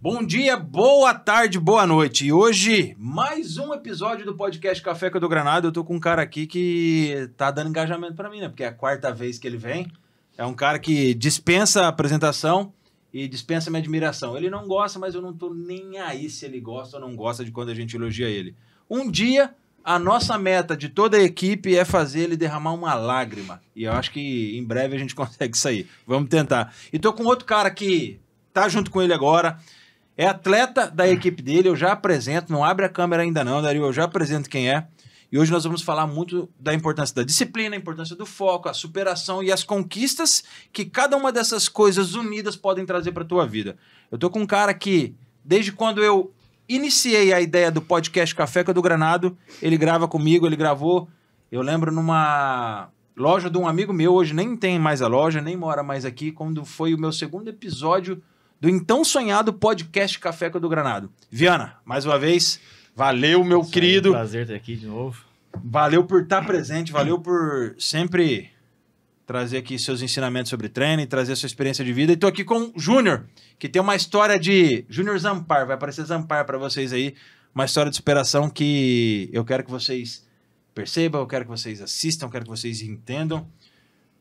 Bom dia, boa tarde, boa noite. E hoje, mais um episódio do podcast Café com o do Granado. Eu tô com um cara aqui que tá dando engajamento pra mim, né? Porque é a quarta vez que ele vem. É um cara que dispensa a apresentação e dispensa minha admiração. Ele não gosta, mas eu não tô nem aí se ele gosta ou não gosta de quando a gente elogia ele. Um dia, a nossa meta de toda a equipe é fazer ele derramar uma lágrima. E eu acho que em breve a gente consegue isso aí. Vamos tentar. E tô com outro cara que tá junto com ele agora. É atleta da equipe dele, eu já apresento, não abre a câmera ainda não, Dario, eu já apresento quem é. E hoje nós vamos falar muito da importância da disciplina, a importância do foco, a superação e as conquistas que cada uma dessas coisas unidas podem trazer para a tua vida. Eu tô com um cara que, desde quando eu iniciei a ideia do podcast Café com o do Granado, ele grava comigo, ele gravou, eu lembro numa loja de um amigo meu, hoje nem tem mais a loja, nem mora mais aqui, quando foi o meu segundo episódio do então sonhado podcast Café com o do Granado. Viana, mais uma vez, valeu, meu querido. É um prazer ter aqui de novo. Valeu por estar presente, valeu por sempre trazer aqui seus ensinamentos sobre treino e trazer sua experiência de vida. E tô aqui com o Júnior, que tem uma história de... Júnior Zampar, vai aparecer Zampar para vocês aí. Uma história de superação que eu quero que vocês percebam, eu quero que vocês assistam, eu quero que vocês entendam.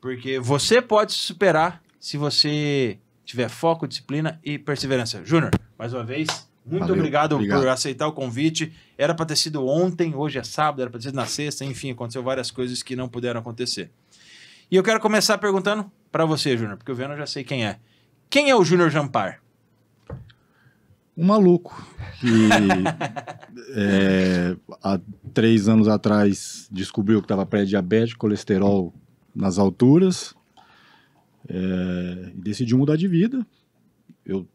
Porque você pode se superar se você tiver foco, disciplina e perseverança. Júnior, mais uma vez, muito obrigado por aceitar o convite. Era para ter sido ontem, hoje é sábado, era para ter sido na sexta, enfim, aconteceu várias coisas que não puderam acontecer. E eu quero começar perguntando para você, Júnior, porque o Viana eu já sei quem é. Quem é o Júnior Zampar? Um maluco que há 3 anos atrás descobriu que estava pré-diabético, colesterol nas alturas, e decidiu mudar de vida. Eu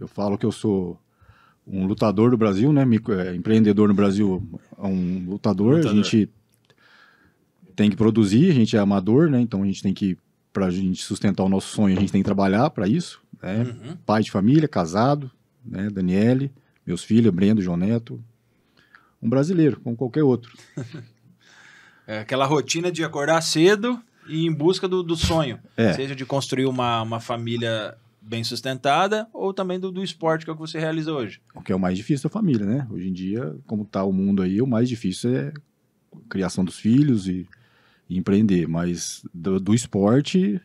falo que eu sou um lutador do Brasil, né? Empreendedor no Brasil é um lutador. A gente tem que produzir, a gente é amador, né? Então a gente tem que, para a gente sustentar o nosso sonho, a gente tem que trabalhar para isso, né? Uhum. Pai de família, casado, né? Daniele, meus filhos, Brendo, João Neto. Um brasileiro, como qualquer outro. É aquela rotina de acordar cedo e ir em busca do sonho. Seja de construir uma família bem sustentada ou também do esporte, que é o que você realiza hoje. O que é o mais difícil da família, né? Hoje em dia, como está o mundo aí, o mais difícil é a criação dos filhos e empreender. Mas do esporte,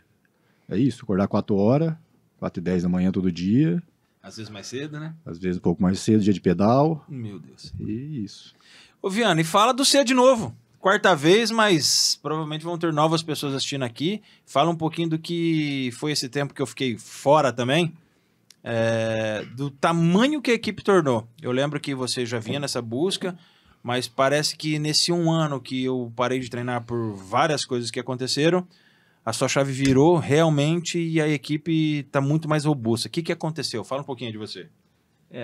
é isso. Acordar 4 horas, 4h10 da manhã todo dia. Às vezes mais cedo, né? Às vezes um pouco mais cedo, dia de pedal. Meu Deus. E isso. Ô, Viana, e fala do C de novo. Quarta vez, mas provavelmente vão ter novas pessoas assistindo aqui. Fala um pouquinho do que foi esse tempo que eu fiquei fora também. Do tamanho que a equipe tornou. Eu lembro que você já vinha nessa busca, mas parece que nesse 1 ano que eu parei de treinar por várias coisas que aconteceram, a sua chave virou realmente e a equipe está muito mais robusta. O que aconteceu? Fala um pouquinho de você.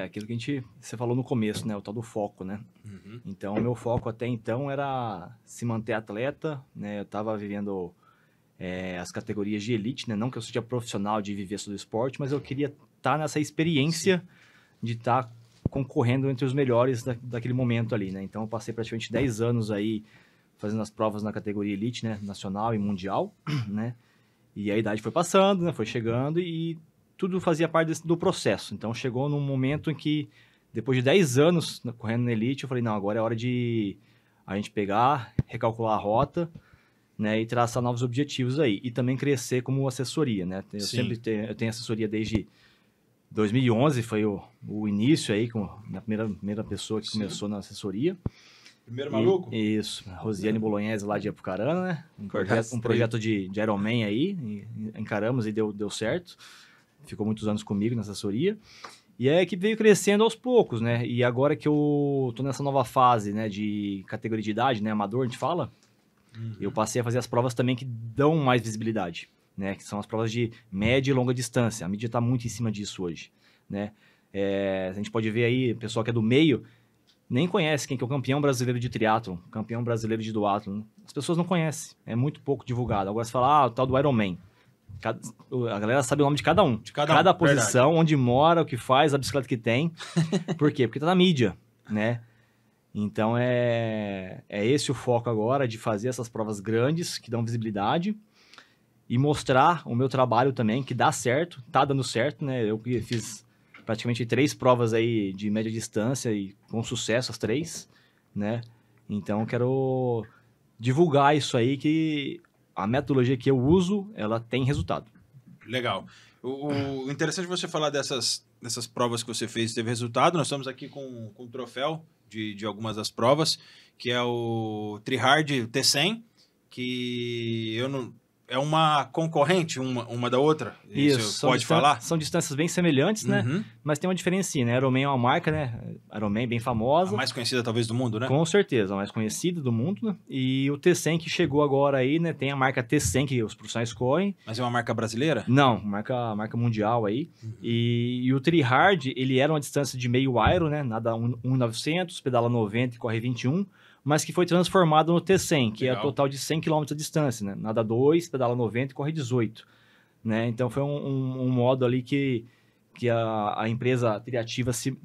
Aquilo que você falou no começo, né? O tal do foco, né? Uhum. Então, o meu foco até então era se manter atleta, né? Eu estava vivendo as categorias de elite, né? Não que eu seja profissional de viver só do esporte, mas eu queria estar nessa experiência de estar concorrendo entre os melhores daquele momento ali, né? Então, eu passei praticamente 10 anos aí fazendo as provas na categoria elite, né? Nacional e mundial, né? E a idade foi passando, né? Foi chegando e tudo fazia parte do processo. Então, chegou num momento em que, depois de 10 anos correndo na elite, eu falei, não, agora é hora de a gente pegar, recalcular a rota, né, e traçar novos objetivos aí. E também crescer como assessoria, né? Eu tenho assessoria desde 2011, foi o início aí, com a primeira pessoa que começou na assessoria. Primeiro maluco? Isso, Rosiane Bolognese lá de Apucarana, né? Um projeto de Ironman aí, encaramos e deu certo. Ficou muitos anos comigo na assessoria. E a equipe veio crescendo aos poucos, né? E agora que eu tô nessa nova fase, né, de categoria de idade, né, amador, a gente fala, eu passei a fazer as provas também que dão mais visibilidade, né? Que são as provas de média e longa distância. A mídia tá muito em cima disso hoje, né? A gente pode ver aí, o pessoal que é do meio, nem conhece quem que é o campeão brasileiro de triatlon, campeão brasileiro de duatlon. As pessoas não conhecem, é muito pouco divulgado. Agora você fala, o tal do Ironman. A galera sabe o nome de cada um. De cada posição, verdade. Onde mora, o que faz, a bicicleta que tem. Por quê? Porque tá na mídia, né? Então, é esse o foco agora, de fazer essas provas grandes, que dão visibilidade, e mostrar o meu trabalho também, que dá certo, tá dando certo, né? Eu fiz praticamente 3 provas aí de média distância e com sucesso as 3, né? Então, quero divulgar isso aí, que a metodologia que eu uso, ela tem resultado. Legal. O interessante é você falar dessas provas que você fez teve resultado. Nós estamos aqui com um troféu de algumas das provas, que é o Trihard T100, que eu não... É uma concorrente uma da outra? Isso, pode falar? São distâncias bem semelhantes, né? Mas tem uma diferença, né? Ironman é uma marca, né? Ironman bem famosa. A mais conhecida talvez do mundo, né? Com certeza, a mais conhecida do mundo, né? E o T100 que chegou agora aí, né? Tem a marca T100 que os profissionais correm. Mas é uma marca brasileira? Não, marca mundial aí. E o Trihard, ele era uma distância de meio Iron, né? Nada 1.900, pedala 90 e corre 21. Mas que foi transformado no T100, que Legal. é total de 100 km de distância, né? Nada 2, pedala 90 e corre 18. Né? Então, foi um modo ali que a empresa triativa se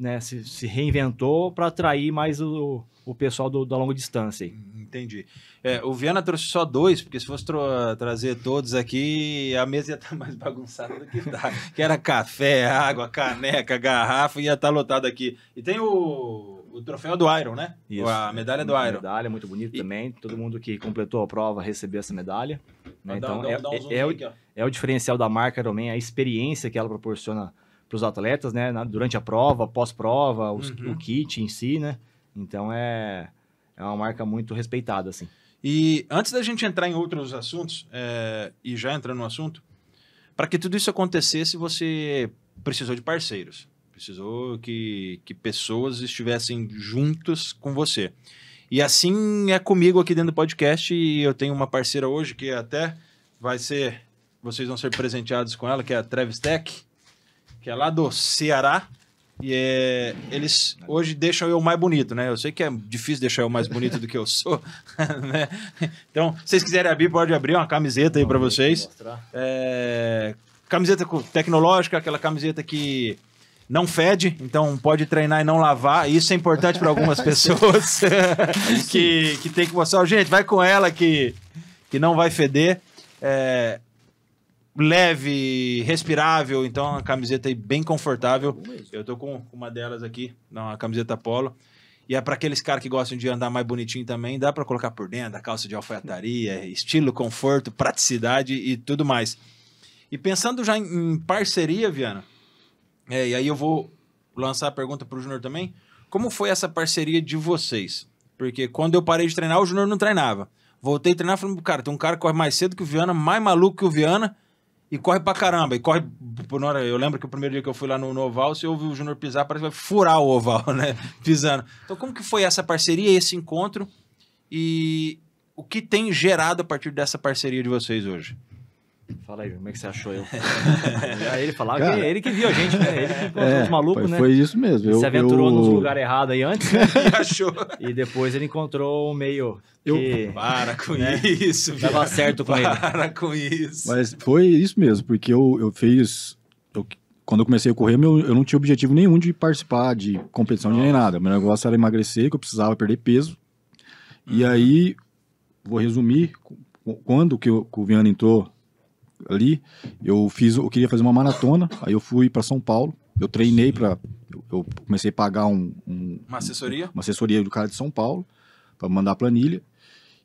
reinventou para atrair mais o pessoal da longa distância. Aí. Entendi. O Viana trouxe só 2, porque se fosse trazer todos aqui, a mesa ia estar mais bagunçada do que tá. Que era café, água, caneca, garrafa, ia estar lotado aqui. E tem o troféu do Iron, né? Isso. A medalha do Iron. A medalha muito bonita também. Todo mundo que completou a prova recebeu essa medalha. Né? Então, é o diferencial da marca Ironman, a experiência que ela proporciona para os atletas, né? Durante a prova, pós-prova, o kit em si, né? Então, é uma marca muito respeitada, assim. E antes da gente entrar em outros assuntos, e já entrando no assunto, para que tudo isso acontecesse, você precisou de parceiros. Precisou que pessoas estivessem juntos com você. E assim é comigo aqui dentro do podcast. E eu tenho uma parceira hoje que até vocês vão ser presenteados com ela, que é a Travis Tech, que é lá do Ceará. E eles hoje deixam eu mais bonito, né? Eu sei que é difícil deixar eu mais bonito do que eu sou, né? Então, se vocês quiserem abrir, pode abrir uma camiseta aí para vocês. Camiseta tecnológica, aquela camiseta que não fede, então pode treinar e não lavar. Isso é importante para algumas pessoas que tem que mostrar. Gente, vai com ela que não vai feder. Leve, respirável, então é uma camiseta aí bem confortável. Eu tô com uma delas aqui, uma camiseta polo. E é para aqueles caras que gostam de andar mais bonitinho também, dá para colocar por dentro, a calça de alfaiataria, estilo, conforto, praticidade e tudo mais. E pensando já em parceria, Viana, e aí eu vou lançar a pergunta pro Júnior também, como foi essa parceria de vocês? Porque quando eu parei de treinar, o Júnior não treinava. Voltei a treinar, falei, cara, tem um cara que corre mais cedo que o Viana, mais maluco que o Viana, e corre pra caramba. E corre por hora. Eu lembro que o primeiro dia que eu fui lá no oval, você ouviu o Júnior pisar, parece que vai furar o oval, né? Pisando. Então, como que foi essa parceria, esse encontro? E o que tem gerado a partir dessa parceria de vocês hoje? Fala aí, como é que você achou eu? Aí ele falava que ele que viu a gente, né? Ele que encontrou os malucos, né? Foi isso mesmo. Ele se aventurou nos lugares errados aí antes, né? E achou. E depois ele encontrou um meio que... Para com isso, Viana. Dava certo com ele. Para com isso. Mas foi isso mesmo, porque eu fiz... Quando eu comecei a correr, eu não tinha objetivo nenhum de participar de competição de nem nada. Meu negócio era emagrecer, que eu precisava perder peso. E aí, vou resumir, quando que o Viana entrou ali, eu queria fazer uma maratona, aí eu fui para São Paulo, eu treinei eu comecei a pagar uma assessoria do cara de São Paulo, para mandar a planilha,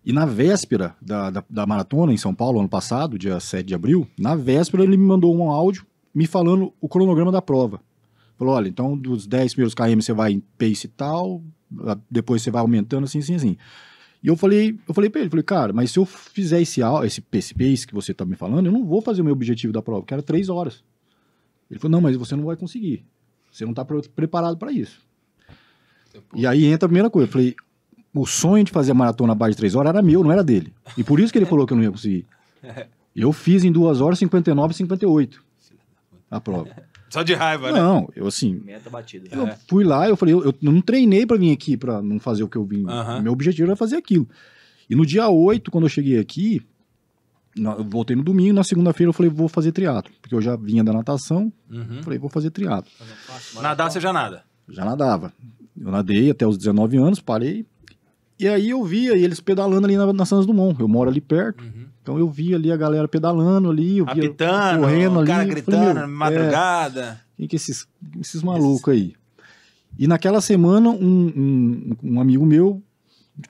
e na véspera da maratona em São Paulo, ano passado, dia 7 de abril, na véspera ele me mandou um áudio me falando o cronograma da prova. Falou, olha, então dos 10 primeiros km você vai em pace e tal, depois você vai aumentando assim. E eu falei pra ele, cara, mas se eu fizer esse pace que você tá me falando, eu não vou fazer o meu objetivo da prova, que era 3 horas. Ele falou, não, mas você não vai conseguir. Você não tá preparado para isso. E aí entra a primeira coisa, eu falei, o sonho de fazer a maratona abaixo de 3 horas era meu, não era dele. E por isso que ele falou que eu não ia conseguir. Eu fiz em 2 horas 59 e 58 a prova. Só de raiva, né? Não, eu assim... Meta batida. Eu fui lá, eu falei, eu não treinei pra vir aqui, pra não fazer o que eu vim. Meu objetivo era fazer aquilo. E no dia 8, quando eu cheguei aqui, eu voltei no domingo, na segunda-feira eu falei, vou fazer triatlo. Porque eu já vinha da natação, falei, vou fazer triatlo. Nadar você já nada? Já nadava. Eu nadei até os 19 anos, parei. E aí eu via eles pedalando ali na Santos Dumont. Eu moro ali perto. Então eu via ali a galera pedalando ali, eu via apitando, correndo o cara ali. gritando, falei, madrugada. Quem que é esses malucos aí? E naquela semana, um amigo meu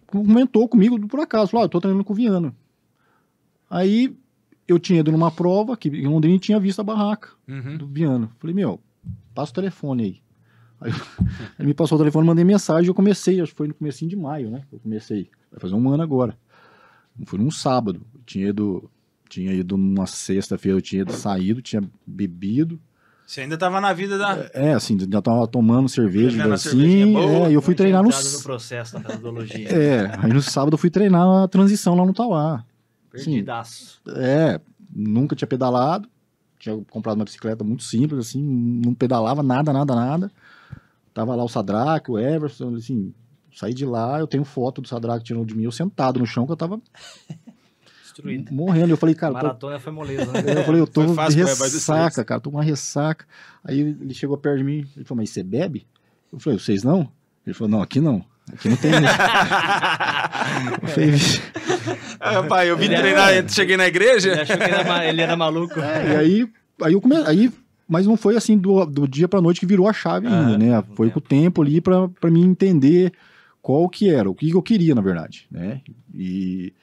comentou comigo por acaso, falou, eu tô treinando com o Viana. Aí eu tinha ido numa prova que em Londrina tinha visto a barraca do Viana. Falei, passa o telefone aí. Aí ele me passou o telefone, mandei mensagem e eu comecei, acho que foi no comecinho de maio, né? Eu comecei, vai fazer 1 ano agora. Foi num sábado, tinha ido numa sexta-feira, eu tinha saído, tinha bebido. Você ainda tava na vida da... Assim, já tava tomando cerveja, assim, e eu fui treinar no processo, na metodologia. aí no sábado eu fui treinar a transição lá no Tauá. Perdidaço. Nunca tinha pedalado, tinha comprado uma bicicleta muito simples, assim, não pedalava nada. Tava lá o Sadraque, o Everson, assim, saí de lá, eu tenho foto do Sadraque tirando de mim, eu sentado no chão, que eu tava destruído. Morrendo. Eu falei, cara... Maratona foi moleza, né? Eu falei, eu tô de ressaca, cara, tô com uma ressaca. Aí ele chegou perto de mim, ele falou, mas você bebe? Eu falei, vocês não? Ele falou, não, aqui não tem. Eu falei, pai, eu vim treinar, cheguei na igreja. Ele achou que ele era maluco. E aí eu comecei... Mas não foi assim do dia pra noite que virou a chave ainda, né? Foi com o tempo ali pra mim entender qual que era, o que eu queria, na verdade, né? E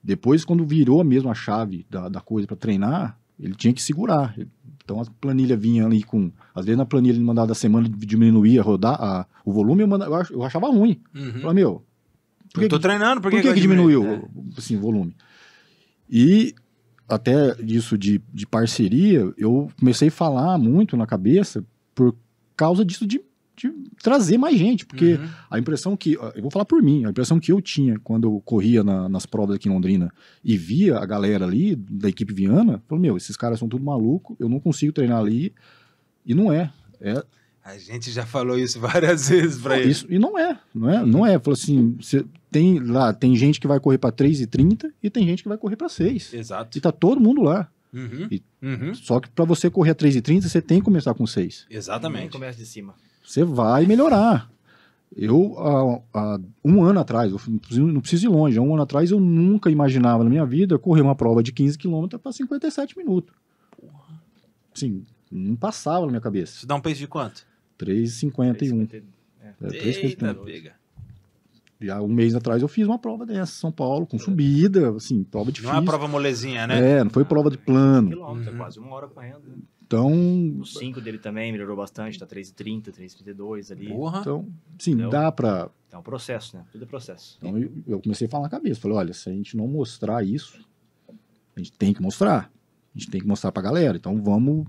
depois, quando virou mesmo a chave da coisa pra treinar, ele tinha que segurar. Então a planilha vinha ali com... Às vezes na planilha ele mandava da semana diminuía, rodar o volume, eu achava ruim. Eu falei, eu tô treinando, por que diminuiu assim, o volume? E... até disso de parceria, eu comecei a falar muito na cabeça por causa disso de trazer mais gente, porque a impressão que, eu vou falar por mim, a impressão que eu tinha quando eu corria nas provas aqui em Londrina e via a galera ali da equipe Viana, falei, esses caras são tudo maluco, eu não consigo treinar ali, e não é. A gente já falou isso várias vezes pra ele. E não é. Falou assim, tem gente que vai correr pra 3:30 e tem gente que vai correr pra 6. Exato. E tá todo mundo lá. Só que pra você correr a 3:30, você tem que começar com 6. Exatamente. Começa de cima. Você vai melhorar. Eu, há 1 ano atrás, não preciso ir longe, há 1 ano atrás eu nunca imaginava na minha vida correr uma prova de 15 km para 57 minutos. Sim, não passava na minha cabeça. Isso dá um pace de quanto? 3:51. Eita, pega. Já 1 mês atrás eu fiz uma prova dessa, São Paulo, com subida, assim, prova difícil. Não é uma prova molezinha, né? Não foi prova de plano. Quilômetro, quase 1 hora correndo. Então... O 5 dele também melhorou bastante, tá 3:30, 3:32 ali. Então, sim, dá pra... É um processo, né? Tudo é processo. Então eu comecei a falar na cabeça, falei, olha, se a gente não mostrar isso, a gente tem que mostrar. A gente tem que mostrar pra galera. Então vamos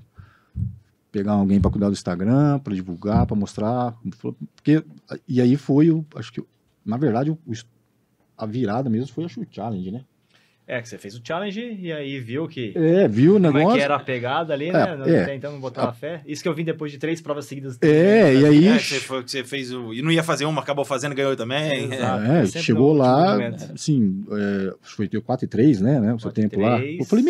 pegar alguém pra cuidar do Instagram, pra divulgar, pra mostrar. E aí foi, acho que, na verdade, a virada mesmo foi a Shoot Challenge, né? Que você fez o challenge e aí viu que... viu o negócio. Como é que era a pegada ali, né? Então não botava fé. Isso que eu vim depois de 3 provas seguidas. E aí... Você fez e não ia fazer uma, acabou fazendo, ganhou também. Exato. Chegou lá, assim, foi 4:03, né? O seu tempo lá. Eu falei,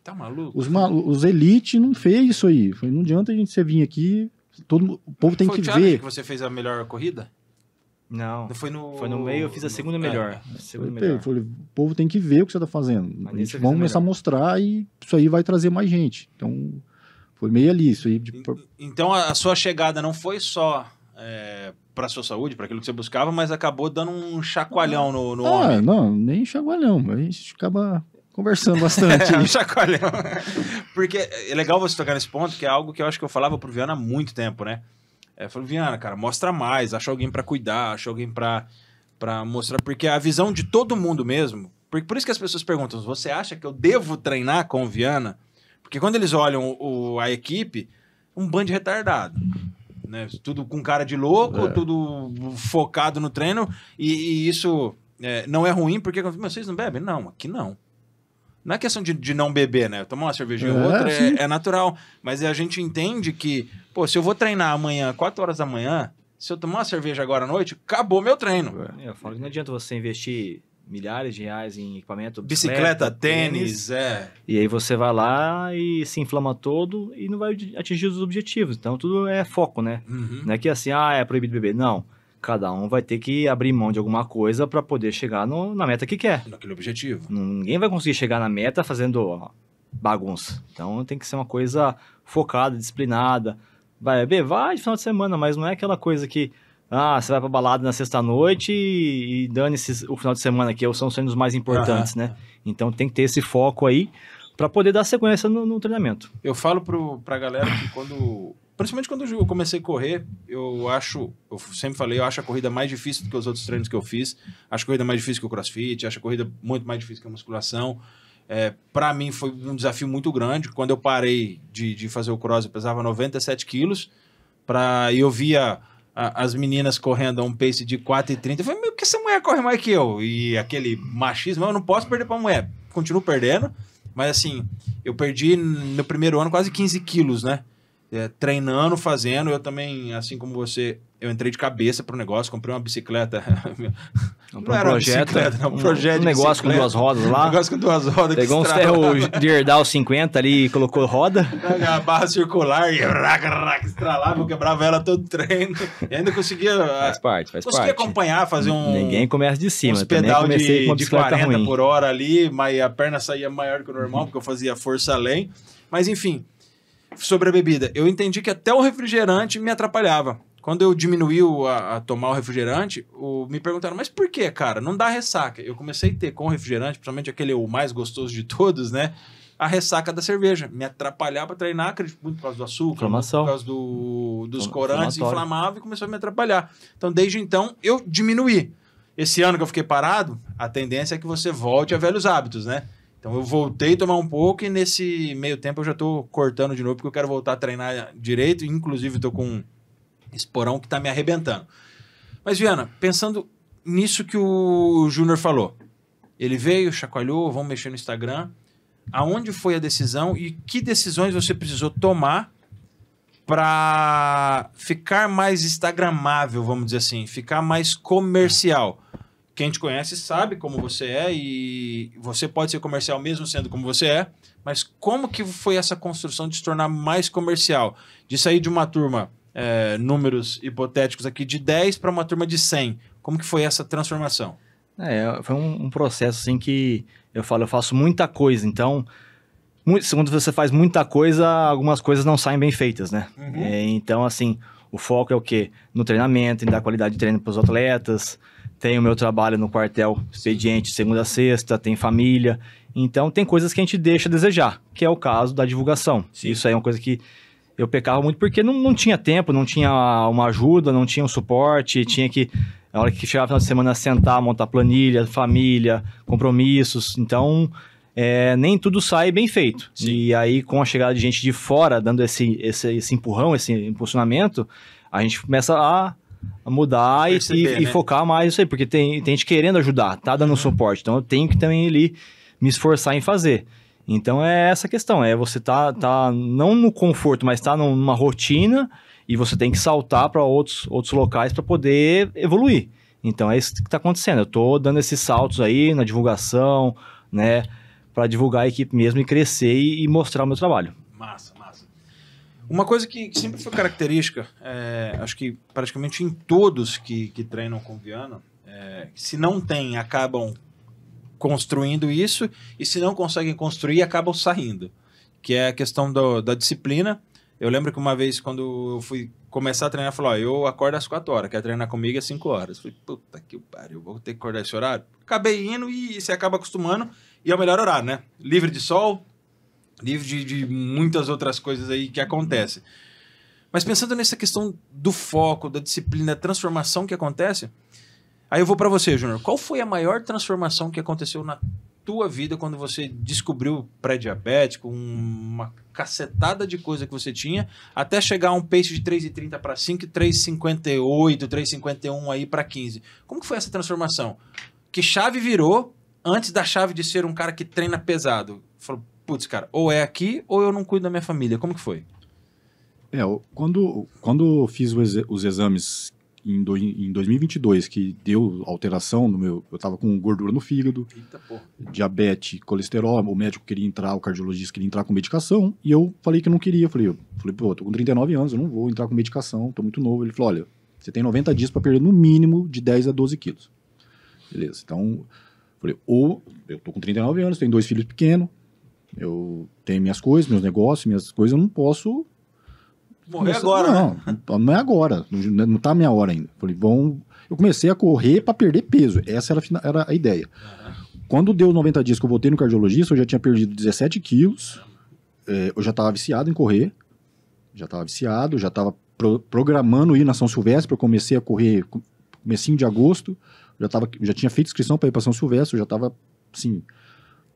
tá maluco? Os elite não fez isso aí. Falei, não adianta a gente vir aqui, o povo tem que ver. Foi o que você fez a melhor corrida? Não, foi no meio, eu fiz a segunda melhor. Falei, o povo tem que ver o que você está fazendo. A gente vai começar a mostrar e isso aí vai trazer mais gente. Então, foi meio ali. Isso aí Então, a sua chegada não foi só para a sua saúde, para aquilo que você buscava, mas acabou dando um chacoalhão no homem. Não, nem chacoalhão. A gente acaba conversando bastante. Um chacoalhão. Porque é legal você tocar nesse ponto, que é algo que eu acho que eu falava pro Viana há muito tempo, né? Eu falei, Viana, cara, mostra mais, acha alguém pra cuidar, acha alguém pra mostrar, porque a visão de todo mundo mesmo, por isso que as pessoas perguntam, você acha que eu devo treinar com o Viana? Porque quando eles olham a equipe, um bando de retardado, né? Tudo com cara de louco, tudo focado no treino, e isso não é ruim, porque vocês não bebem? Não, aqui não. Não é questão de não beber, né? Tomar uma cervejinha ou outra é natural. Mas a gente entende que, se eu vou treinar amanhã, 4 horas da manhã, se eu tomar uma cerveja agora à noite, acabou meu treino. Eu falo que não adianta você investir milhares de reais em equipamento. Bicicleta, tênis, E aí você vai lá e se inflama todo e não vai atingir os objetivos. Então tudo é foco, né? Não é que assim, é proibido beber. Não. cada um vai ter que abrir mão de alguma coisa para poder chegar na meta que quer. Naquele objetivo. Ninguém vai conseguir chegar na meta fazendo bagunça. Então tem que ser uma coisa focada, disciplinada. Vai de final de semana, mas não é aquela coisa que você vai pra balada na sexta-noite e dane-se o final de semana, que são os treinos mais importantes, né? Então tem que ter esse foco aí para poder dar sequência no treinamento. Eu falo pra galera que principalmente quando eu comecei a correr, eu sempre falei, eu acho a corrida mais difícil do que os outros treinos que eu fiz. Acho a corrida mais difícil que o CrossFit, acho a corrida muito mais difícil que a musculação. Para mim foi um desafio muito grande. Quando eu parei de fazer o cross, eu pesava 97 quilos e eu via as meninas correndo a um pace de 4,30. Eu falei, por que essa mulher corre mais que eu? E aquele machismo, eu não posso perder pra mulher. Continuo perdendo, mas assim, eu perdi no primeiro ano quase 15 quilos, né? Treinando, fazendo. Eu também, assim como você, eu entrei de cabeça pro negócio, comprei uma bicicleta. Não era projeto, bicicleta, não, um projeto de negócio com 2 rodas lá. Um negócio com 2 rodas. Pegou uns ferros de Herdal 50 ali e colocou roda. A barra circular e estralava, eu quebrava ela todo treino. E ainda conseguia... Faz parte. Conseguia acompanhar, fazer Ninguém começa de cima. Uns pedal de 40 ruim. por hora ali, mas a perna saía maior que o normal, porque eu fazia força além. Mas enfim, sobre a bebida, eu entendi que até o refrigerante me atrapalhava. Quando eu diminuí a tomar o refrigerante, me perguntaram, mas por que, cara? Não dá ressaca. Eu comecei a ter com o refrigerante, principalmente aquele o mais gostoso de todos, né? A ressaca da cerveja. Me atrapalhava para treinar, acredito, muito por causa do açúcar, inflamação, por causa dos corantes, inflamava e começou a me atrapalhar. Então, desde então, eu diminuí. Esse ano que eu fiquei parado, a tendência é que você volte a velhos hábitos, né? Então, eu voltei a tomar um pouco e nesse meio tempo eu já tô cortando de novo, porque eu quero voltar a treinar direito. Inclusive, tô com esporão que tá me arrebentando. Mas, Viana, pensando nisso que o Júnior falou, ele veio, chacoalhou, vamos mexer no Instagram. Aonde foi a decisão e que decisões você precisou tomar para ficar mais instagramável, vamos dizer assim, ficar mais comercial? Quem te conhece sabe como você é e você pode ser comercial mesmo sendo como você é, mas como que foi essa construção de se tornar mais comercial? De sair de uma turma, números hipotéticos aqui, de 10 para uma turma de 100. Como que foi essa transformação? Foi um processo assim que eu faço muita coisa, então quando você faz muita coisa, algumas coisas não saem bem feitas, né? Então, assim, o foco é o quê? No treinamento, em dar qualidade de treino para os atletas. Tem o meu trabalho no quartel expediente segunda a sexta, tem família. Então, tem coisas que a gente deixa a desejar, que é o caso da divulgação. Sim. Isso aí é uma coisa que eu pecava muito porque não tinha tempo, não tinha uma ajuda, não tinha um suporte, tinha que, na hora que chegava no final de semana, sentar, montar planilha, família, compromissos. Então, nem tudo sai bem feito. Sim. E aí, com a chegada de gente de fora, dando esse empurrão, esse impulsionamento, a gente começa a mudar e focar mais nisso aí, porque tem gente querendo ajudar, tá dando suporte. Então, eu tenho que também ali me esforçar em fazer. Então, é essa questão, você tá não no conforto, mas tá numa rotina e você tem que saltar para outros locais para poder evoluir. Então, é isso que está acontecendo. Eu tô dando esses saltos aí na divulgação, né, para divulgar a equipe mesmo e crescer e mostrar o meu trabalho. Massa. Uma coisa que sempre foi característica, acho que praticamente em todos que treinam com o Viana, se não tem, acabam construindo isso, e se não conseguem construir, acabam saindo, que é a questão da disciplina. Eu lembro que uma vez, quando eu fui começar a treinar, falou, eu acordo às 4 horas, quer treinar comigo às 5 horas. Falei, puta que pariu, vou ter que acordar esse horário? Acabei indo e você acaba acostumando, e é o melhor horário, né? Livre de sol, livre de muitas outras coisas aí que acontecem. Mas pensando nessa questão do foco, da disciplina, da transformação que acontece, aí eu vou para você, Júnior. Qual foi a maior transformação que aconteceu na tua vida quando você descobriu pré-diabético, uma cacetada de coisa que você tinha, até chegar a um pace de 3,30 para 5, 3,58, 3,51 aí para 15? Como que foi essa transformação? Que chave virou antes da chave de ser um cara que treina pesado? Falou, putz, cara, ou é aqui ou eu não cuido da minha família. Como que foi? Quando eu fiz os exames em 2022, que deu alteração no meu... Eu tava com gordura no fígado, diabetes, colesterol, o médico queria entrar, o cardiologista queria entrar com medicação, e eu falei que eu não queria. Eu falei, pô, tô com 39 anos, eu não vou entrar com medicação, tô muito novo. Ele falou, olha, Você tem 90 dias para perder no mínimo de 10 a 12 quilos. Beleza, então, falei, ou eu tô com 39 anos, tenho 2 filhos pequenos, eu tenho minhas coisas, meus negócios, minhas coisas, eu não posso... Morrer agora, não, né? Não é agora, não tá a minha hora ainda. Falei, bom, eu comecei a correr para perder peso, essa era a ideia. Quando deu 90 dias que eu voltei no cardiologista, eu já tinha perdido 17 quilos, eu já estava viciado em correr, já estava programando ir na São Silvestre, eu comecei a correr comecinho de agosto, já tinha feito inscrição para ir para São Silvestre, eu já estava, assim,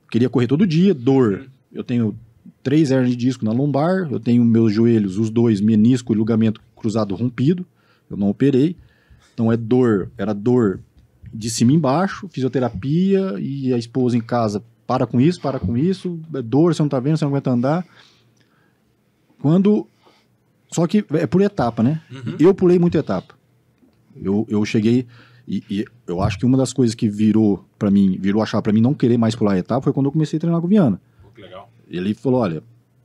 queria correr todo dia, dor, eu tenho 3 hernias de disco na lombar, eu tenho meus joelhos, os 2, menisco e ligamento cruzado rompido, eu não operei, então era dor de cima e embaixo, fisioterapia, e a esposa em casa, para com isso, é dor, você não tá vendo, você não aguenta andar. Só que é por etapa, né? Eu pulei muita etapa. Eu cheguei, e eu acho que uma das coisas que virou a chave pra mim não querer mais pular a etapa foi quando eu comecei a treinar com o Viana. Que legal. Ele falou, olha,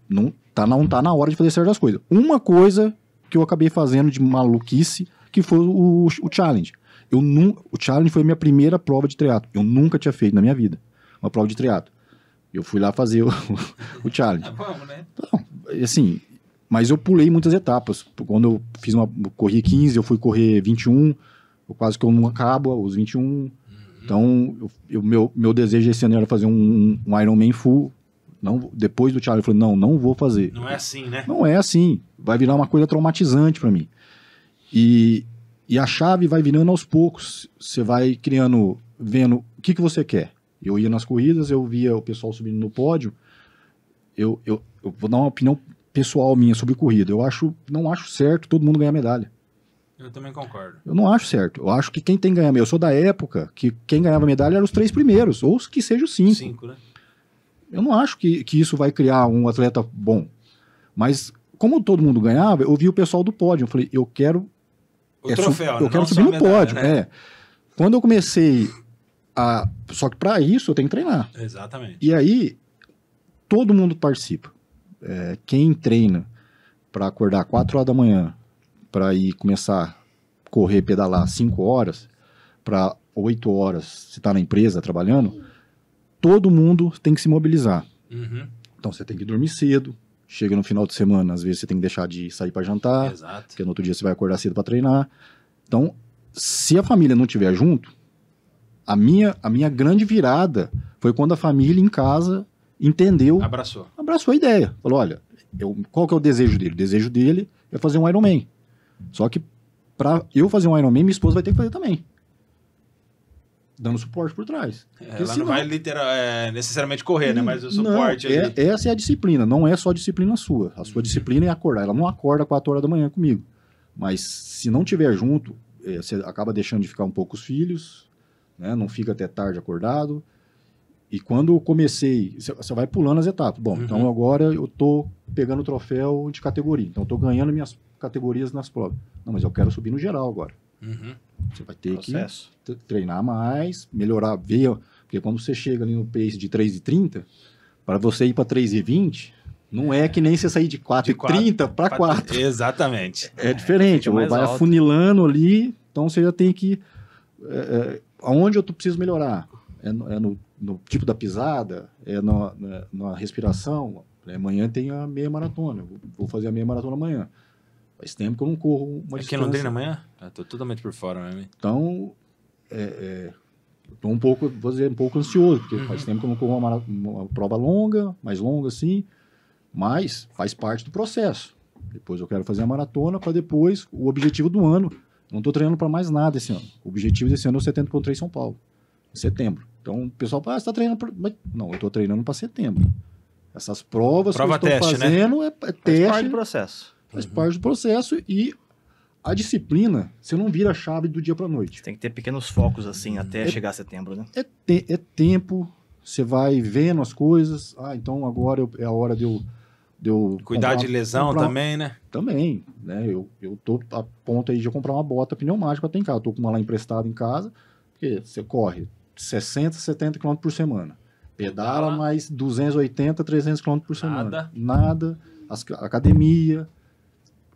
não tá na hora de fazer certas coisas. Uma coisa que eu acabei fazendo de maluquice, que foi o challenge. O challenge foi a minha primeira prova de triatlo. Eu nunca tinha feito na minha vida uma prova de triatlo. Eu fui lá fazer o challenge. Vamos, né? Então, assim, mas eu pulei muitas etapas. Quando eu corri 15, eu fui correr 21, quase que eu não acabo os 21. Então, meu desejo esse ano era fazer um Ironman full. Não, depois do challenge, eu falei, não vou fazer. Não é assim, né? Não é assim. Vai virar uma coisa traumatizante para mim. E a chave vai virando aos poucos. Você vai vendo o que você quer. Eu ia nas corridas, eu via o pessoal subindo no pódio. Eu vou dar uma opinião pessoal minha sobre corrida. Não acho certo todo mundo ganhar medalha. Eu também concordo. Eu não acho certo. Eu acho que quem tem que ganhar medalha... Eu sou da época que quem ganhava medalha eram os 3 primeiros, ou que seja os 5. 5, né? Eu não acho que isso vai criar um atleta bom. Mas, como todo mundo ganhava, eu vi o pessoal do pódio. Eu falei, eu quero... O troféu, eu quero subir no pódio. Né? Quando eu comecei a... Só que para isso eu tenho que treinar. Exatamente. E aí, todo mundo participa. Quem treina para acordar 4 horas da manhã, para ir começar a correr, pedalar 5 horas, para 8 horas, se está na empresa trabalhando, todo mundo tem que se mobilizar. Então você tem que dormir cedo, chega no final de semana, às vezes você tem que deixar de sair para jantar, Exato. porque no outro dia você vai acordar cedo para treinar. Então, se a família não estiver junto, a minha grande virada foi quando a família em casa entendeu, abraçou a ideia. Falou, olha, qual que é o desejo dele? O desejo dele é fazer um Ironman. Só que para eu fazer um Ironman, minha esposa vai ter que fazer também. Dando suporte por trás. Ela senão, não vai necessariamente correr, né? Mas o suporte ali. Essa é a disciplina, não é só disciplina sua. A sua disciplina é acordar. Ela não acorda 4 horas da manhã comigo. Mas se não tiver junto, você acaba deixando de ficar um pouco os filhos, né? Não fica até tarde acordado. E quando eu comecei, você vai pulando as etapas. Bom, então agora eu tô pegando o troféu de categoria. Então eu tô ganhando minhas categorias nas provas. Não, mas eu quero subir no geral agora. Você vai ter que treinar mais, melhorar, ver, porque quando você chega ali no pace de 3:30, para você ir para 3:20, não é que nem você sair de 4:30 para 4. Exatamente. É diferente, vai alto. afunilando ali, então você já tem que... aonde eu preciso melhorar? É no tipo da pisada? É na respiração? Amanhã tem a meia maratona, vou fazer a meia maratona amanhã. Faz tempo que eu não corro uma distância. Aqui em Londrina amanhã? Tô totalmente por fora, né? Então, tô um pouco, vou dizer, um pouco ansioso, porque faz tempo que eu não corro uma prova longa, mais longa assim, mas faz parte do processo. Depois eu quero fazer a maratona para depois, o objetivo do ano, não estou treinando para mais nada esse ano. O objetivo desse ano é o 70.3 São Paulo, em setembro. Então o pessoal fala, você está treinando para... Não, eu estou treinando para setembro. Essas provas prova que eu estou fazendo, né? É teste. Faz parte do processo. Faz parte do processo e a disciplina, você não vira a chave do dia para noite. Tem que ter pequenos focos assim até chegar a setembro, né? É tempo, você vai vendo as coisas. Então agora é a hora de eu cuidar de lesão também, né? Também, né? Eu tô a ponto aí de eu comprar uma bota pneumática para ter em casa. Eu tô com uma lá emprestada em casa, porque você corre 60, 70 km por semana. Pedala mais 280, 300 km por semana. Nada. Academia.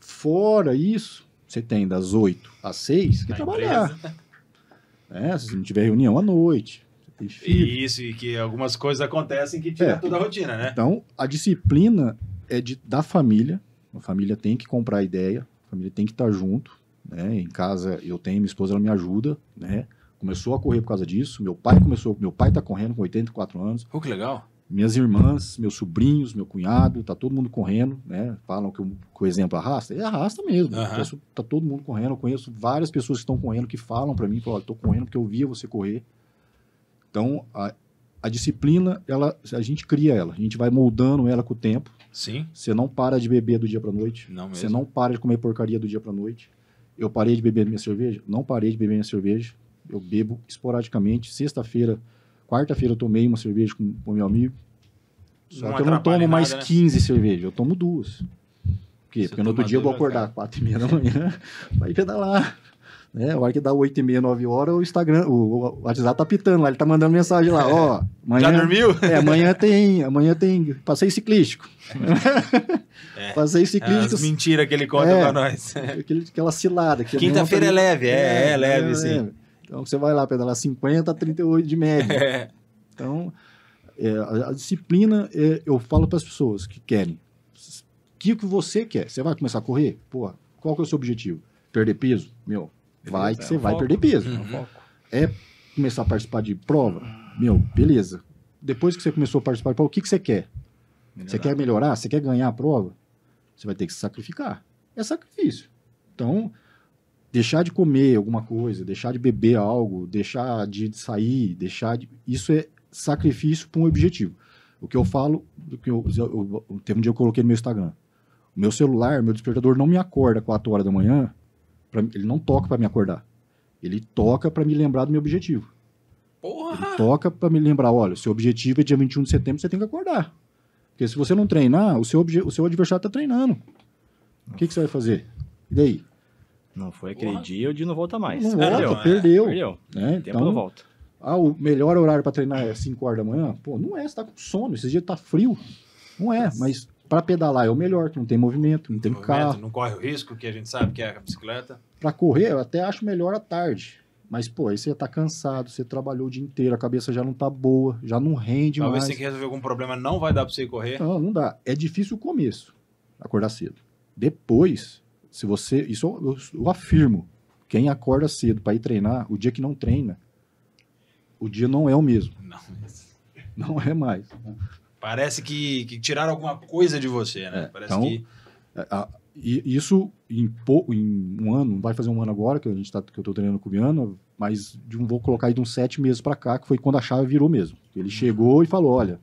Fora isso, você tem das 8 às 6 que Na trabalhar. empresa. Se não tiver reunião à noite. Você tem filho. Isso, e que algumas coisas acontecem que tiram toda a rotina, né? Então, a disciplina é da família. A família tem que comprar a ideia, a família tem que estar junto, né? Em casa eu tenho, minha esposa ela me ajuda, né? Começou a correr por causa disso. Meu pai tá correndo com 84 anos. Pô, que legal. Minhas irmãs, meus sobrinhos, meu cunhado, tá todo mundo correndo, né? Falam que o exemplo arrasta, arrasta mesmo. Uhum. Tá todo mundo correndo. Eu conheço várias pessoas que estão correndo que falam para mim, falam, olha, tô correndo porque eu via você correr. Então, a disciplina, a gente cria ela, a gente vai moldando ela com o tempo. Sim. Você não para de beber do dia para noite. Não mesmo. Você não para de comer porcaria do dia para noite. Eu parei de beber minha cerveja? Não parei de beber minha cerveja. Eu bebo esporadicamente. Quarta-feira eu tomei uma cerveja com meu amigo. Só que eu não tomo mais 15 cervejas, eu tomo 2. Por quê? Porque no outro dia eu vou acordar 4h30 da manhã, vai pedalar. Né? A hora que dá 8h30, 9 horas, o Instagram, o WhatsApp tá pitando lá, ele tá mandando mensagem lá, ó. Amanhã, já dormiu? Amanhã tem passeio ciclístico. Passeio ciclístico. As mentiras que ele conta pra nós. Aquela cilada. Quinta-feira é leve, é leve, sim. Leve. Então você vai lá pedalar 50 a 38 de média. Então, a disciplina, eu falo para as pessoas que querem. O que você quer? Você vai começar a correr? Pô, qual que é o seu objetivo? Perder peso? Meu, vai que você vai perder peso. É começar a participar de prova? Meu, beleza. Depois que você começou a participar de prova, o que você quer? Melhorar. Você quer melhorar? Você quer ganhar a prova? Você vai ter que se sacrificar. É sacrifício. Então, deixar de comer alguma coisa, deixar de beber algo, deixar de sair, isso é sacrifício para um objetivo. O que eu falo, teve um dia eu coloquei no meu Instagram. O meu celular, meu despertador não me acorda 4 horas da manhã, ele não toca para me acordar. Ele toca para me lembrar do meu objetivo. Porra! Ele toca para me lembrar, olha, seu objetivo é dia 21 de setembro, você tem que acordar. Porque se você não treinar, o seu adversário está treinando. O que você vai fazer? E daí? Não foi aquele dia, o dia não volta mais. Não volta, perdeu. O tempo não volta. O melhor horário para treinar é 5 horas da manhã? Pô, não é, você tá com sono, esse dia tá frio. Não é, mas para pedalar é o melhor, que não tem movimento, não tem carro. Não corre o risco, que a gente sabe que é a bicicleta. Para correr, eu até acho melhor à tarde. Mas, pô, aí você tá cansado, você trabalhou o dia inteiro, a cabeça já não tá boa, já não rende mais. Talvez você tenha que resolver algum problema, não vai dar para você ir correr. Não dá. É difícil o começo, acordar cedo. Depois, se você... Isso eu afirmo. Quem acorda cedo para ir treinar, o dia que não treina, o dia não é o mesmo. Não é mais. Parece que tiraram alguma coisa de você, né? Parece então, isso em um ano, vai fazer um ano agora, que eu tô treinando com o Viana, mas vou colocar aí de uns 7 meses para cá, que foi quando a chave virou mesmo. Ele chegou e falou, olha,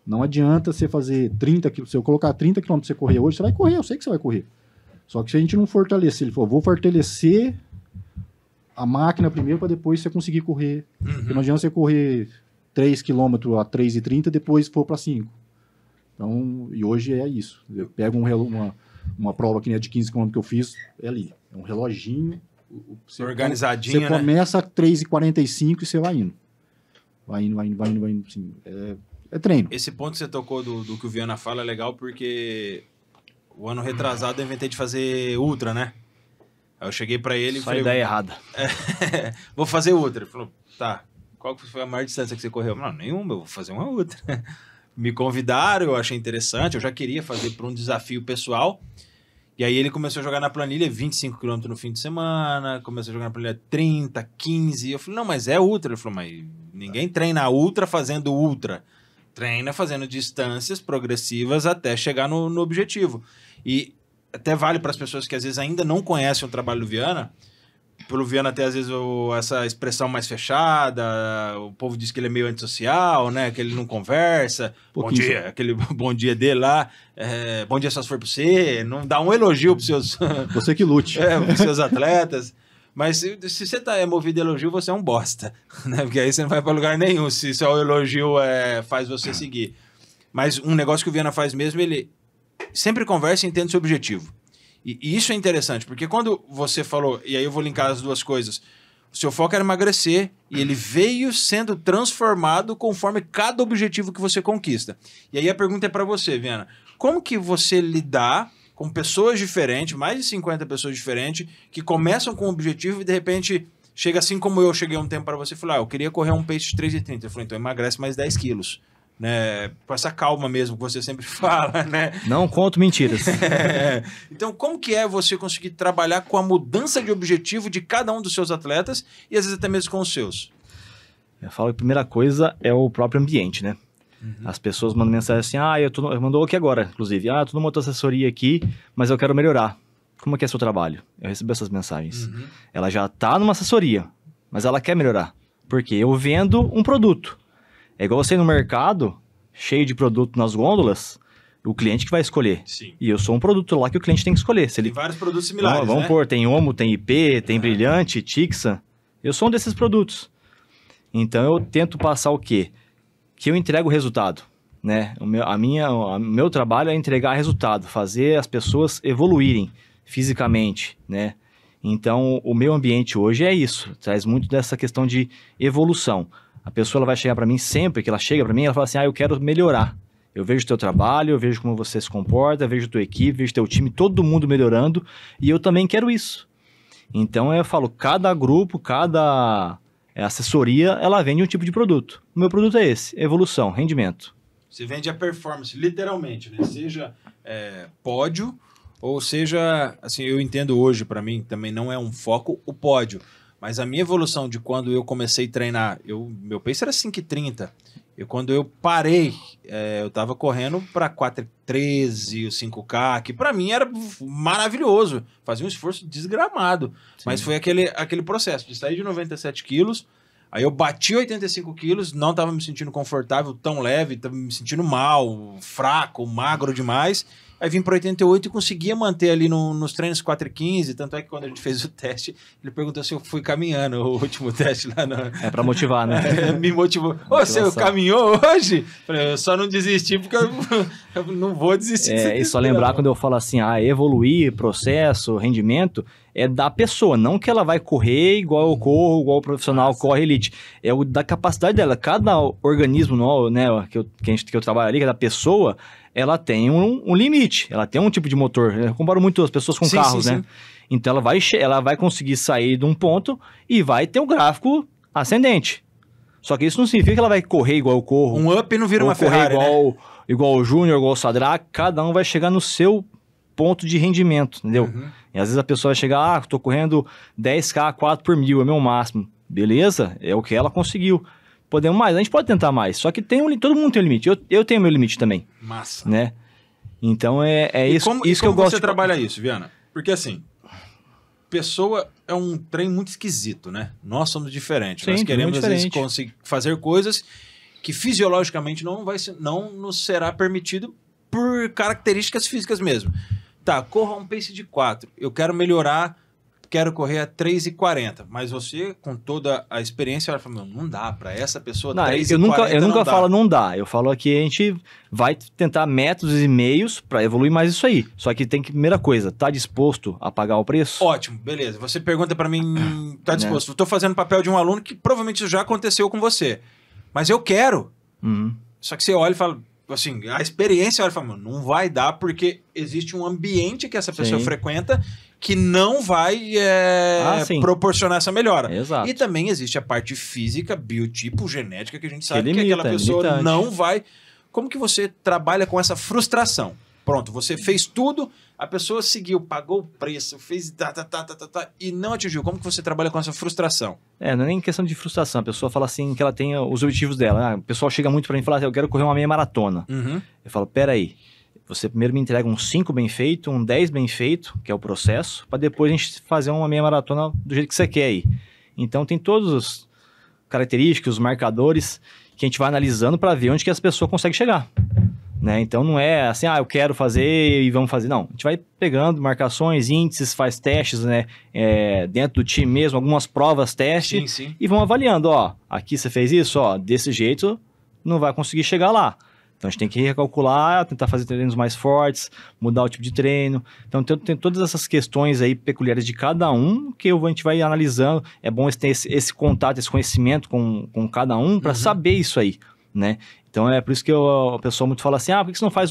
não adianta você fazer 30 km, se eu colocar 30 km para você correr hoje, você vai correr, eu sei que você vai correr. Só que se a gente não fortalecer, ele falou, vou fortalecer a máquina primeiro para depois você conseguir correr. Porque não adianta você correr 3 km a 3,30 depois for para 5. Então, e hoje é isso. Eu pego uma prova que nem a de 15 km que eu fiz, é ali. É um reloginho. Organizadinho, você começa a 3,45 e você vai indo. Vai indo. Assim, é treino. Esse ponto que você tocou do que o Viana fala é legal porque o ano retrasado eu inventei de fazer ultra, né? Aí eu cheguei pra ele e falei... ideia errada. Vou fazer ultra. Ele falou, tá, qual foi a maior distância que você correu? Não, nenhuma, eu vou fazer uma ultra. Me convidaram, eu achei interessante, eu já queria fazer por um desafio pessoal. E aí ele começou a jogar na planilha 25 km no fim de semana, começou a jogar na planilha 30, 15. Eu falei, não, mas é ultra. Ele falou, mas ninguém treina ultra fazendo ultra. Treina fazendo distâncias progressivas até chegar no objetivo. E até vale para as pessoas que às vezes ainda não conhecem o trabalho do Viana. Pelo Viana ter às vezes essa expressão mais fechada, o povo diz que ele é meio antissocial, né? Que ele não conversa. Bom dia, aquele bom dia dele lá. Bom dia só se for para você. Não dá um elogio para os seus... Você que lute. Para os seus atletas. Mas se você tá movido a elogio, você é um bosta. Né? Porque aí você não vai para lugar nenhum. Se só o elogio faz você seguir. Mas um negócio que o Viana faz mesmo, ele sempre conversa e entende o seu objetivo. E isso é interessante, porque quando você falou, e aí eu vou linkar as duas coisas, o seu foco era emagrecer e ele veio sendo transformado conforme cada objetivo que você conquista. E aí a pergunta é para você, Viana, como que você lidar com pessoas diferentes, mais de 50 pessoas diferentes, que começam com um objetivo e de repente chega assim como eu cheguei um tempo para você e falei, eu queria correr um pace de 3,30. Eu falei, então emagrece mais 10 quilos. Né? Com essa calma mesmo que você sempre fala, né? Não conto mentiras. Então, como que é você conseguir trabalhar com a mudança de objetivo de cada um dos seus atletas e às vezes até mesmo com os seus? Eu falo que a primeira coisa é o próprio ambiente, né? As pessoas mandam mensagem assim, eu mandou aqui agora, inclusive, eu tô numa outra assessoria aqui, mas eu quero melhorar. Como é que é seu trabalho? Eu recebi essas mensagens. Ela já tá numa assessoria, mas ela quer melhorar. Porque eu vendo um produto. É igual você ir no mercado, cheio de produto nas gôndolas, o cliente que vai escolher. Sim. E eu sou um produto lá que o cliente tem que escolher. Se ele... Tem vários produtos similares, Vamos pôr, tem Omo, tem IP, tem Brilhante, Tixa. Eu sou um desses produtos. Então eu tento passar o quê? Que eu entrego o resultado. Né? O meu trabalho é entregar resultado, fazer as pessoas evoluírem fisicamente, né? Então o meu ambiente hoje é isso, traz muito dessa questão de evolução. A pessoa ela vai chegar para mim sempre que ela chega para mim, ela fala assim, eu quero melhorar. Eu vejo o teu trabalho, eu vejo como você se comporta, eu vejo a tua equipe, vejo o teu time, todo mundo melhorando, e eu também quero isso. Então eu falo, cada grupo, cada assessoria, ela vende um tipo de produto. O meu produto é esse, evolução, rendimento. Você vende a performance, literalmente, né? Seja pódio, ou seja, assim, eu entendo hoje, para mim, também não é um foco o pódio. Mas a minha evolução de quando eu comecei a treinar, meu pace era 5,30. E quando eu parei, eu tava correndo para 4,13, o 5K, que para mim era maravilhoso. Fazia um esforço desgramado. Sim. Mas foi aquele processo de sair de 97 quilos, aí eu bati 85 quilos, não tava me sentindo confortável, tão leve, tava me sentindo mal, fraco, magro demais. Aí vim para 88 e conseguia manter ali nos treinos 4,15. Tanto é que quando a gente fez o teste, ele perguntou se eu fui caminhando, o último teste lá. É para motivar, né? Me motivou. Você caminhou hoje? Falei, eu só não desisti porque eu não vou desistir. E só lembrar quando eu falo assim, evoluir, processo, rendimento, é da pessoa. Não que ela vai correr igual eu corro, igual o profissional corre elite. É da capacidade dela. Cada organismo, né, que eu trabalho ali, cada pessoa, ela tem um limite, ela tem um tipo de motor. Eu comparo muito as pessoas com carros, né? Sim. Então ela vai conseguir sair de um ponto e vai ter um gráfico ascendente. Só que isso não significa que ela vai correr igual eu corro. Um up não vira uma Ferrari, igual o Júnior, igual o Sadraque. Cada um vai chegar no seu ponto de rendimento, entendeu? E às vezes a pessoa vai chegar, tô correndo 10K, 4 por 1000, é meu máximo. Beleza, é o que ela conseguiu. Podemos mais, a gente pode tentar mais, só que todo mundo tem um limite, eu tenho meu limite também. Massa. Né? Então isso que eu gosto. Como você trabalha isso, Viana? Porque assim, pessoa é um trem muito esquisito, né? Nós somos diferentes, nós queremos às vezes conseguir fazer coisas que fisiologicamente não nos será permitido por características físicas mesmo. Tá, corra um pace de 4, eu quero melhorar, quero correr a 3,40, mas você, com toda a experiência, vai falar, não dá, para essa pessoa 3,40 eu nunca falo não dá, eu falo que a gente vai tentar métodos e meios para evoluir mais isso aí, só que tem que, primeira coisa, tá disposto a pagar o preço? Ótimo, beleza, você pergunta para mim, tá disposto, tô fazendo papel de um aluno que provavelmente isso já aconteceu com você, mas eu quero, só que você olha e fala, assim, a experiência, olha e fala, não vai dar porque existe um ambiente que essa pessoa frequenta que não vai proporcionar essa melhora. Exato. E também existe a parte física, biotipo, genética, que a gente sabe que aquela pessoa não vai... Como que você trabalha com essa frustração? Pronto, você fez tudo, a pessoa seguiu, pagou o preço, fez e não atingiu. Como que você trabalha com essa frustração? Não é nem questão de frustração. A pessoa fala assim que ela tem os objetivos dela. O pessoal chega muito pra mim e fala assim, eu quero correr uma meia maratona. Eu falo, peraí, você primeiro me entrega um 5 bem feito, um 10 bem feito, que é o processo, para depois a gente fazer uma meia maratona do jeito que você quer aí. Então tem todas as características, os marcadores que a gente vai analisando para ver onde que as pessoas conseguem chegar. Né? Então não é assim, eu quero fazer e vamos fazer. Não, a gente vai pegando marcações, índices, faz testes, né? Dentro do time mesmo, algumas provas, testes, e vão avaliando, aqui você fez isso, desse jeito não vai conseguir chegar lá. Então a gente tem que recalcular, tentar fazer treinos mais fortes, mudar o tipo de treino. Então tem todas essas questões aí peculiares de cada um que a gente vai analisando. É bom ter esse contato, esse conhecimento com cada um para saber isso aí, né? Então é por isso que a pessoa muito fala assim, por que você não faz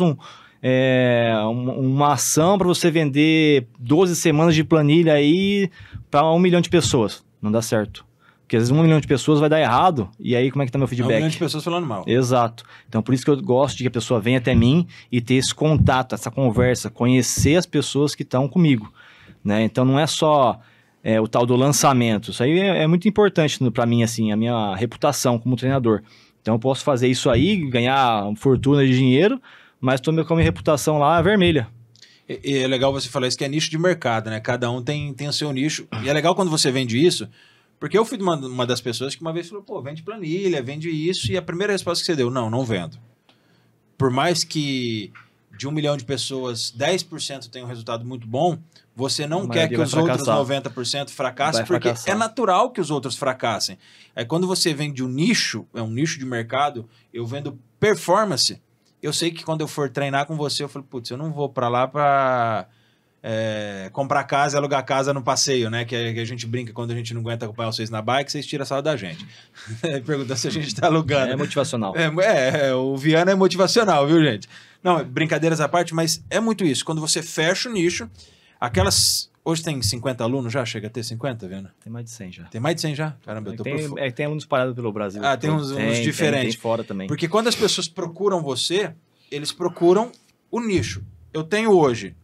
uma ação para você vender 12 semanas de planilha aí para 1 milhão de pessoas. Não dá certo. Porque às vezes 1 milhão de pessoas vai dar errado, e aí como é que tá meu feedback? 1 milhão de pessoas falando mal. Exato. Então por isso que eu gosto de que a pessoa venha até mim e ter esse contato, essa conversa, conhecer as pessoas que estão comigo, né? Então não é só o tal do lançamento. Isso aí é muito importante para mim, assim, a minha reputação como treinador. Então eu posso fazer isso aí, ganhar uma fortuna de dinheiro, mas tô com a minha reputação lá vermelha. E é legal você falar isso, que é nicho de mercado, né? Cada um tem o seu nicho. E é legal quando você vende isso, porque eu fui uma das pessoas que uma vez falou, pô, vende planilha, vende isso, e a primeira resposta que você deu, não vendo. Por mais que de 1 milhão de pessoas, 10% tenham um resultado muito bom, você não quer que os outros 90% fracassem, porque é natural que os outros fracassem. Aí quando você vende um nicho, é um nicho de mercado, eu vendo performance, eu sei que quando eu for treinar com você, eu falo, putz, eu não vou pra lá pra comprar casa e alugar casa no passeio, né? Que a gente brinca quando a gente não aguenta acompanhar vocês na bike, vocês tiram a sala da gente. Pergunta se a gente tá alugando. É motivacional. O Viana é motivacional, viu, gente? Não, brincadeiras à parte, mas é muito isso. Quando você fecha o nicho, aquelas... Hoje tem 50 alunos já? Chega a ter 50, Viana? Tem mais de 100 já. Tem mais de 100 já? Caramba, eu tô tem uns parados pelo Brasil. Tem uns diferentes. Tem fora também. Porque quando as pessoas procuram você, eles procuram o nicho. Eu tenho hoje...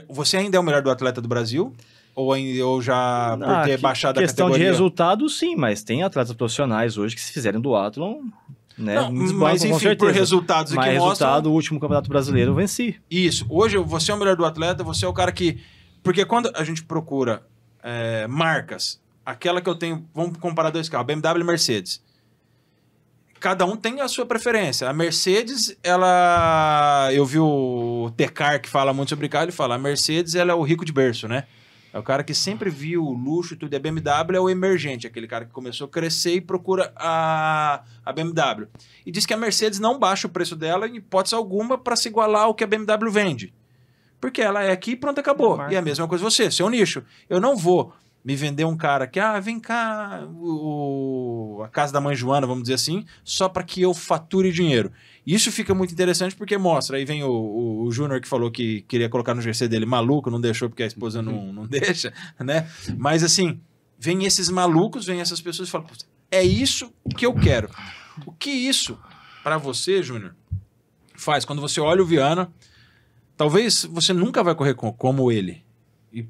Você ainda é o melhor do atleta do Brasil? Ou já por ter baixado a categoria? Questão de resultado, sim, mas tem atletas profissionais hoje que se fizerem do Athlon, né? Não, mas enfim, por resultados aqui mostram... o último Campeonato Brasileiro eu venci. Isso. Hoje você é o melhor do atleta, você é o cara que... Porque quando a gente procura marcas, aquela que eu tenho... Vamos comparar 2 carros, BMW e Mercedes. Cada um tem a sua preferência. A Mercedes, eu vi o Tecar que fala muito sobre carro, ele fala, a Mercedes, ela é o rico de berço, né? É o cara que sempre viu o luxo e tudo. E a BMW é o emergente, aquele cara que começou a crescer e procura a BMW. E diz que a Mercedes não baixa o preço dela em hipótese alguma para se igualar ao que a BMW vende. Porque ela é aqui e pronto, acabou. E a mesma coisa você, seu nicho. Eu não vou me vender um cara que, vem cá, a casa da mãe Joana, vamos dizer assim, só para que eu fature dinheiro. Isso fica muito interessante porque mostra, aí vem o Júnior que falou que queria colocar no GC dele maluco, não deixou porque a esposa não deixa, né? Mas assim, vem esses malucos, vem essas pessoas e falam, é isso que eu quero. O que isso, para você, Júnior, faz? Quando você olha o Viana, talvez você nunca vai correr como ele,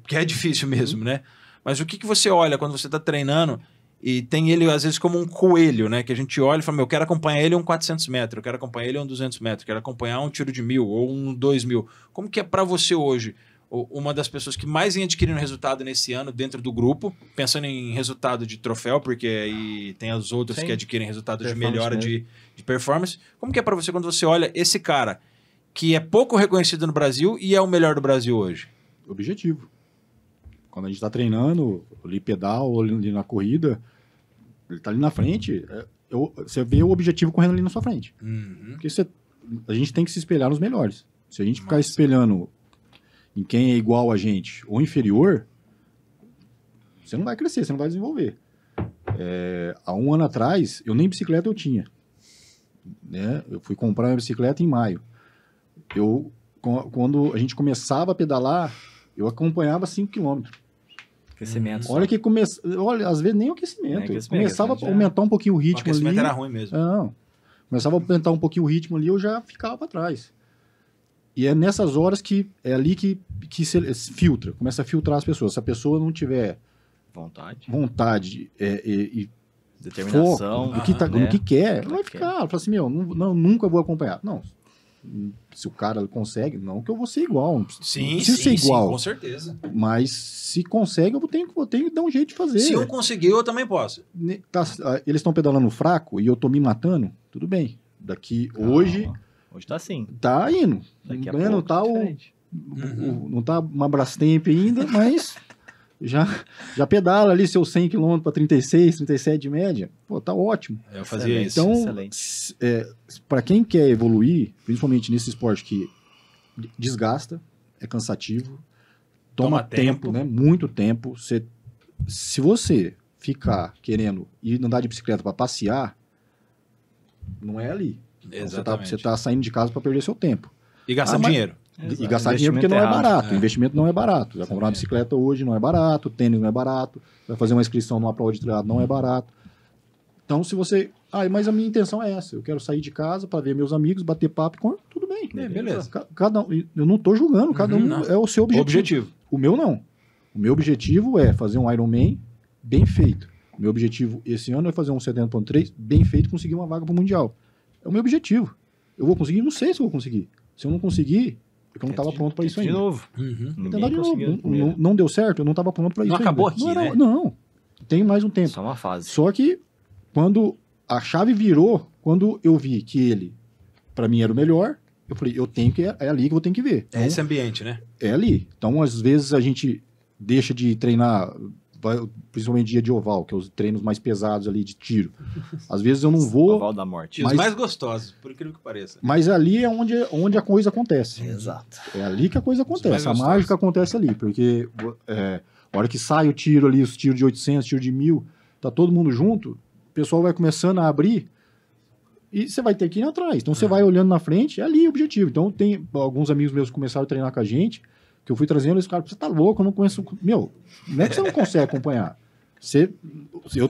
que é difícil mesmo, né? Mas o que você olha quando você está treinando e tem ele, às vezes, como um coelho, né? Que a gente olha e fala, eu quero acompanhar ele um 400 metros, eu quero acompanhar ele um 200 metros, eu quero acompanhar um tiro de 1.000 ou um 2.000. Como que é para você hoje, uma das pessoas que mais vem adquirindo resultado nesse ano dentro do grupo, pensando em resultado de troféu, porque aí tem as outras que adquirem resultado de melhora de performance. Como que é para você quando você olha esse cara que é pouco reconhecido no Brasil e é o melhor do Brasil hoje? Objetivo. Quando a gente está treinando, ali pedal, ou ali na corrida, ele está ali na frente, você vê o objetivo correndo ali na sua frente. Uhum. Porque a gente tem que se espelhar nos melhores. Se a gente ficar espelhando em quem é igual a gente ou inferior, você não vai crescer, você não vai desenvolver. Há 1 ano atrás, eu nem bicicleta eu tinha. Né? Eu fui comprar minha bicicleta em maio. Quando a gente começava a pedalar, eu acompanhava 5 km. Aquecimento. Olha, às vezes nem o aquecimento. Começava a aumentar um pouquinho o ritmo ali. O aquecimento era ruim mesmo. Não. Começava a aumentar um pouquinho o ritmo ali, eu já ficava para trás. E é nessas horas que é ali que se filtra, começa a filtrar as pessoas. Se a pessoa não tiver vontade e determinação, foco no que quer, ela vai ficar. Ela fala assim, nunca vou acompanhar. Não. Se o cara consegue, não que eu vou ser igual. Sim, ser igual. Com certeza. Mas se consegue, eu tenho que dar um jeito de fazer. Se eu conseguir, eu também posso. Eles estão pedalando fraco e eu tô me matando, tudo bem. Hoje tá assim. Tá indo. Daqui a pouco não tá não tá uma Brastemp ainda, mas já pedala ali seus 100 km para 36, 37 de média. Pô, tá ótimo. Eu fazia isso. Então, para quem quer evoluir, principalmente nesse esporte que desgasta, é cansativo, toma tempo, né? Muito tempo. Se você ficar querendo ir andar de bicicleta para passear, não é ali. Exatamente. Você tá saindo de casa para perder seu tempo. E gastando dinheiro. E gastar dinheiro porque não é barato. É. O investimento não é barato. Vai comprar uma bicicleta hoje não é barato, tênis não é barato, vai fazer uma inscrição numa prova de triatlo não é barato. Então, se você... mas a minha intenção é essa. Eu quero sair de casa para ver meus amigos, bater papo, tudo bem. Beleza. Cada um, eu não tô julgando, cada um é o seu objetivo. O meu não. O meu objetivo é fazer um Ironman bem feito. O meu objetivo esse ano é fazer um 70.3 bem feito e conseguir uma vaga para o Mundial. É o meu objetivo. Eu vou conseguir? Não sei se eu vou conseguir. Se eu não conseguir, eu não estava pronto para isso ainda. De novo. Tentar de novo. Não deu certo, eu não estava pronto para isso ainda. Não acabou aqui, né? Não. Tem mais um tempo. Só uma fase. Só que quando a chave virou, quando eu vi que ele, para mim, era o melhor, eu falei, é ali que eu tenho que ver. Então, é esse ambiente, né? É ali. Então, às vezes, a gente deixa de treinar, principalmente dia de oval, que é os treinos mais pesados ali de tiro. Às vezes eu não vou... Oval da morte. E os mais gostosos, por incrível que pareça. Mas ali é onde a coisa acontece. Exato. É ali que a coisa acontece. A mágica acontece ali, porque a hora que sai o tiro ali, os tiros de 800, tiro de 1000, tá todo mundo junto, o pessoal vai começando a abrir e você vai ter que ir atrás. Então você vai olhando na frente, é ali o objetivo. Então tem alguns amigos meus que começaram a treinar com a gente, que eu fui trazendo, eles ficaram, você tá louco, eu não conheço... Meu, não é que você não consegue acompanhar.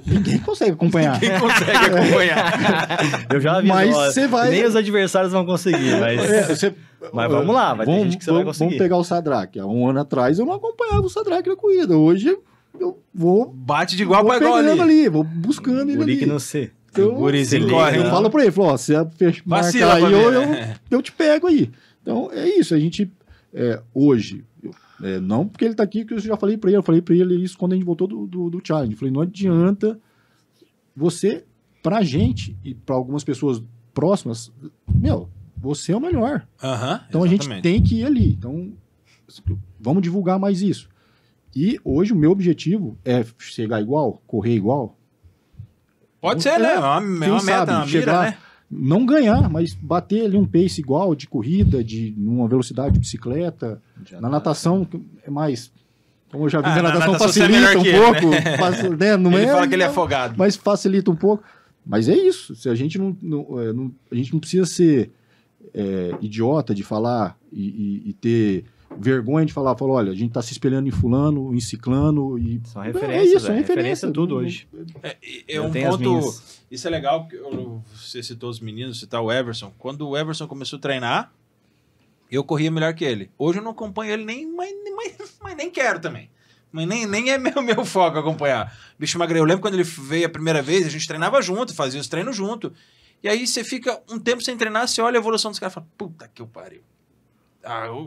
Ninguém consegue acompanhar. Ninguém consegue acompanhar. Eu já aviso, mas você vai... Nem os adversários vão conseguir, mas... Mas vamos lá, vai ter gente que você vai conseguir. Vamos pegar o Sadraque. Há um ano atrás eu não acompanhava o Sadraque na corrida. Hoje eu vou... Bate de igual para igual ali. Vou buscando ele ali. Que não sei. Então, eu falo pra ele, ó, se marcar aí, eu te pego aí. Então, é isso. A gente, hoje, não porque ele tá aqui, que eu já falei pra ele isso quando a gente voltou do challenge. Eu falei, não adianta você, pra gente e pra algumas pessoas próximas, você é o melhor. Então, exatamente. A gente tem que ir ali. Então, vamos divulgar mais isso. E hoje o meu objetivo é chegar igual, correr igual. Pode ser, né? É uma meta, uma mira, né? Não ganhar, mas bater ali um pace igual de corrida, numa velocidade de bicicleta. Na natação é mais... Como eu já vi, na natação facilita um pouco. Né? Não ele fala que ele é afogado. Mas facilita um pouco. Mas é isso. Se a gente a gente não precisa ser idiota de falar e ter... vergonha de falar, olha, a gente tá se espelhando em fulano, em ciclano e... São referências, é referência tudo hoje. Um ponto... Isso é legal, porque você citou os meninos, citar o Everson. Quando o Everson começou a treinar, eu corria melhor que ele. Hoje eu não acompanho ele mas nem quero também. Mas nem é meu foco acompanhar. Bicho Magrelo, eu lembro quando ele veio a primeira vez, a gente treinava junto, fazia os treinos junto. E aí você fica um tempo sem treinar, você olha a evolução dos caras e fala, puta que eu pariu.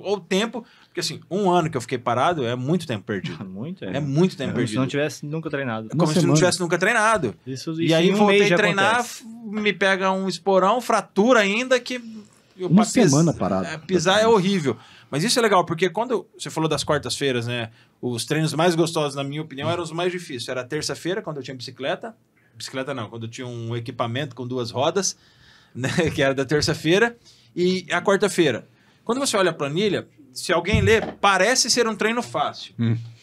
O tempo, porque assim, um ano que eu fiquei parado é muito tempo perdido. É muito tempo perdido. Se não tivesse nunca treinado. Como se não tivesse nunca treinado. Isso e aí voltei a treinar, acontece. Me pega um esporão, fratura ainda, que... Uma semana parado. Pisar é horrível. Mas isso é legal, porque quando você falou das quartas-feiras, né? Os treinos mais gostosos, na minha opinião, eram os mais difíceis. Era a terça-feira, quando eu tinha bicicleta. Bicicleta não, quando eu tinha um equipamento com 2 rodas, né? Que era da terça-feira. E a quarta-feira. Quando você olha a planilha, se alguém lê, parece ser um treino fácil.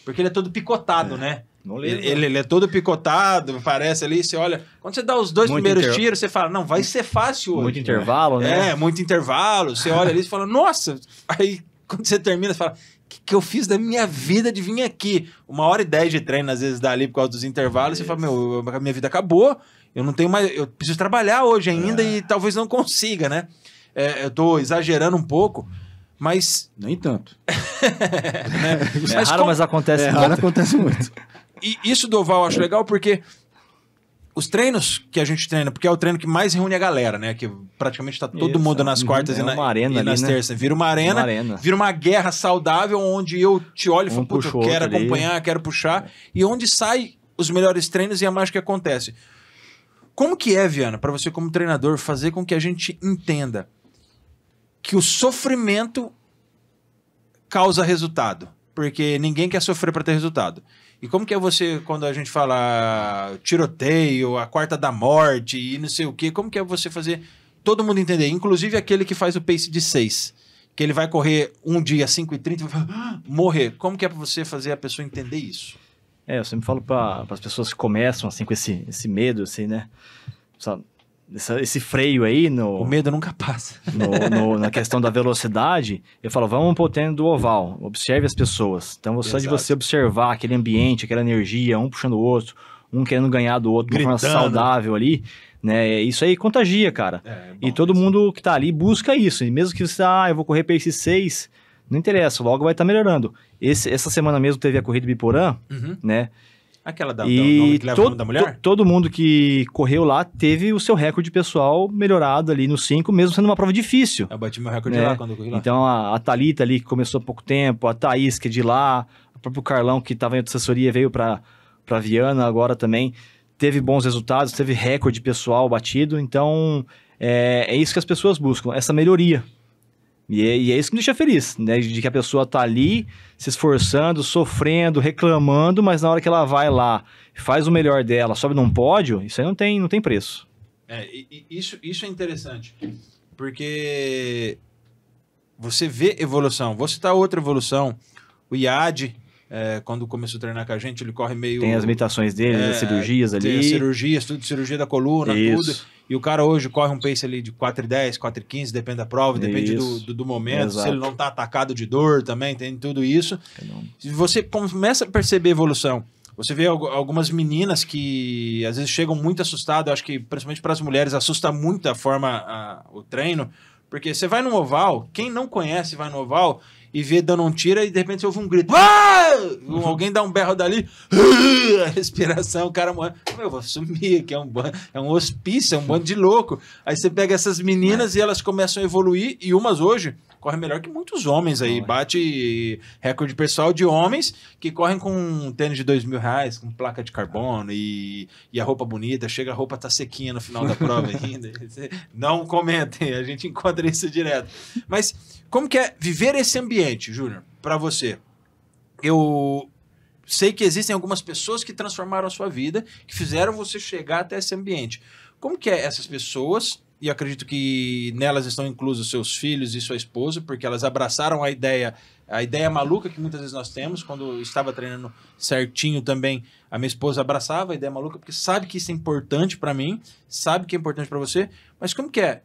Porque ele é todo picotado, né? Ele é todo picotado, parece ali, você olha... Quando você dá os 2 primeiros tiros, você fala, não, vai ser fácil hoje. Muito intervalo, né? Muito intervalo. Você olha ali e fala, nossa... Aí, quando você termina, você fala, o que eu fiz da minha vida de vir aqui? 1h10 de treino, às vezes, dá ali por causa dos intervalos. Você fala, a minha vida acabou, eu não tenho mais... Eu preciso trabalhar hoje ainda e talvez não consiga, né? Eu tô exagerando um pouco, mas... Nem tanto. Né? Mas raro, mas acontece muito. Raro, acontece muito. E isso do oval eu acho legal porque os treinos que a gente treina, porque é o treino que mais reúne a galera, né? Que praticamente tá todo mundo nas quartas e nas terças. Vira uma arena, vira uma guerra saudável onde eu te olho e falo, puta, eu quero acompanhar, quero puxar. E onde sai os melhores treinos e a mágica acontece. Como que é, Viana, para você como treinador, fazer com que a gente entenda que o sofrimento causa resultado? Porque ninguém quer sofrer para ter resultado. E como que é você, quando a gente fala tiroteio, a quarta da morte e não sei o quê, como que é você fazer todo mundo entender? Inclusive aquele que faz o pace de 6, que ele vai correr um dia 5h30 e vai morrer. Como que é para você fazer a pessoa entender isso? Eu sempre falo para as pessoas que começam assim com esse medo, assim, né? esse freio aí O medo nunca passa. na questão da velocidade, eu falo, vamos pro treino do oval, observe as pessoas. Então, só de você observar aquele ambiente, aquela energia, um puxando o outro, um querendo ganhar do outro de uma forma saudável ali, né? Isso aí contagia, cara. E todo mundo que tá ali busca isso. E mesmo que você, eu vou correr pace 6, não interessa, logo vai estar melhorando. Essa semana mesmo teve a corrida Biporã, né? Aquela que leva o nome da mulher? Todo mundo que correu lá teve o seu recorde pessoal melhorado ali no 5, mesmo sendo uma prova difícil. Eu bati meu recorde lá quando eu corri lá. Então a Thalita ali, que começou há pouco tempo, a Thaís, que é de lá, o próprio Carlão, que estava em outra assessoria, veio para Viana agora também, teve bons resultados, teve recorde pessoal batido. Então é isso que as pessoas buscam, essa melhoria. E é isso que me deixa feliz, né? De que a pessoa tá ali, se esforçando, sofrendo, reclamando, mas na hora que ela vai lá, faz o melhor dela, sobe num pódio, isso aí não tem preço. Isso é interessante, porque você vê evolução. Vou citar outra evolução. O Iad, quando começou a treinar com a gente, ele corre meio... Tem as limitações dele, as cirurgias ali. Tem as cirurgias, tudo, cirurgia da coluna, tudo. E o cara hoje corre um pace ali de 4,10, 4,15, depende da prova, depende do momento. Exato. Se ele não tá atacado de dor também, tem tudo isso. Se você começa a perceber evolução, você vê algumas meninas que às vezes chegam muito assustadas, acho que principalmente para as mulheres assusta muito a forma, o treino, porque você vai no oval, quem não conhece vai no oval e vê dando um tiro e de repente você ouve um grito. Alguém dá um berro dali, a respiração, o cara morre. Eu vou sumir aqui, é um hospício, é um bando de louco. Aí você pega essas meninas e elas começam a evoluir, e umas hoje correm melhor que muitos homens aí. Bate recorde pessoal de homens que correm com um tênis de R$2.000, com placa de carbono e a roupa bonita. Chega, a roupa tá sequinha no final da prova ainda. Não comentem, a gente encontra isso direto. Mas como que é viver esse ambiente, Júnior, para você? Eu sei que existem algumas pessoas que transformaram a sua vida, que fizeram você chegar até esse ambiente. Como que é essas pessoas? E eu acredito que nelas estão inclusos seus filhos e sua esposa, porque elas abraçaram a ideia maluca que muitas vezes nós temos. Quando eu estava treinando certinho também, a minha esposa abraçava a ideia maluca, porque sabe que isso é importante para mim, sabe que é importante para você. Mas como que é?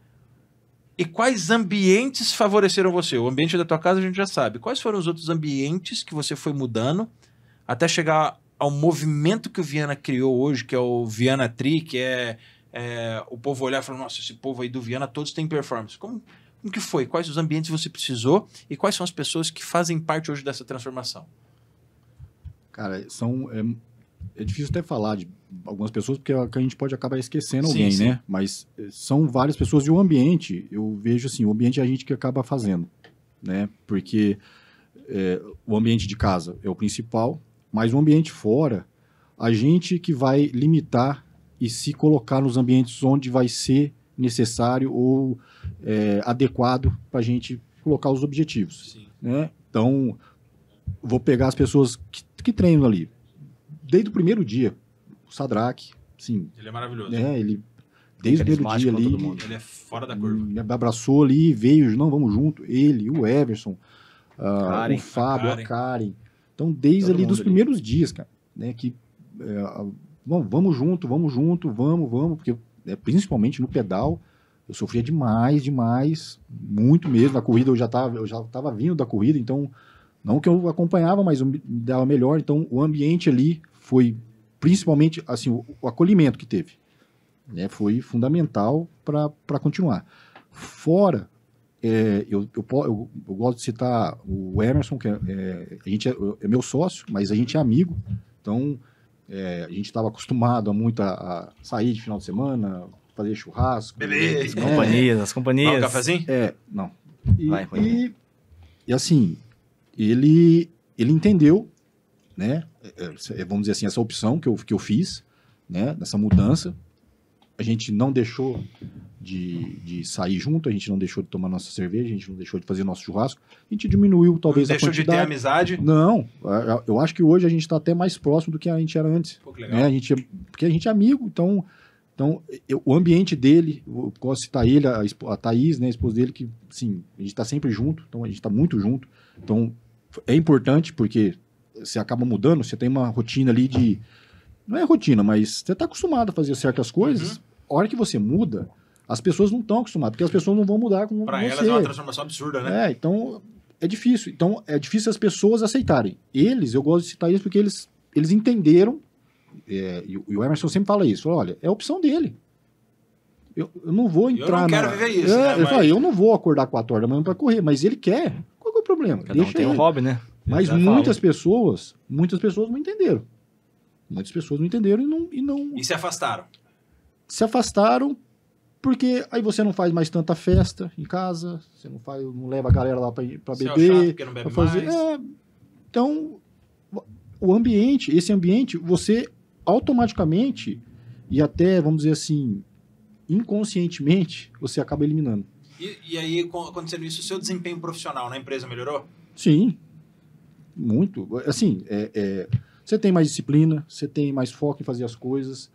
E quais ambientes favoreceram você? O ambiente da tua casa a gente já sabe. Quais foram os outros ambientes que você foi mudando até chegar ao movimento que o Viana criou hoje, que é o Viana Tri, que é o povo olhar e falar, nossa, esse povo aí do Viana, todos têm performance. Como que foi? Quais os ambientes você precisou e quais são as pessoas que fazem parte hoje dessa transformação? Cara, é difícil até falar de algumas pessoas, porque a gente pode acabar esquecendo alguém, né? Mas são várias pessoas e o ambiente, eu vejo assim, o ambiente é a gente que acaba fazendo, né? Porque o ambiente de casa é o principal, mas o ambiente fora, a gente que vai limitar e se colocar nos ambientes onde vai ser necessário ou adequado para a gente colocar os objetivos. Né? Então, vou pegar as pessoas que treinam ali. Desde o primeiro dia, o Sadraque, sim. Ele é maravilhoso. Desde o primeiro dia ali, ele é fora da curva. Me abraçou ali, veio, não, vamos junto. Ele, o Everson, o Fábio, a Karen. Então, desde ali dos primeiros dias, cara, né, que vamos junto, vamos, porque principalmente no pedal, eu sofria demais, muito mesmo. Na corrida eu já tava vindo da corrida, então, não que eu acompanhava, mas eu me dava melhor. Então, o ambiente ali foi, principalmente, assim, o acolhimento que teve, né, foi fundamental para continuar. Fora, eu gosto de citar o Emerson, que a gente é meu sócio, mas a gente é amigo, então... a gente estava acostumado a sair de final de semana, fazer churrasco. Beleza. As companhias. Dá um cafezinho? Não. E assim, ele entendeu, né? Vamos dizer assim, essa opção que eu fiz, né? Nessa mudança. A gente não deixou de sair junto, a gente não deixou de tomar nossa cerveja, a gente não deixou de fazer nosso churrasco, a gente diminuiu talvez a quantidade. Deixou de ter amizade? Não, eu acho que hoje a gente está até mais próximo do que a gente era antes. Pô, que legal. Né? Porque a gente é amigo, então o ambiente dele, eu posso citar ele, a Thaís, né, a esposa dele, que sim, a gente está sempre junto, então a gente está muito junto, então é importante porque você acaba mudando, você tem uma rotina ali de... Não é rotina, mas você está acostumado a fazer certas coisas, hora que você muda, as pessoas não estão acostumadas, porque as pessoas não vão mudar com Pra você. elas é uma transformação absurda, né? Então é difícil. Então é difícil as pessoas aceitarem. Eu gosto de citar isso porque eles entenderam, e o Emerson sempre fala isso, fala, olha, é a opção dele. Eu não vou entrar. Eu não quero viver isso, né? Ele fala, eu não vou acordar 4 horas da manhã para correr, mas ele quer. Qual que é o problema? Cada um tem um hobby, né? Mas muitas pessoas não entenderam. Muitas pessoas não entenderam e não... E se afastaram. Se afastaram porque aí você não faz mais tanta festa em casa, você não leva a galera lá para beber. Você é o chato porque não bebe mais. Então, esse ambiente, você automaticamente e até, vamos dizer assim, inconscientemente, você acaba eliminando. E aí, acontecendo isso, o seu desempenho profissional na empresa melhorou? Sim, muito. Assim, você tem mais disciplina, você tem mais foco em fazer as coisas.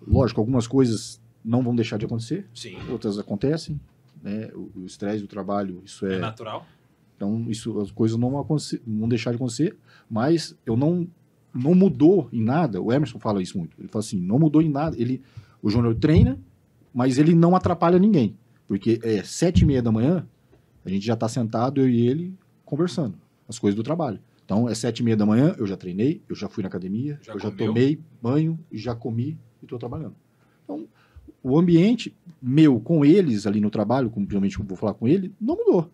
Lógico, algumas coisas não vão deixar de acontecer. Sim. Outras acontecem, né? O estresse do trabalho, isso é natural. Então, as coisas não vão deixar de acontecer, mas eu não mudou em nada. O Emerson fala isso muito. Ele fala assim, não mudou em nada. O Júnior treina, mas ele não atrapalha ninguém. Porque 7h30 da manhã, a gente já está sentado, eu e ele, conversando. As coisas do trabalho. Então, 7h30 da manhã, eu já treinei, eu já fui na academia, já tomei banho, já comi e estou trabalhando. Então, o ambiente meu com eles ali no trabalho, como principalmente eu vou falar com ele, não mudou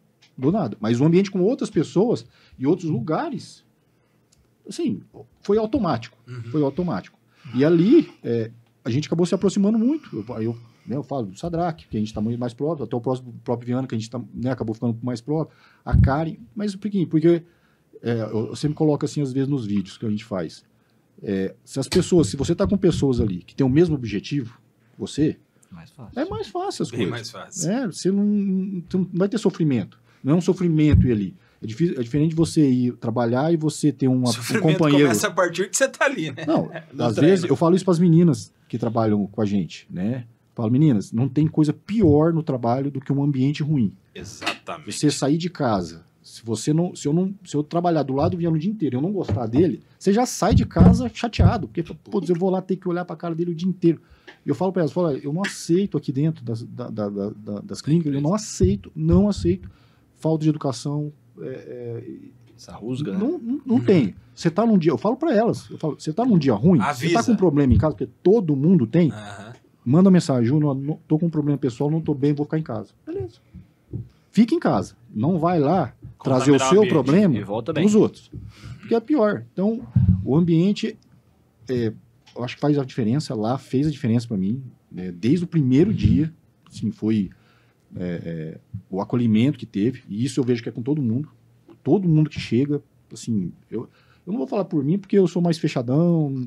nada. Mas o ambiente com outras pessoas e outros lugares, assim, foi automático. Foi automático. E ali, a gente acabou se aproximando muito. Eu falo do Sadraque, que a gente está muito mais próximo, até o próprio Viana, que a gente acabou ficando mais próximo, a Karen, mas um pouquinho, porque eu sempre coloco assim, às vezes, nos vídeos que a gente faz. Se você está com pessoas ali que têm o mesmo objetivo, mais fácil. É mais fácil as coisas. Mais fácil. Você não vai ter sofrimento. Não é um sofrimento ir ali. É diferente de você ir trabalhar e você ter um companheiro. Começa a partir que você tá ali, né? Não, às vezes eu falo isso para as meninas que trabalham com a gente, né? Falo, meninas, não tem coisa pior no trabalho do que um ambiente ruim. Exatamente. Você sair de casa, se eu trabalhar do lado do Viana o dia inteiro e eu não gostar dele, você já sai de casa chateado, porque eu vou lá ter que olhar para a cara dele o dia inteiro. Eu falo para elas, eu não aceito aqui dentro das clínicas, eu não aceito falta de educação. Essa rusga, né? Não tem. Você tá num dia, eu falo para elas, você tá num dia ruim, você tá com um problema em casa, porque todo mundo tem, manda mensagem, Júnior, tô com um problema pessoal, não tô bem, vou ficar em casa. Beleza. Fica em casa. Não vai lá trazer o seu problema para os outros. Porque é pior. Então, o ambiente, eu acho que faz a diferença lá, fez a diferença para mim, desde o primeiro dia, assim, foi o acolhimento que teve, e isso eu vejo que é com todo mundo que chega, assim, eu não vou falar por mim, porque eu sou mais fechadão,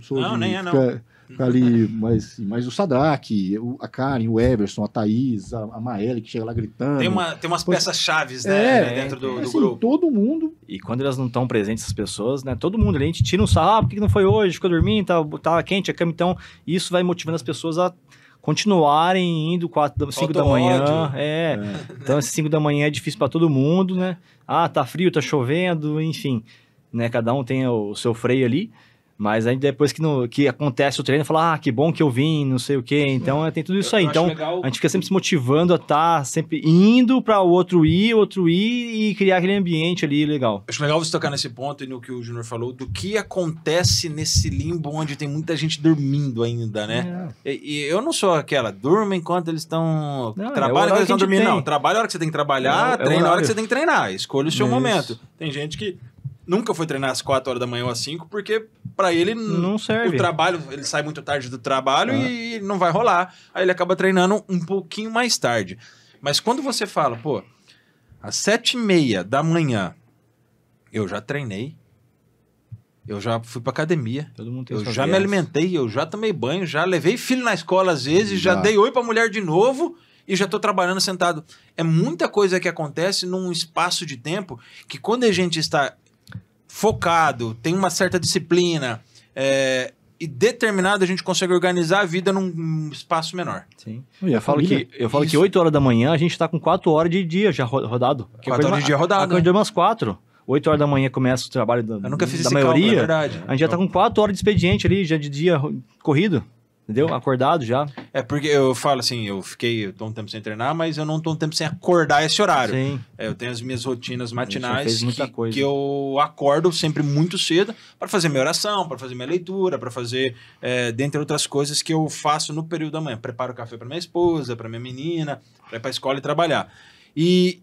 ficar ali, mas o Sadraque, a Karen, o Everson, a Thaís, a Maeli, que chega lá gritando. Tem umas peças chaves, né, dentro do assim, grupo. Todo mundo. E quando elas não estão presentes, essas pessoas, né, todo mundo, a gente tira um sarro, por que não foi hoje, ficou dormindo, tava quente a cama, então isso vai motivando as pessoas a continuarem indo 5 da manhã. Então, às 5 da manhã é difícil para todo mundo, né? Tá frio, tá chovendo, enfim, né? Cada um tem o seu freio ali. Mas aí depois que acontece o treino, fala, que bom que eu vim, não sei o quê. Então tem tudo isso aí. Então a gente fica sempre se motivando a estar sempre indo para o outro ir e criar aquele ambiente ali legal. Acho legal você tocar nesse ponto e no que o Júnior falou, do que acontece nesse limbo onde tem muita gente dormindo ainda, né? E eu não sou aquela, durma enquanto eles estão... Trabalha enquanto eles estão dormindo. Não, trabalha a hora que você tem que trabalhar, treina a hora que você tem que treinar. Escolha o seu momento. Tem gente que nunca foi treinar às 4 horas da manhã ou às 5, porque pra ele não serve. O trabalho, ele sai muito tarde do trabalho e não vai rolar. Aí ele acaba treinando um pouquinho mais tarde. Mas quando você fala, às 7h30 da manhã, eu já treinei, eu já fui pra academia, eu já me alimentei, eu já tomei banho, já levei filho na escola às vezes, já dei oi pra mulher de novo e já tô trabalhando sentado. É muita coisa que acontece num espaço de tempo que quando a gente está focado, tem uma certa disciplina e determinado, a gente consegue organizar a vida num espaço menor. Sim. Eu falo que 8 horas da manhã a gente tá com 4 horas de dia já rodado. 4 horas de dia rodado. Acordei umas 4. 8 horas da manhã começa o trabalho da maioria. Cálculo, é verdade. A gente já tá com 4 horas de expediente ali, já de dia corrido. entendeu? Acordado já. É porque eu falo assim, eu tô um tempo sem treinar, mas eu não tô um tempo sem acordar esse horário. Sim. Eu tenho as minhas rotinas matinais fez muita coisa. que eu acordo sempre muito cedo para fazer minha oração, para fazer minha leitura, para fazer, dentre outras coisas que eu faço no período da manhã. Preparo café para minha esposa, para minha menina, para ir para a escola e trabalhar. E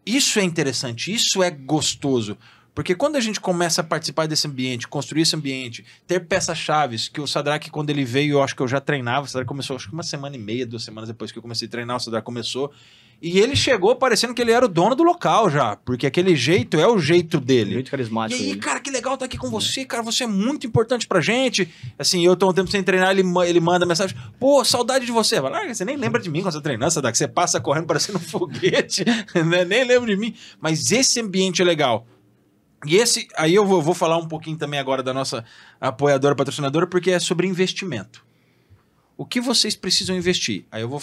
isso é interessante, isso é gostoso. Porque quando a gente começa a participar desse ambiente, construir esse ambiente, ter peças-chaves, que o Sadraque, quando ele veio, eu acho que eu já treinava, o Sadraque começou, acho que 1 semana e meia, 2 semanas depois que eu comecei a treinar, o Sadraque começou, e ele chegou parecendo que ele era o dono do local já, porque aquele jeito é o jeito dele. Jeito carismático. E aí, dele. cara, que legal estar aqui com você, cara, você é muito importante pra gente. Assim, eu tô um tempo sem treinar, ele manda mensagem, pô, saudade de você. Fala, você nem lembra de mim quando você tá treinando, Sadraque, você passa correndo parecendo um foguete, né? Nem lembra de mim, mas esse ambiente é legal. E aí eu vou falar um pouquinho também agora da nossa apoiadora, patrocinadora, porque é sobre investimento. O que vocês precisam investir? Aí eu vou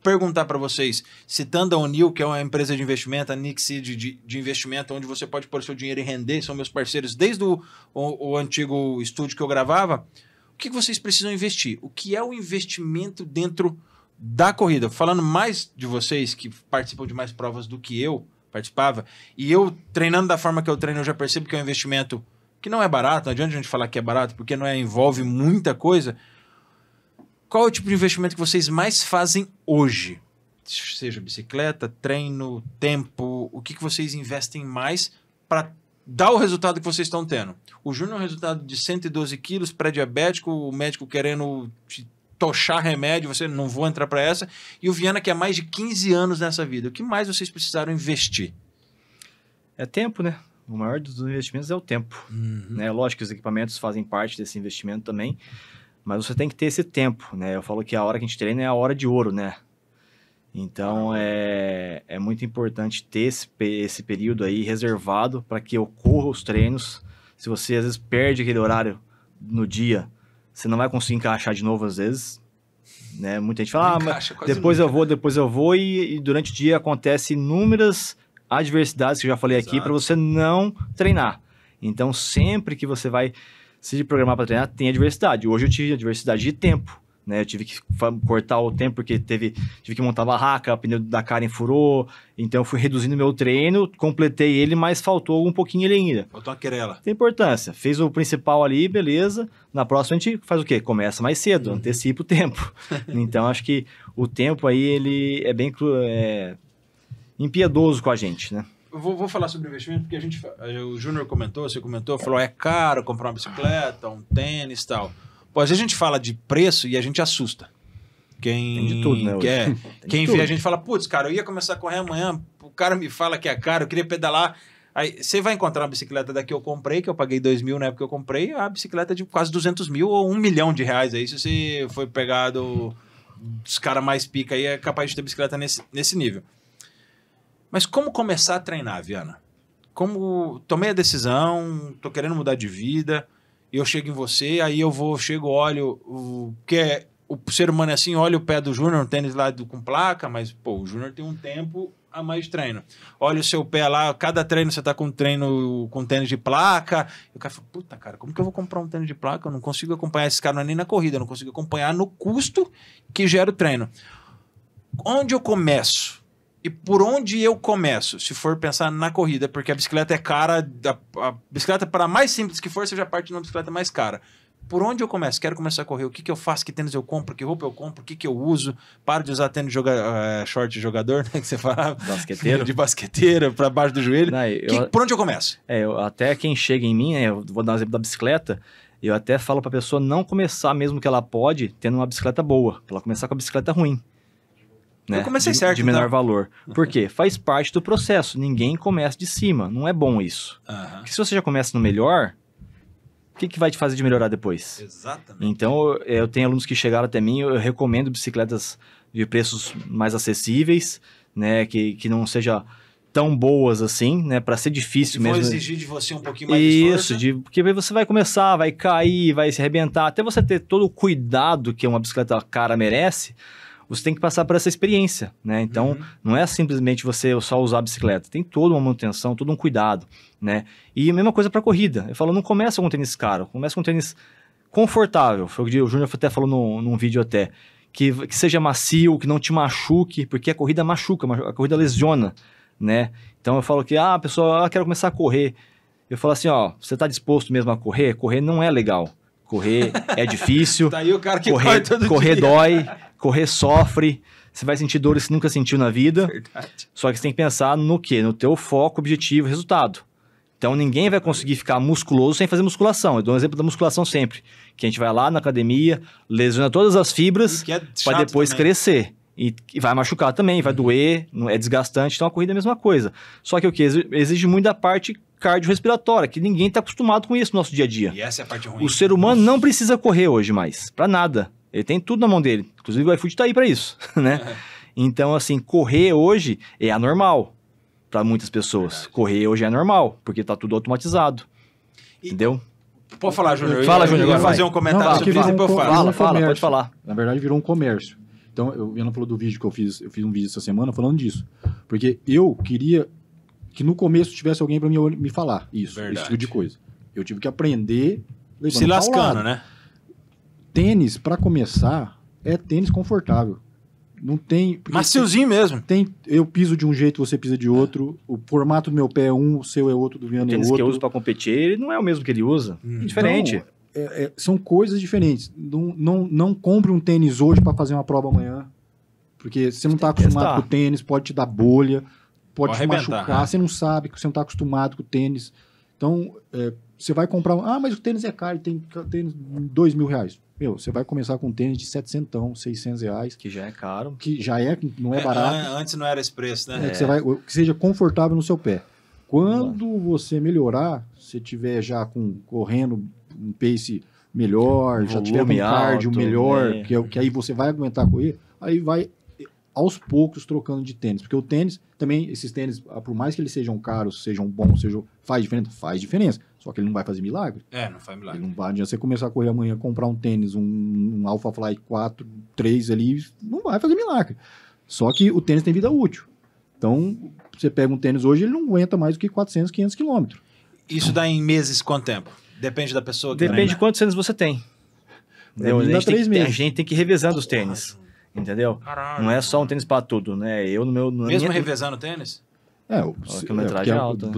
perguntar para vocês, citando a O'Neill, que é uma empresa de investimento, a Nixid de investimento, onde você pode pôr seu dinheiro e render, são meus parceiros desde o antigo estúdio que eu gravava. O que vocês precisam investir? O que é o investimento dentro da corrida? Falando mais de vocês, que participam de mais provas do que eu participava, e eu treinando da forma que eu treino, eu já percebo que é um investimento que não é barato, não adianta a gente falar que é barato, porque envolve muita coisa. Qual é o tipo de investimento que vocês mais fazem hoje? Seja bicicleta, treino, tempo, o que vocês investem mais para dar o resultado que vocês estão tendo? O Júnior é um resultado de 112 quilos, pré-diabético, o médico querendo te tochar remédio, você não vou entrar para essa, e o Viana que há mais de 15 anos nessa vida. O que mais vocês precisaram investir? É tempo, né? O maior dos investimentos é o tempo. Né? Lógico que os equipamentos fazem parte desse investimento também, mas você tem que ter esse tempo, né? Eu falo que a hora que a gente treina é a hora de ouro, né? Então, é muito importante ter esse período aí reservado para que ocorra os treinos. Se você, às vezes, perde aquele horário no dia, você não vai conseguir encaixar de novo, às vezes. Né? Muita gente fala, mas depois eu vou, e durante o dia acontece inúmeras adversidades, que eu já falei aqui, para você não treinar. Então, sempre que você vai se programar para treinar, tem adversidade. Hoje eu tive adversidade de tempo. Né? Eu tive que cortar o tempo porque tive que montar a barraca, o pneu da Karen furou, então eu fui reduzindo meu treino, completei ele, mas faltou um pouquinho ele ainda. Faltou uma querela. Tem importância. Fez o principal ali, beleza. Na próxima a gente faz o quê? Começa mais cedo, antecipa o tempo. Então acho que o tempo aí, ele é bem impiedoso com a gente, né? Eu vou falar sobre investimento, porque o Júnior comentou, você comentou, falou, é caro comprar uma bicicleta, um tênis e tal. Pô, às vezes a gente fala de preço e a gente assusta. Tem de tudo, né? Quem vê a gente fala, putz, cara, eu ia começar a correr amanhã, o cara me fala que é caro, eu queria pedalar. Aí você vai encontrar uma bicicleta da que eu comprei, que eu paguei 2 mil na época que eu comprei, a bicicleta de quase 200 mil ou 1 milhão de reais. Aí se você for pegar dos caras mais pica aí, é capaz de ter bicicleta nesse nível. Mas como começar a treinar, Viana? Como tomei a decisão, tô querendo mudar de vida, eu chego em você, aí olho, o ser humano é assim, olha o pé do Júnior, um tênis lá com placa, mas, pô, o Júnior tem um tempo a mais de treino. Olha o seu pé lá, cada treino você tá com tênis de placa, e o cara fala, puta, cara, como que eu vou comprar um tênis de placa? Eu não consigo acompanhar esse cara, não é nem na corrida, eu não consigo acompanhar no custo que gera o treino. Onde eu começo? E por onde eu começo, se for pensar na corrida, porque a bicicleta é cara, a bicicleta, para mais simples que for, você já parte de uma bicicleta mais cara. Por onde eu começo? Quero começar a correr. O que eu faço? Que tênis eu compro? Que roupa eu compro? O que eu uso? Paro de usar tênis short de jogador, né? Que você falava. Basqueteiro. De basqueteiro, para baixo do joelho. Não, por onde eu começo? Até quem chega em mim, eu vou dar um exemplo da bicicleta, eu até falo para a pessoa não começar, mesmo que ela pode, tendo uma bicicleta boa. Ela começar com a bicicleta ruim. Né? Eu comecei certo. De menor valor. Por quê? Faz parte do processo. Ninguém começa de cima. Não é bom isso. Porque se você já começa no melhor, o que vai te fazer de melhorar depois? Exatamente. Então, eu tenho alunos que chegaram até mim, eu recomendo bicicletas de preços mais acessíveis, né? Que não seja tão boas assim, né? Para ser difícil mesmo. Vou exigir de você um pouquinho mais de esforço. Isso, porque você vai começar, vai cair, vai se arrebentar. Até você ter todo o cuidado que uma bicicleta cara merece, você tem que passar por essa experiência, né? Então, não é simplesmente você só usar a bicicleta. Tem toda uma manutenção, todo um cuidado, né? E a mesma coisa para corrida. Eu falo, não começa com um tênis caro, começa com um tênis confortável. Foi o que o Júnior até falou num vídeo até. Que seja macio, que não te machuque, porque a corrida machuca, a corrida lesiona, né? Então eu falo que, a pessoa, quero começar a correr. Eu falo assim, ó, você tá disposto mesmo a correr? Correr não é legal. Correr é difícil. Tá aí o cara que correr dói, correr sofre. Você vai sentir dores que nunca sentiu na vida. Verdade. Só que você tem que pensar no quê? No teu foco, objetivo, resultado. Então ninguém vai conseguir ficar musculoso sem fazer musculação. Eu dou um exemplo da musculação sempre. Que a gente vai lá na academia, lesiona todas as fibras para depois também crescer. E vai machucar também, vai doer, é desgastante. Então a corrida é a mesma coisa. Só que o que? Exige muito da parte cardiorrespiratória, que ninguém está acostumado com isso no nosso dia a dia. E essa é a parte ruim. O ser humano não precisa correr hoje mais, para nada. Ele tem tudo na mão dele. Inclusive o iFood está aí para isso, né? Então, assim, correr hoje é anormal para muitas pessoas. Verdade. Correr hoje é normal, porque tá tudo automatizado. Entendeu? Pode falar, Júnior. Fala, Júnior. Eu ia fazer um comentário sobre isso, depois eu falo. Fala, pode falar. Na verdade, virou um comércio. Então, eu não falou do vídeo que eu fiz um vídeo essa semana falando disso. Porque eu queria que no começo tivesse alguém para me falar isso, esse tipo de coisa. Eu tive que aprender se lascando, né? Tênis, para começar, é tênis confortável. Não tem... Maciozinho mesmo. Eu piso de um jeito, você pisa de outro. O formato do meu pé é um, o seu é outro, do Viana é outro. O tênis que eu uso para competir, ele não é o mesmo que ele usa. É diferente. Não, são coisas diferentes. Não compre um tênis hoje para fazer uma prova amanhã. Porque você não está acostumado com o tênis, pode te dar bolha, pode te machucar. Né? Você não sabe que você não está acostumado com o tênis. Então, você vai comprar... mas o tênis é caro, tem tênis R$2.000. Você vai começar com um tênis de R$700, R$600. Que já é caro. Que já não é barato. Antes não era esse preço, né? Que seja confortável no seu pé. Quando você melhorar, você tiver já correndo um pace melhor, já tiver um cardio melhor, que aí você vai aguentar correr, aí vai aos poucos trocando de tênis. Porque o tênis, também, esses tênis, por mais que eles sejam caros, sejam bons, faz diferença. Só que ele não vai fazer milagre. Não faz milagre. Ele não vai adianta você começar a correr amanhã, comprar um tênis, um Alpha Fly 4, 3 ali, não vai fazer milagre. Só que o tênis tem vida útil. Então, você pega um tênis hoje, ele não aguenta mais do que 400, 500 quilômetros. Isso dá em meses quanto tempo? Depende da pessoa. Depende de quantos tênis você tem. A gente tem que ir revezando os tênis. Entendeu? Caralho. Não é só um tênis para tudo, né? Mesmo revezando tênis?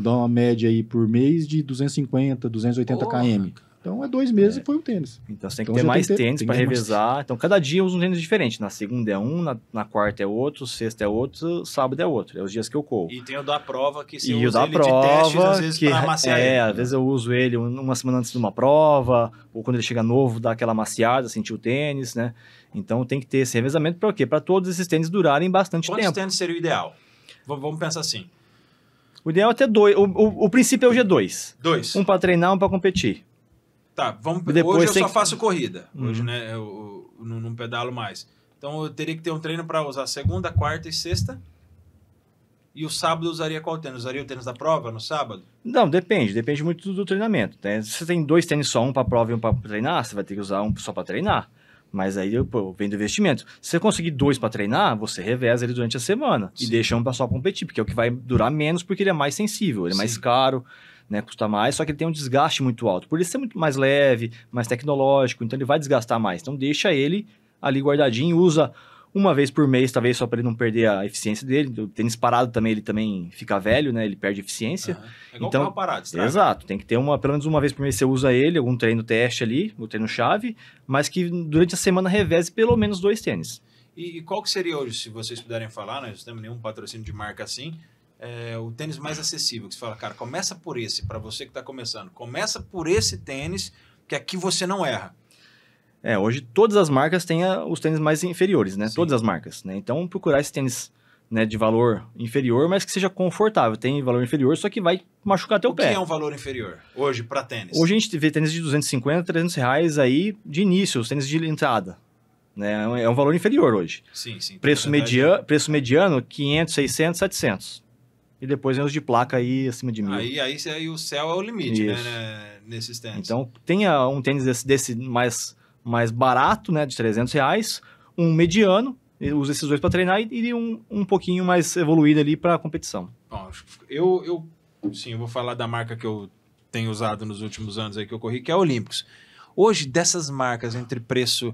Dá uma média aí por mês de 250, 280 km. Então, 2 meses e foi o tênis. Então, você tem que ter mais tênis para revezar. Então, cada dia eu uso um tênis diferente. Na segunda é um, na quarta é outro, sexta é outro, sábado é outro. É os dias que eu corro. E tem o da prova que você usa ele de testes, às vezes, para amaciar ele. Às vezes eu uso ele uma semana antes de uma prova, ou quando ele chega novo, dá aquela amaciada, sentir o tênis, né? Então, tem que ter esse revezamento para o quê? Para todos esses tênis durarem bastante tempo. Quantos tênis seria o ideal? Vamos pensar assim. O ideal é ter 2. O princípio é o G2. 2. Um para treinar, um para competir. Tá, hoje eu só faço corrida. Hoje, né, eu não pedalo mais. Então, eu teria que ter um treino para usar segunda, quarta e sexta. E o sábado eu usaria qual tênis? Usaria o tênis da prova no sábado? Não, depende. Depende muito do treinamento. Né? Se você tem 2 tênis só, um para prova e um para treinar, você vai ter que usar um só para treinar. Mas aí vem do investimento. Se você conseguir 2 para treinar, você reveza ele durante a semana. Sim. E deixa um para só competir, porque é o que vai durar menos, porque ele é mais sensível, ele é mais caro, né, custa mais, só que ele tem um desgaste muito alto. Por isso é muito mais leve, mais tecnológico, então ele vai desgastar mais. Então deixa ele ali guardadinho, usa uma vez por mês, talvez só para ele não perder a eficiência dele. O tênis parado também, ele também fica velho, né? Ele perde eficiência. É igual carro parado, estraga. Exato, tem que ter pelo menos uma vez por mês você usa ele, algum treino teste ali, o treino-chave, mas que durante a semana reveze pelo menos 2 tênis. E qual que seria hoje, se vocês puderem falar, né? Não temos nenhum patrocínio de marca assim, o tênis mais acessível, que você fala, cara, começa por esse, para você que está começando. Começa por esse tênis, que aqui você não erra. Hoje todas as marcas têm os tênis mais inferiores, né? Sim. Todas as marcas, né? Então, procurar esse tênis, né, de valor inferior, mas que seja confortável. Tem valor inferior, só que vai machucar teu pé. O que é um valor inferior hoje para tênis? Hoje a gente vê tênis de 250, 300 reais aí de início, os tênis de entrada. Né? É um valor inferior hoje. Sim. Preço mediano, 500, 600, 700. E depois vem os de placa aí acima de 1.000. Aí o céu é o limite, né? Nesses tênis. Então, tenha um tênis desse mais barato, né, de 300 reais, um mediano, usa esses 2 para treinar e um pouquinho mais evoluído ali para competição. Bom, eu vou falar da marca que eu tenho usado nos últimos anos aí que eu corri, que é a Olímpicos. Hoje, dessas marcas entre preço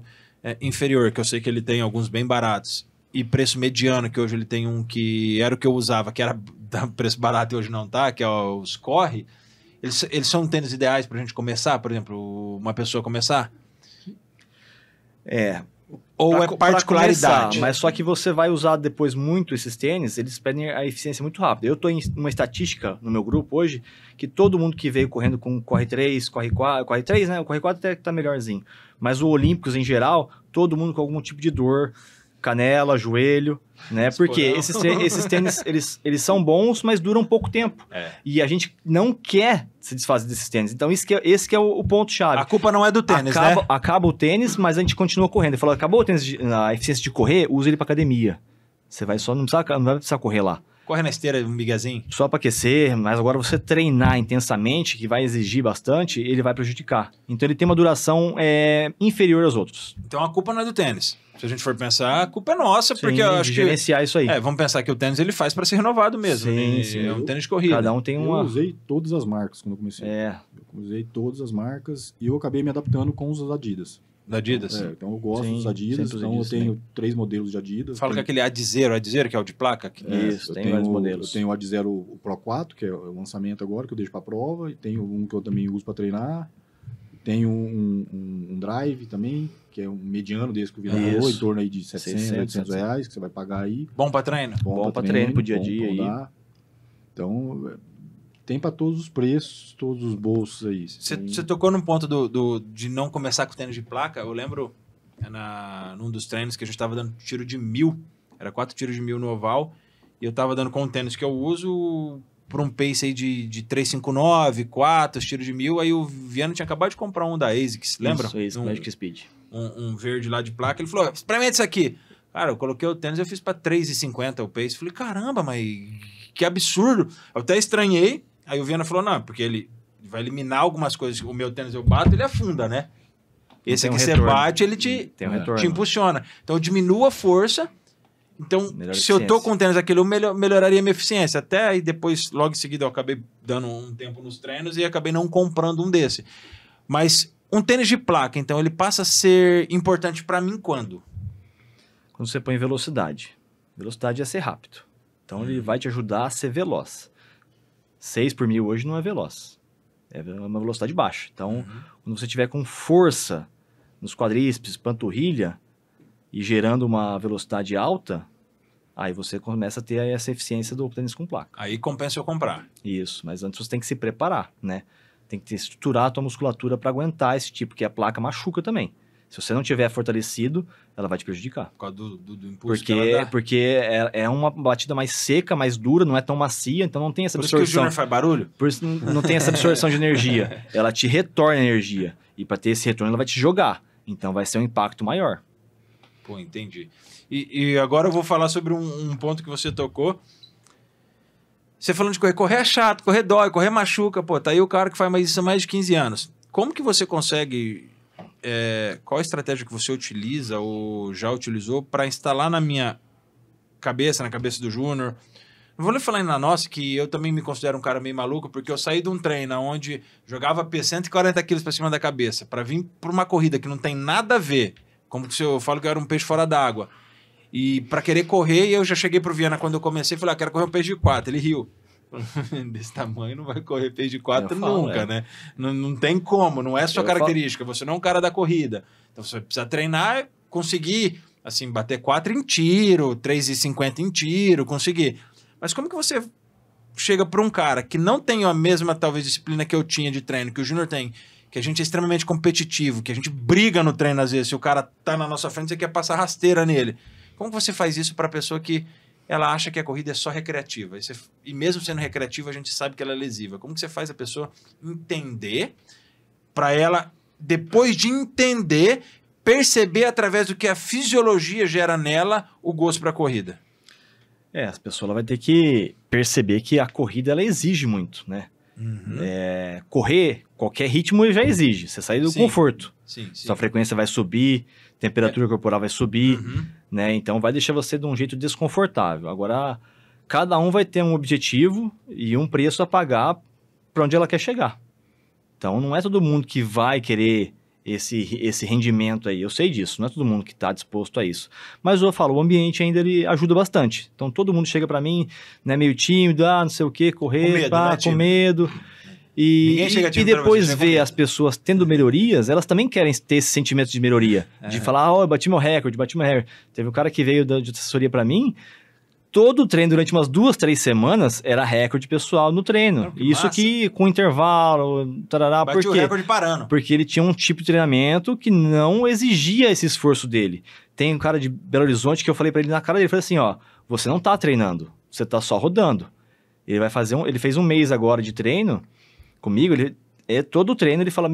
inferior, que eu sei que ele tem alguns bem baratos, e preço mediano, que hoje ele tem um que era o que eu usava, que era preço barato e hoje não tá, que é os Corre, eles são tênis ideais pra gente começar, por exemplo, uma pessoa começar? Ou é particularidade? Começar, mas só que você vai usar depois muito esses tênis, eles pedem a eficiência muito rápida. Eu estou em uma estatística no meu grupo hoje, que todo mundo que veio correndo com Corre 3, Corre 4, Corre 3, né? O Corre 4 até tá melhorzinho. Mas o Olímpicos, em geral, todo mundo com algum tipo de dor, canela, joelho, né? Porque esses tênis, eles são bons, mas duram pouco tempo. E a gente não quer se desfazer desses tênis. Então, esse que é o ponto-chave. A culpa não é do tênis, né? Acaba o tênis, mas a gente continua correndo. Ele falou, acabou o tênis, a eficiência de correr, usa ele para academia. Você vai só, não vai precisar correr lá. Corre na esteira, um miguezinho. Só para aquecer, mas agora você treinar intensamente, que vai exigir bastante, ele vai prejudicar. Então, ele tem uma duração inferior aos outros. Então, a culpa não é do tênis. Se a gente for pensar, a culpa é nossa, porque eu acho que... gerenciar isso aí. Vamos pensar que o tênis ele faz para ser renovado mesmo. Sim. É um tênis de corrida. Cada um tem uma... Eu usei todas as marcas quando eu comecei. Eu usei todas as marcas e eu acabei me adaptando com os Adidas. Da Adidas? Então eu gosto dos Adidas, então eu tenho 3 modelos de Adidas. Fala que aquele Adizero, que é o de placa? Isso, tem vários modelos. Eu tenho o Adizero o Pro 4, que é o lançamento agora, que eu deixo para prova, e tenho um que eu também uso para treinar. Tenho um Drive também, que é um mediano desse que o Vina falou, em torno aí de 700, 800 reais, que você vai pagar aí. Bom para treino? Bom para treino, pro dia a dia aí. Então, tem para todos os preços, todos os bolsos aí. Você tocou num ponto de não começar com tênis de placa. Eu lembro num dos treinos que a gente estava dando tiro de 1000. Era 4 tiros de 1000 no oval. E eu estava dando com um tênis que eu uso por um pace aí de 359, 4, os tiros de 1000. Aí o Viano tinha acabado de comprar um da ASICS, lembra? Isso, Magic Speed. Um verde lá de placa. Ele falou, experimenta isso aqui. Cara, eu coloquei o tênis e eu fiz para 3,50 o pace. Falei, caramba, mas que absurdo. Eu até estranhei. Aí o Viana falou, não, porque ele vai eliminar algumas coisas. O meu tênis eu bato, ele afunda, né? Esse aqui você bate, ele te impulsiona. Então eu diminuo a força. Então, se eu tô com o tênis aquele, eu melhoraria a minha eficiência. Até aí depois, logo em seguida, eu acabei dando um tempo nos treinos e acabei não comprando um desse. Mas um tênis de placa, então, ele passa a ser importante para mim quando? Quando você põe velocidade. Velocidade é ser rápido. Então, ele vai te ajudar a ser veloz. 6 por 1000 hoje não é veloz. É uma velocidade baixa. Então, quando você tiver com força nos quadríceps, panturrilha, e gerando uma velocidade alta, aí você começa a ter essa eficiência do tênis com placa. Aí compensa eu comprar. Isso, mas antes você tem que se preparar, né? Tem que estruturar a tua musculatura para aguentar esse tipo, que a placa machuca também. Se você não tiver fortalecido, ela vai te prejudicar. Por causa do impulso que ela dá. Porque é uma batida mais seca, mais dura, não é tão macia, então não tem essa absorção. Por isso que o Júnior faz barulho? Por isso não tem essa absorção de energia. Ela te retorna energia. E para ter esse retorno, ela vai te jogar. Então vai ser um impacto maior. Pô, entendi. E agora eu vou falar sobre um ponto que você tocou. Você falando de correr. Correr é chato, correr dói, correr machuca. Pô, tá aí o cara que faz isso há mais de 15 anos. Como que você consegue... qual a estratégia que você utiliza ou já utilizou para instalar na minha cabeça, na cabeça do Júnior? Não vou lhe falar na nossa, que eu também me considero um cara meio maluco, porque eu saí de um treino onde jogava 140 quilos para cima da cabeça para vir para uma corrida que não tem nada a ver. Como se eu falo que eu era um peixe fora d'água. E para querer correr, eu já cheguei pro Viana quando eu comecei e falei, quero correr um peixe de 4. Ele riu. Desse tamanho não vai correr peixe de 4 nunca, né? Não tem como, não é sua característica. Você não é um cara da corrida. Então você precisa treinar, conseguir, assim, bater 4 em tiro, 3,50 em tiro, conseguir. Mas como que você chega para um cara que não tem a mesma, talvez, disciplina que eu tinha de treino, que o Júnior tem, que a gente é extremamente competitivo, que a gente briga no treino às vezes, se o cara tá na nossa frente, você quer passar rasteira nele. Como que você faz isso para a pessoa que ela acha que a corrida é só recreativa? E mesmo sendo recreativa, a gente sabe que ela é lesiva. Como que você faz a pessoa entender, para ela, depois de entender, perceber através do que a fisiologia gera nela o gosto para a corrida? A pessoa vai ter que perceber que a corrida ela exige muito, né? Correr, qualquer ritmo já exige. Você sai do conforto. Sim. Sua frequência vai subir, temperatura corporal vai subir, né? Então vai deixar você de um jeito desconfortável. Agora, cada um vai ter um objetivo e um preço a pagar para onde ela quer chegar. Então não é todo mundo que vai querer esse rendimento aí. Eu sei disso, não é todo mundo que está disposto a isso. Mas eu falo, o ambiente ainda ele ajuda bastante. Então todo mundo chega para mim, né, meio tímido, não sei o que, correr, Com medo, pá, né, com medo. E depois ver as pessoas tendo melhorias, elas também querem ter esse sentimento de melhoria. De falar, eu bati meu recorde. Teve um cara que veio de assessoria para mim, todo o treino durante umas 2, 3 semanas era recorde pessoal no treino. Isso que com intervalo, tarará, Bateu o recorde parando. Porque ele tinha um tipo de treinamento que não exigia esse esforço dele. Tem um cara de Belo Horizonte que eu falei para ele na cara dele, falei assim, ó, você não tá treinando, você tá só rodando. Ele vai fazer ele fez um mês agora de treino comigo, todo o treino ele fala,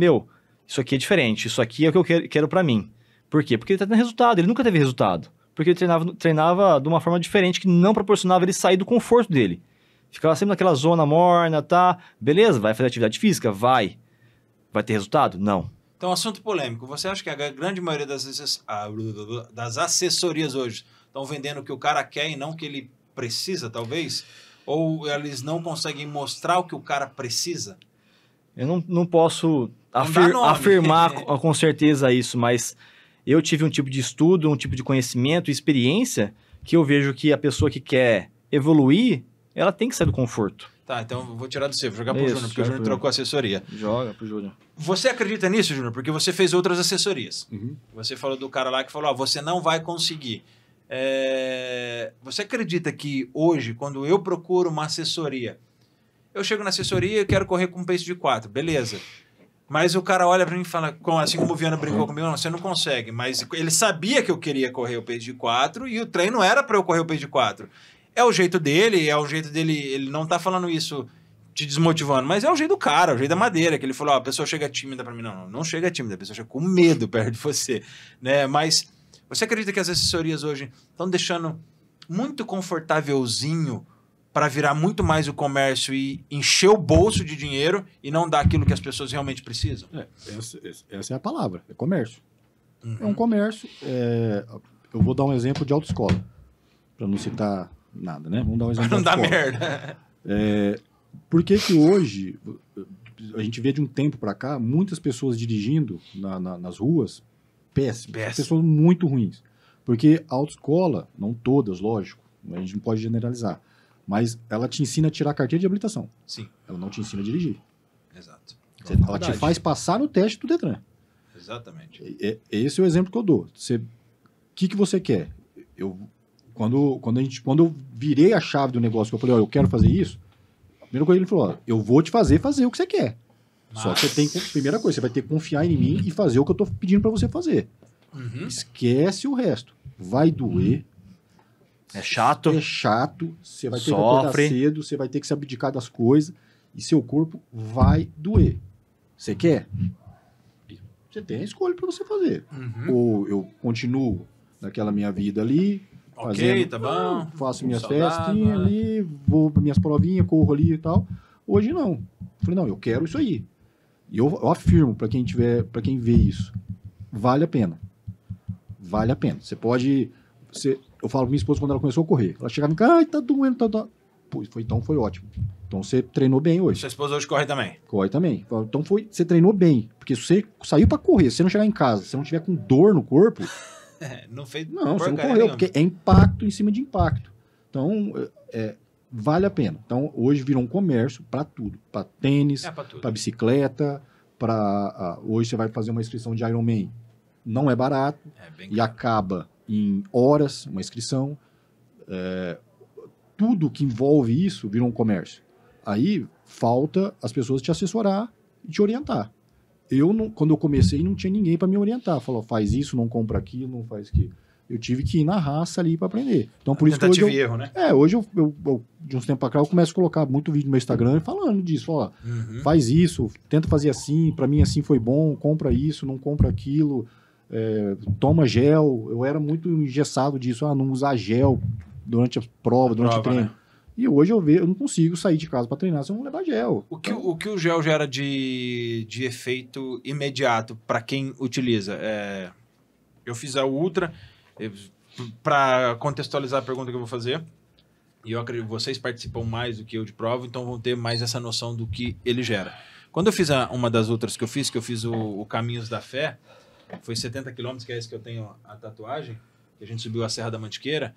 isso aqui é diferente, isso aqui é o que eu quero para mim. Por quê? Porque ele tá tendo resultado, ele nunca teve resultado. Porque ele treinava de uma forma diferente que não proporcionava ele sair do conforto dele. Ficava sempre naquela zona morna, tá? Beleza, vai fazer atividade física? Vai. Vai ter resultado? Não. Então, assunto polêmico. Você acha que a grande maioria das assessorias hoje estão vendendo o que o cara quer e não o que ele precisa, talvez? Ou eles não conseguem mostrar o que o cara precisa? Eu não posso afirmar com certeza isso, mas eu tive um tipo de estudo, um tipo de conhecimento, experiência, que eu vejo que a pessoa que quer evoluir, ela tem que sair do conforto. Tá, então eu vou tirar do seu, vou jogar pro Júnior, porque o Júnior trocou a assessoria. Joga pro Júnior. Você acredita nisso, Júnior? Porque você fez outras assessorias. Uhum. Você falou do cara lá que falou, você não vai conseguir. Você acredita que hoje, quando eu procuro uma assessoria, eu chego na assessoria e quero correr com um pace de 4, beleza. Mas o cara olha pra mim e fala, assim como o Viana brincou comigo, não, você não consegue. Mas ele sabia que eu queria correr o pace de 4 e o treino era pra eu correr o pace de 4. É o jeito dele, ele não tá falando isso te desmotivando, mas é o jeito do cara, é o jeito da madeira, que ele falou, a pessoa chega tímida pra mim. Não chega tímida, a pessoa chega com medo perto de você, né? Mas você acredita que as assessorias hoje estão deixando muito confortávelzinho para virar muito mais o comércio e encher o bolso de dinheiro e não dar aquilo que as pessoas realmente precisam? Essa é a palavra, é comércio. Uhum. É um comércio. Eu vou dar um exemplo de autoescola, para não citar nada, né? Vamos dar um exemplo de autoescola. Não dá merda. Por que hoje, a gente vê de um tempo para cá, muitas pessoas dirigindo nas ruas, péssimas, pessoas muito ruins. Porque a autoescola, não todas, lógico, a gente não pode generalizar, mas ela te ensina a tirar a carteira de habilitação. Sim. Ela não te ensina a dirigir. Exato. Ela te faz passar no teste do Detran. Exatamente. Esse é o exemplo que eu dou. O que você quer? Quando eu virei a chave do negócio, que eu falei, eu quero fazer isso, a primeira coisa que ele falou, eu vou te fazer o que você quer. Só que você tem, primeira coisa, você vai ter que confiar em mim e fazer o que eu tô pedindo para você fazer. Uhum. Esquece o resto. Vai doer. É chato. É chato. Você vai ter que acordar cedo, você vai ter que se abdicar das coisas e seu corpo vai doer. Você quer? Você tem a escolha para você fazer. Uhum. Ou eu continuo naquela minha vida ali, tá bom. Faço minhas festinhas ali, vou para minhas provinhas, corro ali e tal. Hoje não. Eu falei, não, eu quero isso aí. E eu afirmo para quem vê isso, vale a pena. Vale a pena. Você pode... eu falo pra minha esposa quando ela começou a correr. Ela chegava em casa, tá doendo, tá. Pô, então foi ótimo. Então você treinou bem hoje. Sua esposa hoje corre também? Corre também. Então você treinou bem. Porque se você saiu pra correr, se você não chegar em casa, se você não tiver com dor no corpo... não fez não, você não correu, porque é impacto em cima de impacto. Então, vale a pena. Então, hoje virou um comércio para tudo. Para tênis, para bicicleta, hoje você vai fazer uma inscrição de Ironman. Não é barato e acaba em horas, uma inscrição. Tudo que envolve isso virou um comércio. Aí, falta as pessoas te assessorar e te orientar. Quando eu comecei, não tinha ninguém para me orientar. Falou, faz isso, não compra aquilo, não faz aquilo. Eu tive que ir na raça ali para aprender. Então, por isso que hoje erro, né? Hoje de uns tempos para cá, eu começo a colocar muito vídeo no meu Instagram falando disso. Fala, faz isso, tenta fazer assim, para mim assim foi bom, compra isso, não compra aquilo, toma gel. Eu era muito engessado disso, não usar gel durante a prova, durante o treino. Né? E hoje eu não consigo sair de casa para treinar se eu não levar gel. O que o gel gera de efeito imediato para quem utiliza? Eu fiz a Ultra, para contextualizar a pergunta que eu vou fazer, e eu acredito que vocês participam mais do que eu de prova, então vão ter mais essa noção do que ele gera. Quando eu fiz uma das outras que eu fiz o Caminhos da Fé, foi 70 quilômetros, que é esse que eu tenho a tatuagem, que a gente subiu a Serra da Mantiqueira.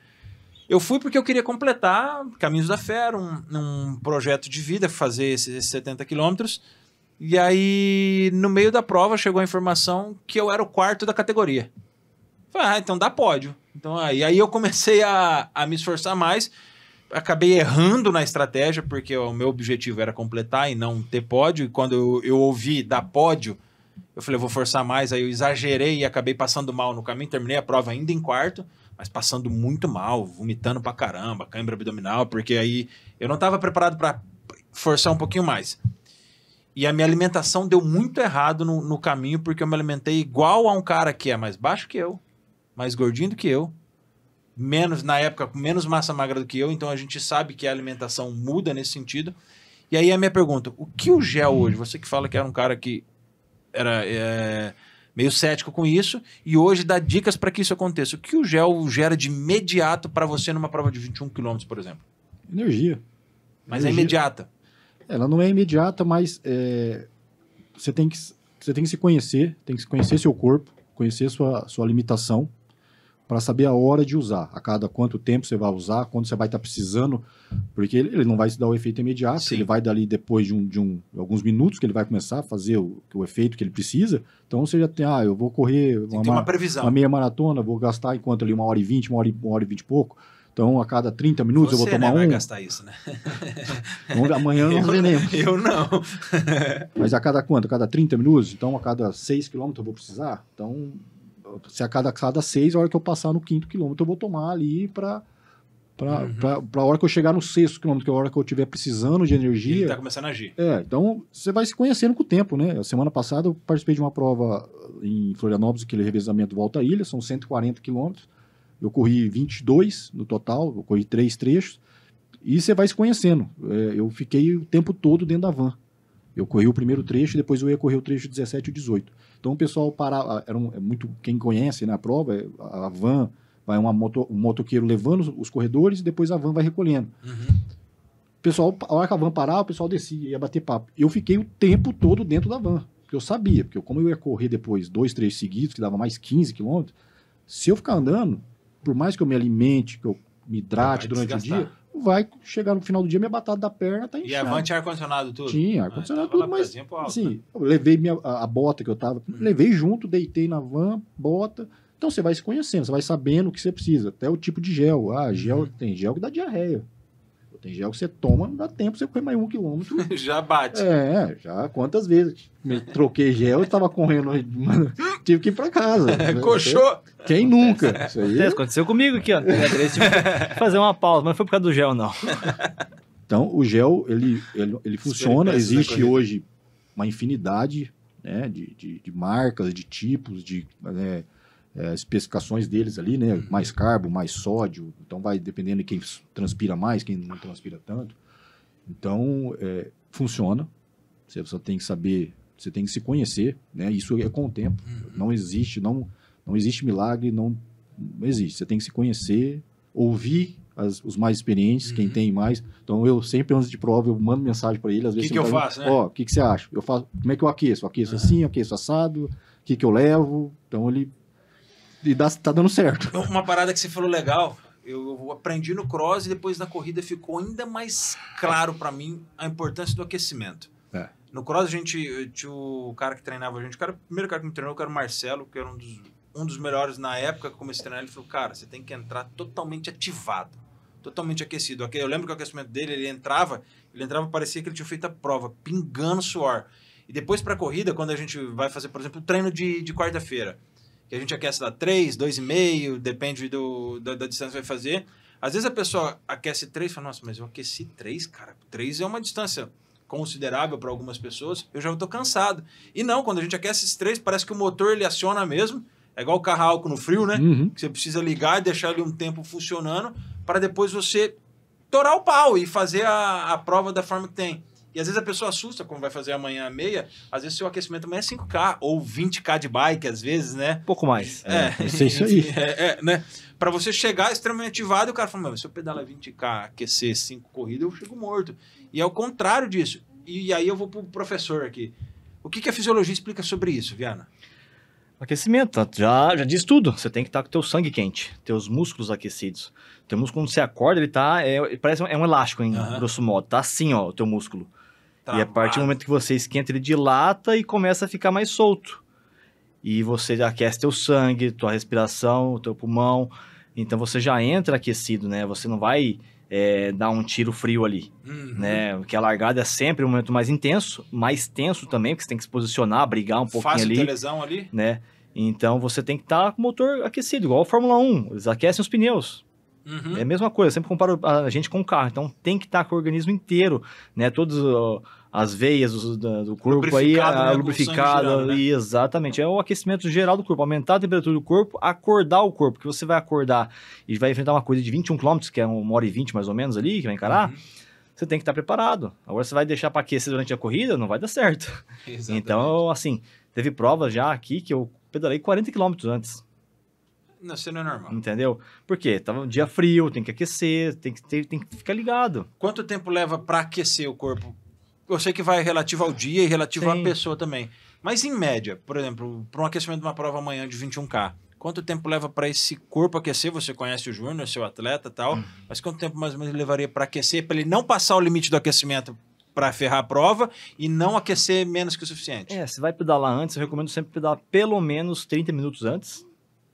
Eu fui porque eu queria completar Caminhos da Fé, era um projeto de vida, fazer esses 70 quilômetros. E aí, no meio da prova, chegou a informação que eu era o quarto da categoria. Falei, então dá pódio. Então, aí eu comecei a me esforçar mais. Acabei errando na estratégia, porque o meu objetivo era completar e não ter pódio. E quando eu ouvi dar pódio, eu falei, eu vou forçar mais. Aí eu exagerei e acabei passando mal no caminho. Terminei a prova ainda em quarto, mas passando muito mal, vomitando pra caramba, cãibra abdominal, porque aí eu não estava preparado para forçar um pouquinho mais. E a minha alimentação deu muito errado no caminho, porque eu me alimentei igual a um cara que é mais baixo que eu, mais gordinho do que eu, na época, menos massa magra do que eu, então a gente sabe que a alimentação muda nesse sentido. E aí a minha pergunta, o que o gel hoje, você que fala que era um cara que era meio cético com isso, e hoje dá dicas para que isso aconteça, o que o gel gera de imediato para você numa prova de 21 km, por exemplo? Energia. Mas é imediata. Ela não é imediata, mas você tem que se conhecer, tem que conhecer seu corpo, conhecer sua limitação, para saber a hora de usar, a cada quanto tempo você vai usar, quando você vai estar precisando, porque ele não vai se dar o efeito imediato, Sim. Ele vai dali depois de alguns minutos que ele vai começar a fazer o efeito que ele precisa, então você já tem, eu vou correr uma previsão. Uma meia maratona, vou gastar enquanto ali 1h20, 1h20 e pouco, então a cada 30 minutos eu vou tomar vai gastar isso, né? Amanhã nós veremos. Eu não. Mas a cada quanto? A cada 30 minutos? Então a cada 6 km eu vou precisar? Então... Se a cada 6, a hora que eu passar no 5º quilômetro, eu vou tomar ali para a hora que eu chegar no 6º quilômetro, que é a hora que eu estiver precisando de energia. Ele tá começando a agir. Então você vai se conhecendo com o tempo, né? A semana passada eu participei de uma prova em Florianópolis, aquele revezamento Volta à Ilha, são 140 quilômetros. Eu corri 22 no total, eu corri 3 trechos, e você vai se conhecendo. Eu fiquei o tempo todo dentro da van. Eu corri o primeiro trecho, depois eu ia correr o trecho 17 e 18. Então o pessoal parava, muito, quem conhece, né, a prova, a van, vai um motoqueiro levando os corredores e depois a van vai recolhendo. Uhum. O pessoal, a hora que a van parava, o pessoal descia, ia bater papo. Eu fiquei o tempo todo dentro da van, porque eu sabia, porque como eu ia correr depois 2 trechos seguidos, que dava mais 15 quilômetros, se eu ficar andando, por mais que eu me alimente, que eu me hidrate durante o dia, vai chegar no final do dia, minha batata da perna tá inchada. E a van tinha ar-condicionado tudo? Tinha ar-condicionado tudo, mas assim, eu levei a bota que eu tava, levei junto, deitei na van, bota. Então você vai se conhecendo, você vai sabendo o que você precisa, até o tipo de gel. Gel, tem gel que dá diarreia. Tem gel que você toma, não dá tempo, você correr mais 1 quilômetro. Já bate. Já quantas vezes. Troquei gel e tava correndo, tive que ir pra casa. Coxou. Quem nunca? Isso aí aconteceu comigo aqui, ó. Fazer uma pausa, mas não foi por causa do gel, não. Então, o gel, ele funciona, existe hoje uma infinidade, né, de marcas, de tipos, de especificações deles ali, né, mais carbo, mais sódio, então vai dependendo de quem transpira mais, quem não transpira tanto. Então, funciona, você só tem que saber, você tem que se conhecer, né, isso é com o tempo, não existe milagre, não existe, você tem que se conhecer, ouvir os mais experientes, quem tem mais. Então, eu sempre, antes de prova, eu mando mensagem para ele. Às vezes que eu faço, né? O que você acha? Eu faço, como é que eu aqueço? Eu aqueço assim, eu aqueço assado, o que eu levo? Então, tá dando certo. Uma parada que você falou legal, eu aprendi no cross e depois na corrida ficou ainda mais claro para mim a importância do aquecimento. No cross, tinha o cara que treinava a gente, o primeiro cara que me treinou, que era o Marcelo, que era um dos melhores na época que eu comecei a treinar. Ele falou, cara, você tem que entrar totalmente ativado, totalmente aquecido. Eu lembro que o aquecimento dele, ele entrava, parecia que ele tinha feito a prova, pingando suor. E depois para a corrida, quando a gente vai fazer, por exemplo, o treino de quarta-feira, que a gente aquece lá 3, 2,5, depende da distância que vai fazer. Às vezes a pessoa aquece 3 e fala, nossa, mas eu aqueci 3, cara. 3 é uma distância considerável para algumas pessoas, eu já estou cansado. E não, quando a gente aquece esses 3, parece que o motor ele aciona mesmo. É igual o carro a álcool no frio, né? Que você precisa ligar e deixar ali um tempo funcionando para depois você torar o pau e fazer a prova da forma que tem. E às vezes a pessoa assusta, como vai fazer amanhã a meia, às vezes seu aquecimento amanhã é 5K ou 20K de bike, às vezes, né? Pouco mais. Isso aí. Né? Para você chegar extremamente ativado, o cara fala, se eu pedalar 20K, aquecer 5 corridas, eu chego morto. E é o contrário disso. E aí eu vou pro professor aqui. O que a fisiologia explica sobre isso, Viana? Aquecimento, já diz tudo. Você tem que estar com o teu sangue quente, teus músculos aquecidos. Teu músculo, quando você acorda, ele tá... parece um elástico, em grosso modo. Tá assim, ó, o teu músculo. Travado. E a partir do momento que você esquenta, ele dilata e começa a ficar mais solto. E você aquece teu sangue, tua respiração, o teu pulmão. Então você já entra aquecido, né? Você não vai dar um tiro frio ali, né? Porque a largada é sempre um momento mais intenso, mais tenso também, porque você tem que se posicionar, brigar um pouquinho Fácil ali. ter lesão ali? Né? Então você tem que estar com o motor aquecido, igual a Fórmula 1, eles aquecem os pneus. É a mesma coisa, eu sempre comparo a gente com o carro, então tem que estar com o organismo inteiro, né? Todas as veias do corpo aí, lubrificado, né? Exatamente, é o aquecimento geral do corpo, aumentar a temperatura do corpo, acordar o corpo, que você vai acordar e vai enfrentar uma coisa de 21 km, que é 1h20 mais ou menos ali, que vai encarar, você tem que estar preparado. Agora você vai deixar para aquecer durante a corrida, não vai dar certo. Exatamente. Então, assim, teve provas já aqui que eu pedalei 40 km antes. Não, isso não é normal. Entendeu? Por quê? Tava um dia frio, tem que aquecer, tem que ficar ligado. Quanto tempo leva para aquecer o corpo? Eu sei que vai relativo ao dia e relativo à pessoa também. Mas em média, por exemplo, para um aquecimento de uma prova amanhã de 21K, quanto tempo leva para esse corpo aquecer? Você conhece o Júnior, seu atleta e tal, mas quanto tempo mais ou menos ele levaria para aquecer, para ele não passar o limite do aquecimento para ferrar a prova e não aquecer menos que o suficiente? Você vai pedalar antes, eu recomendo sempre pedalar pelo menos 30 minutos antes,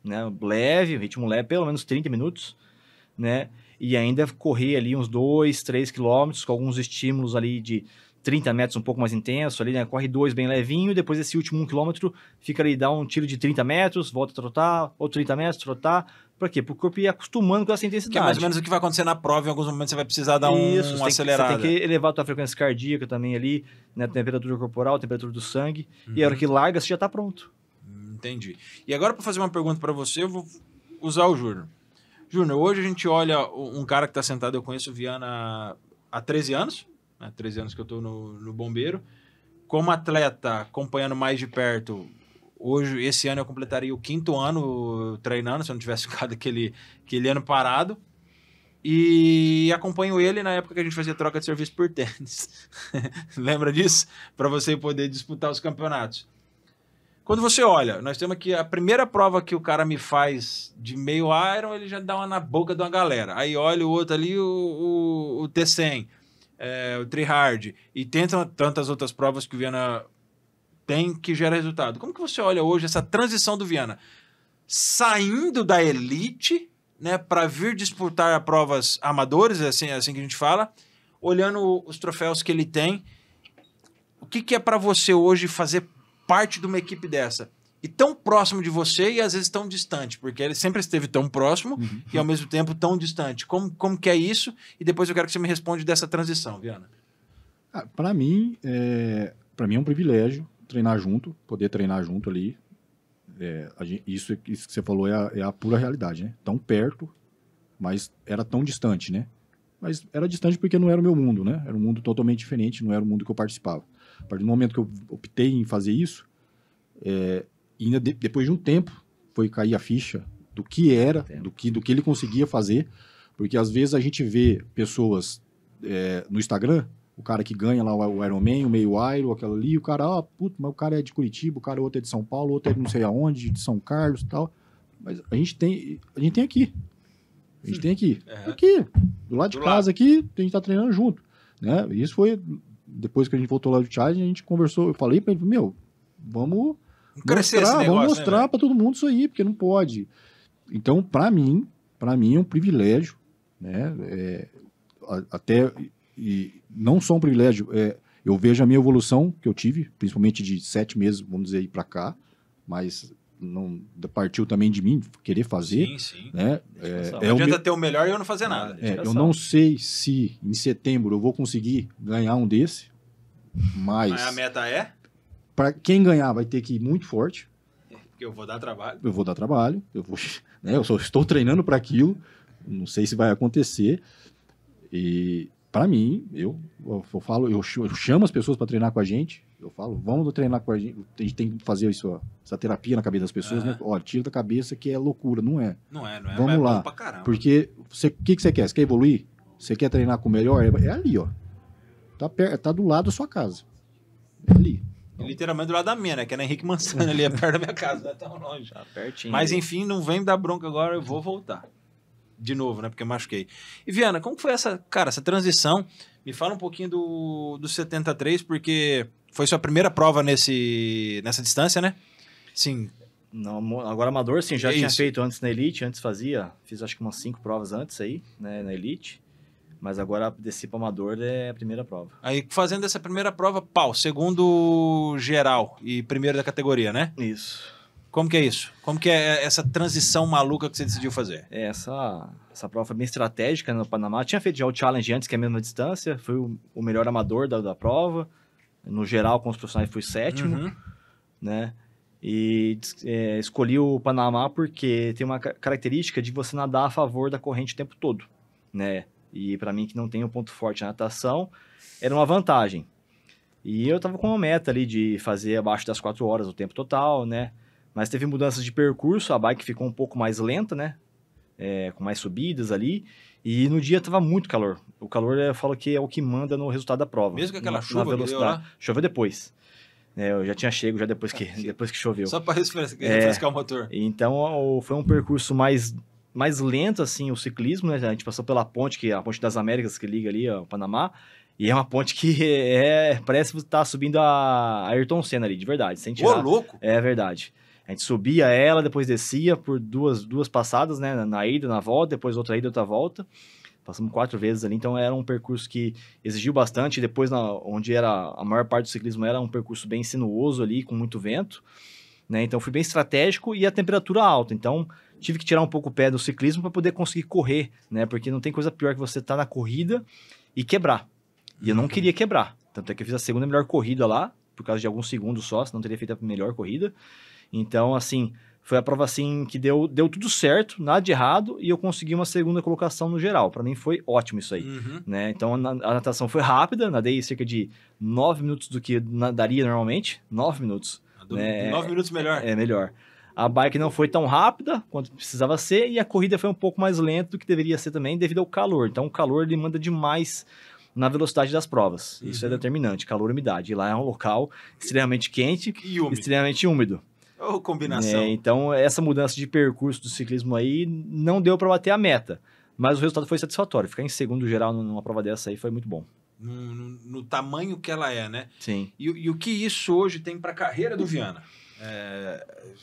né? Leve, ritmo leve, pelo menos 30 minutos, né? E ainda correr ali uns 2, 3 quilômetros com alguns estímulos ali de 30 metros um pouco mais intenso ali, né? Corre 2 bem levinho, depois esse último 1 quilômetro fica ali, dá um tiro de 30 metros, volta a trotar, outro 30 metros, trotar. Pra quê? Para o corpo ir acostumando com essa intensidade. Que é mais ou menos o que vai acontecer na prova, em alguns momentos você vai precisar dar uma acelerada. Você tem que elevar a tua frequência cardíaca também ali, né? Temperatura corporal, temperatura do sangue, e a hora que larga, você já tá pronto. Entendi. E agora, para fazer uma pergunta para você, eu vou usar o Júnior. Júnior, hoje a gente olha um cara que está sentado, eu conheço o Viana há 13 anos, né? 13 anos que eu estou no Bombeiro. Como atleta, acompanhando mais de perto, hoje, esse ano eu completaria o 5º ano treinando, se eu não tivesse ficado aquele ano parado. E acompanho ele na época que a gente fazia troca de serviço por tênis. Lembra disso? Para você poder disputar os campeonatos. Quando você olha, nós temos aqui a primeira prova que o cara me faz de meio Iron, ele já dá uma na boca de uma galera. Aí olha o outro ali, o T100, o Tri-Hard, e tentam tantas outras provas que o Viana tem que gera resultado. Como que você olha hoje essa transição do Viana? Saindo da elite, né, para vir disputar provas amadores, assim que a gente fala, olhando os troféus que ele tem, o que é para você hoje fazer parte de uma equipe dessa? E tão próximo de você e às vezes tão distante, porque ele sempre esteve tão próximo e ao mesmo tempo tão distante. Como que é isso? E depois eu quero que você me responda dessa transição, Viana. Para mim é um privilégio treinar junto, poder treinar junto ali. Isso que você falou é a pura realidade, né? Tão perto, mas era tão distante, né? Mas era distante porque não era o meu mundo, né? Era um mundo totalmente diferente, não era o mundo que eu participava. A partir do momento que eu optei em fazer isso, ainda depois de um tempo, foi cair a ficha do que era, do que ele conseguia fazer, porque às vezes a gente vê pessoas no Instagram, o cara que ganha lá o Ironman, o meio Iron, aquela ali, o cara, mas o cara é de Curitiba, o cara outro é de São Paulo, outro é de não sei aonde, de São Carlos e tal. Mas a gente tem aqui. A gente tem aqui. Aqui, do lado de casa aqui, a gente tá treinando junto. Né? Isso foi, depois que a gente voltou lá do Challenge, a gente conversou, eu falei pra ele, vamos mostrar pra todo mundo isso aí, porque não pode. Então, pra mim é um privilégio, né? Até... E não só um privilégio, eu vejo a minha evolução que eu tive, principalmente de 7 meses, vamos dizer, ir para cá, mas não partiu também de mim querer fazer. Sim. Né? Não adianta ter o melhor e eu não fazer nada. Eu não sei se em setembro eu vou conseguir ganhar um desse, mas a meta é? Para quem ganhar vai ter que ir muito forte. Porque eu vou dar trabalho. Eu só estou treinando para aquilo, não sei se vai acontecer. E para mim, eu chamo as pessoas para treinar com a gente. Eu falo, vamos treinar com a gente. A gente tem que fazer essa terapia na cabeça das pessoas, né? Olha, tira da cabeça que é loucura, não é. Não é. Vamos lá. Bom pra caramba. Porque o que você quer? Você quer evoluir? Você quer treinar com o melhor? É ali, ó. tá do lado da sua casa. É ali. Literalmente do lado da minha, né? Que é na Henrique Mansana ali, é perto da minha casa, não é tão longe. Tá pertinho. Mas ali. enfim, não vem me dar bronca agora, eu vou voltar. De novo, né? Porque eu machuquei. E Viana, como foi essa transição? Me fala um pouquinho do 73, porque foi sua primeira prova nessa distância, né? Sim. Não, agora amador, sim, já É tinha isso. feito antes na Elite, fiz acho que umas 5 provas antes aí, né, na Elite. Mas agora desci para amador é a primeira prova. Aí fazendo essa primeira prova, segundo geral e primeiro da categoria, né? Isso. Como que é isso? Como que é essa transição maluca que você decidiu fazer? Essa prova foi bem estratégica no Panamá. Tinha feito já o Challenge antes, que é a mesma distância. Fui o melhor amador da prova. No geral, com os profissionais, fui 7º, né? E escolhi o Panamá porque tem uma característica de você nadar a favor da corrente o tempo todo, né? E para mim, que não tem um ponto forte na natação, era uma vantagem. E eu tava com uma meta ali de fazer abaixo das 4 horas o tempo total, né? Mas teve mudanças de percurso, a bike ficou um pouco mais lenta, né? Com mais subidas ali. E no dia tava muito calor. O calor, eu falo que é o que manda no resultado da prova. Mesmo com aquela na chuva que velocidade. deu lá? Choveu depois. Eu já tinha chego depois que choveu. Só para refrescar o motor. Então, foi um percurso mais lento, assim, o ciclismo, né? A gente passou pela ponte, que é a Ponte das Américas, que liga ali ao Panamá. E é uma ponte que parece que você tá subindo a Ayrton Senna ali, de verdade, sem tirar. Ô, louco! É verdade. A gente subia ela, depois descia por duas passadas, né? Na ida, na volta, depois outra ida, outra volta. Passamos 4 vezes ali, então era um percurso que exigiu bastante. E depois, onde era a maior parte do ciclismo, era um percurso bem sinuoso ali, com muito vento, né? Então fui bem estratégico e a temperatura alta. Então tive que tirar um pouco o pé do ciclismo para poder conseguir correr, né? Porque não tem coisa pior que você estar na corrida e quebrar. E eu não queria quebrar. Tanto é que eu fiz a segunda melhor corrida lá, por causa de alguns segundos só, senão teria feito a melhor corrida. Então, assim, foi a prova assim que deu tudo certo, nada de errado, e eu consegui uma segunda colocação no geral. Para mim foi ótimo isso aí, né? Então a natação foi rápida, nadei cerca de 9 minutos do que nadaria normalmente, 9 minutos. 9 minutos melhor. É melhor. A bike não foi tão rápida quanto precisava ser, e a corrida foi um pouco mais lenta do que deveria ser também, devido ao calor. Então o calor ele manda demais na velocidade das provas. Isso é determinante, calor e umidade. E lá é um local extremamente quente e extremamente úmido. Ô, combinação. Então, essa mudança de percurso do ciclismo aí não deu para bater a meta. Mas o resultado foi satisfatório. Ficar em segundo geral numa prova dessa aí foi muito bom. No tamanho que ela é, né? Sim. E o que isso hoje tem para a carreira do Viana?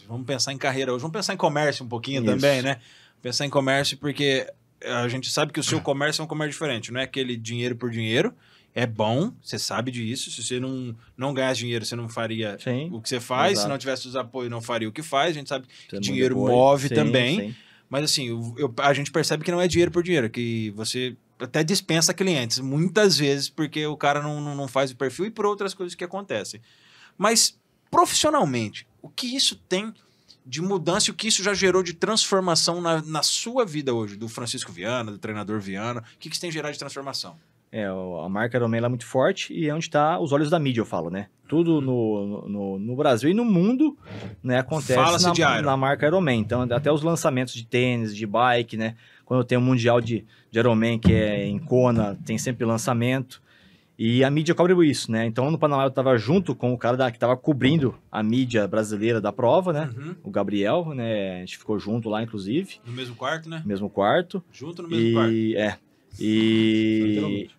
Vamos pensar em carreira hoje. Vamos pensar em comércio um pouquinho também, né? Pensar em comércio porque a gente sabe que o seu comércio é um comércio diferente. Não é aquele dinheiro por dinheiro. É bom, você sabe disso. Se você não ganhasse dinheiro, você não faria o que você faz. Exato. Se não tivesse os apoios, não faria o que faz. A gente sabe que Você dinheiro manda move sim, também. sim. Mas assim, a gente percebe que não é dinheiro por dinheiro. Que você até dispensa clientes, muitas vezes, porque o cara não faz o perfil e por outras coisas que acontecem. Mas, profissionalmente, o que isso tem de mudança e o que isso já gerou de transformação na sua vida hoje? Do Francisco Viana, do treinador Viana. O que isso tem gerado de transformação? A marca Ironman é muito forte e é onde está os olhos da mídia, eu falo, né? Tudo no Brasil e no mundo, né, acontece na marca Ironman. Então, até os lançamentos de tênis, de bike, né? Quando tem um mundial de Ironman, que é em Kona, tem sempre lançamento. E a mídia cobre isso, né? Então, no Panamá eu estava junto com o cara que estava cobrindo a mídia brasileira da prova, né? O Gabriel, né? A gente ficou junto lá, inclusive. No mesmo quarto, né? Mesmo quarto. Junto no mesmo quarto. E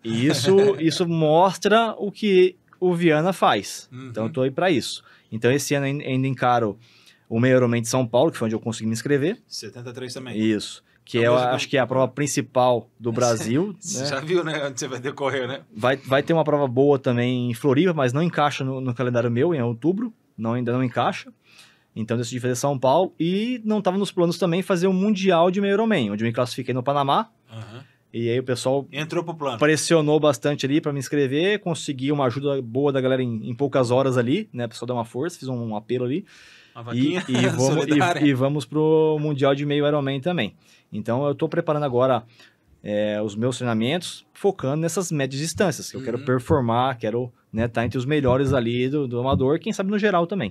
isso mostra o que o Viana faz. Então, eu tô aí para isso. Então, esse ano ainda encaro o meio Ironman de São Paulo, que foi onde eu consegui me inscrever. 73 também. Isso. Que acho que é a prova principal do Brasil. Você né? já viu, né? Onde você vai decorrer, né? Vai ter uma prova boa também em Floripa, mas não encaixa no calendário meu, em outubro. Ainda não encaixa. Então, eu decidi fazer São Paulo. E não estava nos planos também fazer um Mundial de meio Ironman, onde eu me classifiquei no Panamá. E aí o pessoal entrou pro plano. Pressionou bastante ali para me inscrever, consegui uma ajuda boa da galera em poucas horas ali, né? O pessoal deu uma força, fiz um apelo ali. Uma vaquinha E vamos pro Mundial de meio Ironman também. Então eu tô preparando agora os meus treinamentos, focando nessas médias distâncias, que eu quero performar, quero tá entre os melhores ali do amador, quem sabe no geral também.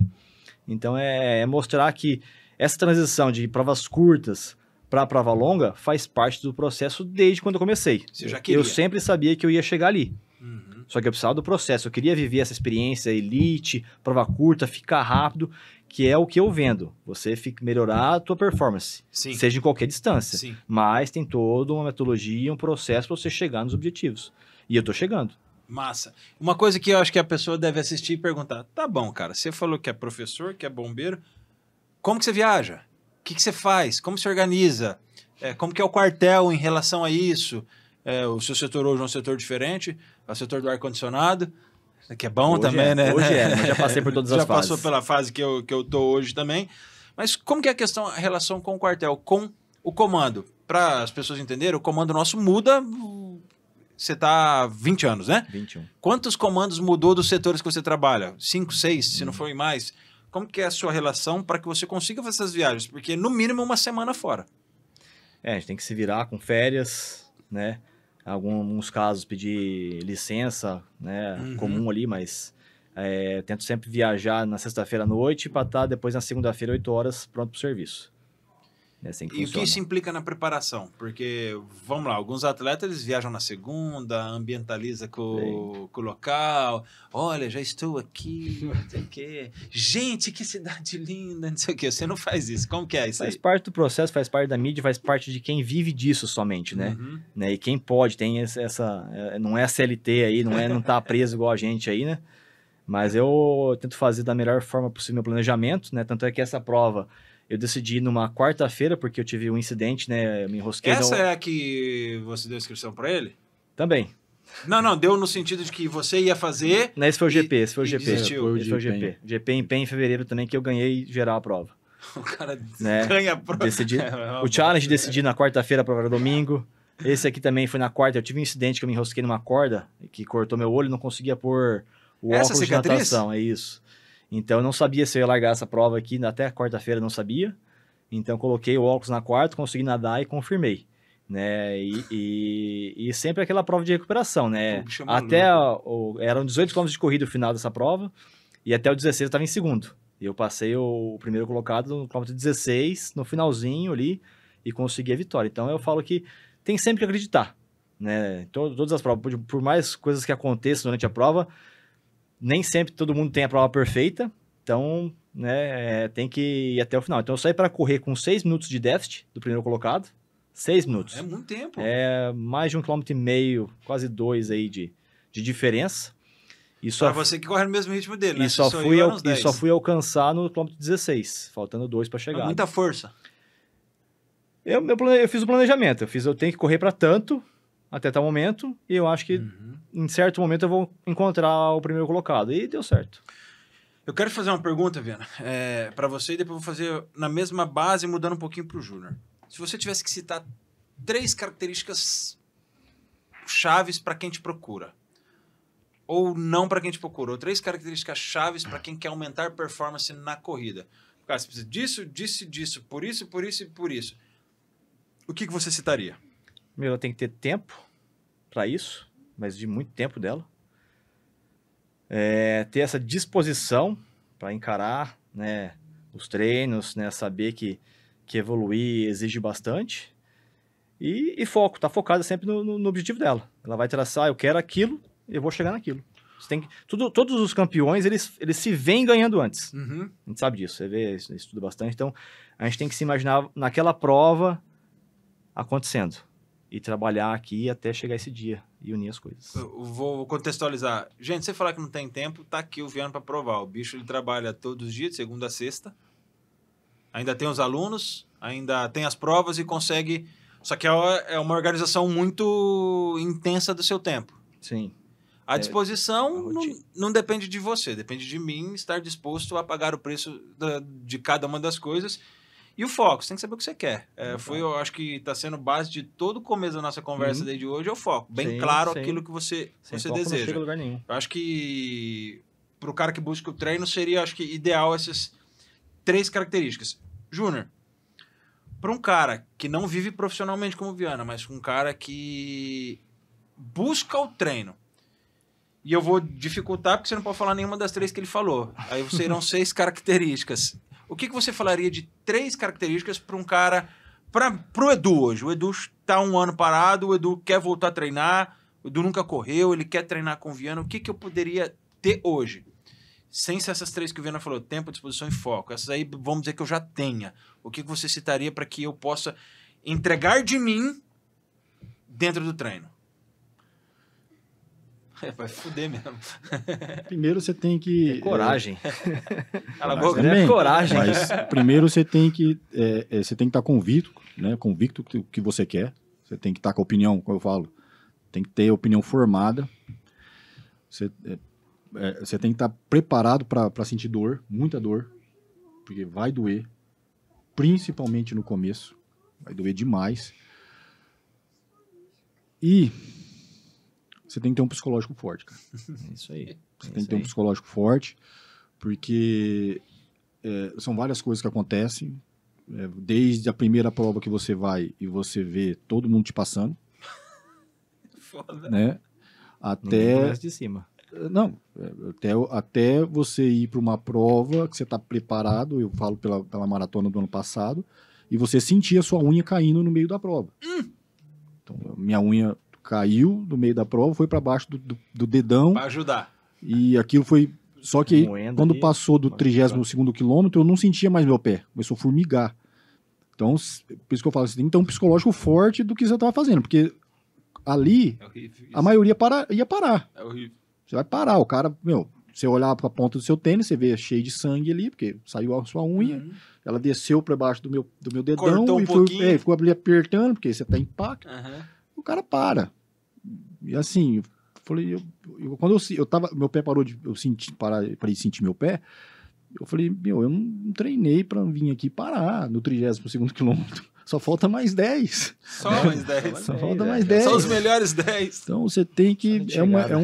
Então é mostrar que essa transição de provas curtas para a prova longa faz parte do processo desde quando eu comecei. Você já queria. Eu sempre sabia que eu ia chegar ali. Só que eu precisava do processo. Eu queria viver essa experiência elite, prova curta, ficar rápido, que é o que eu vendo. Você melhorar a tua performance, Sim. seja em qualquer distância. Sim. Mas tem toda uma metodologia, um processo para você chegar nos objetivos. E eu tô chegando. Massa. Uma coisa que eu acho que a pessoa deve assistir e perguntar, tá bom, cara, você falou que é professor, que é bombeiro, como que você viaja? O que você faz? Como se organiza? Como que é o quartel em relação a isso? O seu setor hoje é um setor diferente, é o setor do ar-condicionado, que é bom hoje também, né? Hoje mas já passei por todas as fases. Já passou pela fase que eu tô hoje também. Mas como que é a relação com o quartel, com o comando? Para as pessoas entenderem, o comando nosso muda... Você está há 20 anos, né? 21. Quantos comandos mudou dos setores que você trabalha? 5, 6, se não for mais. Como que é a sua relação para que você consiga fazer essas viagens? Porque, no mínimo, uma semana fora. A gente tem que se virar com férias, né? Alguns casos pedir licença, né? Comum ali, mas tento sempre viajar na sexta-feira à noite para estar depois na segunda-feira, 8 horas, pronto para o serviço. É assim que e funciona. O que isso implica na preparação? Porque, vamos lá, alguns atletas eles viajam na segunda, ambientaliza com o local. Olha, já estou aqui, não sei o quê. Gente, que cidade linda, não sei o quê. Você não faz isso. Como que é isso aí? Faz parte do processo, faz parte da mídia, faz parte de quem vive disso somente, né? Né? E quem pode, tem essa... não é a CLT aí, não tá preso igual a gente aí, né? Mas eu tento fazer da melhor forma possível meu planejamento, né? Tanto é que essa prova... Eu decidi numa quarta-feira, porque eu tive um incidente, né? Eu me enrosquei. Essa é a que você deu inscrição para ele? Também. Não, deu no sentido de que você ia fazer... Não, esse foi o GP, esse foi o GP. Desistiu. Esse foi o GP. GP em PEN em fevereiro também, que eu ganhei geral a prova. O cara né? ganha a prova. O challenge decidi na quarta-feira, a prova era domingo. Esse aqui também foi na quarta. Eu tive um incidente que eu me enrosquei numa corda, que cortou meu olho e não conseguia pôr o óculos de natação. É isso. Então, eu não sabia se eu ia largar essa prova aqui, até quarta-feira não sabia. Então, coloquei o óculos na quarta, consegui nadar e confirmei. Né? E sempre aquela prova de recuperação, né? Eram 18 km de corrida o final dessa prova, e até o 16 eu estava em segundo. E eu passei o primeiro colocado no quilômetro 16, no finalzinho ali, e consegui a vitória. Então, eu falo que tem sempre que acreditar. Né? Todas as provas, por mais coisas que aconteçam durante a prova, nem sempre todo mundo tem a prova perfeita, então, né, tem que ir até o final. Então, eu saí para correr com 6 minutos de déficit do primeiro colocado. 6 minutos. É muito tempo. É mais de 1,5 km, quase 2 aí de diferença. Para você que corre no mesmo ritmo dele, né? E só fui alcançar no quilômetro 16, faltando 2 para chegar. Muita força. Eu fiz o planejamento. Eu tenho que correr para tanto até tal momento, e eu acho que em certo momento eu vou encontrar o primeiro colocado. E deu certo. Eu quero fazer uma pergunta, Viana, para você, e depois eu vou fazer na mesma base, mudando um pouquinho para o Júnior. Se você tivesse que citar 3 características chaves para quem te procura, ou não para quem te procura, ou 3 características chaves para quem quer aumentar performance na corrida. Cara, você precisa disso, por isso, por isso e por isso. O que você citaria? Primeiro, ela tem que ter tempo para isso, mas de muito tempo dela. Ter essa disposição para encarar, né, os treinos, né, saber que evoluir exige bastante. E foco, tá focada sempre no objetivo dela. Ela vai traçar, eu quero aquilo, eu vou chegar naquilo. Todos os campeões, eles se veem ganhando antes. A gente sabe disso, você vê, estuda bastante. Então, a gente tem que se imaginar naquela prova acontecendo. E trabalhar aqui até chegar esse dia e unir as coisas. Eu vou contextualizar. Gente, você falar que não tem tempo, tá aqui o Viana para provar. O bicho ele trabalha todos os dias, de segunda a sexta. Ainda tem os alunos, ainda tem as provas e consegue... Só que é uma organização muito intensa do seu tempo. Sim. A disposição não depende de você, depende de mim estar disposto a pagar o preço de cada uma das coisas. E o foco, você tem que saber o que você quer. Eu acho que está sendo base de todo o começo da nossa conversa desde hoje, é o foco. Bem claro aquilo que você deseja. Não chega a lugar nenhum. Eu acho que para o cara que busca o treino seria, acho que, ideal essas 3 características. Júnior, para um cara que não vive profissionalmente como Viana, mas um cara que busca o treino, e eu vou dificultar porque você não pode falar nenhuma das 3 que ele falou. Aí serão 6 características. O que você falaria de 3 características para um cara... Para o Edu hoje. O Edu está 1 ano parado, o Edu quer voltar a treinar, o Edu nunca correu, ele quer treinar com o Viana, o que eu poderia ter hoje? Sem ser essas 3 que o Viana falou, tempo, disposição e foco. Essas aí, vamos dizer que eu já tenha. O que você citaria para que eu possa entregar de mim dentro do treino? Vai fuder mesmo. Primeiro você tem que... É coragem. Cala a boca. É coragem. Mas primeiro você tem que estar convicto, né? Convicto do que você quer. Você tem que estar com a opinião, como eu falo. Tem que ter a opinião formada. Você tem que estar preparado para sentir dor, muita dor, porque vai doer, principalmente no começo. Vai doer demais. E você tem que ter um psicológico forte, cara. Isso aí. Você tem que ter um psicológico forte, porque são várias coisas que acontecem, desde a primeira prova que você vai e você vê todo mundo te passando, Foda. né? Até de cima. não, até você ir para uma prova que você está preparado, eu falo pela maratona do ano passado, e você sentir a sua unha caindo no meio da prova. Então, minha unha caiu no meio da prova, foi para baixo do dedão. Para ajudar. E aquilo foi... Só que aí, quando ali, passou do 32º quilômetro, eu não sentia mais meu pé. Começou a formigar. Então, por isso que eu falo, você tem que ter um psicológico forte do que você estava fazendo. Porque ali, É horrível isso. a maioria ia parar. É horrível. Você vai parar. O cara, você olhar para a ponta do seu tênis, você vê cheio de sangue ali, porque saiu a sua unha. Uhum. Ela desceu para baixo do meu dedão. Cortou um e pouquinho. ficou ali apertando, porque você tá em impacto. Uhum. O cara para. E assim, eu falei, quando eu tava, meu pé parou de, eu senti, parei de sentir meu pé, eu falei, eu não treinei pra vir aqui parar no 32º quilômetro, só falta mais 10. Só mais 10. Só falta mais 10. Só os melhores 10. Então você tem que, Só de chegada. é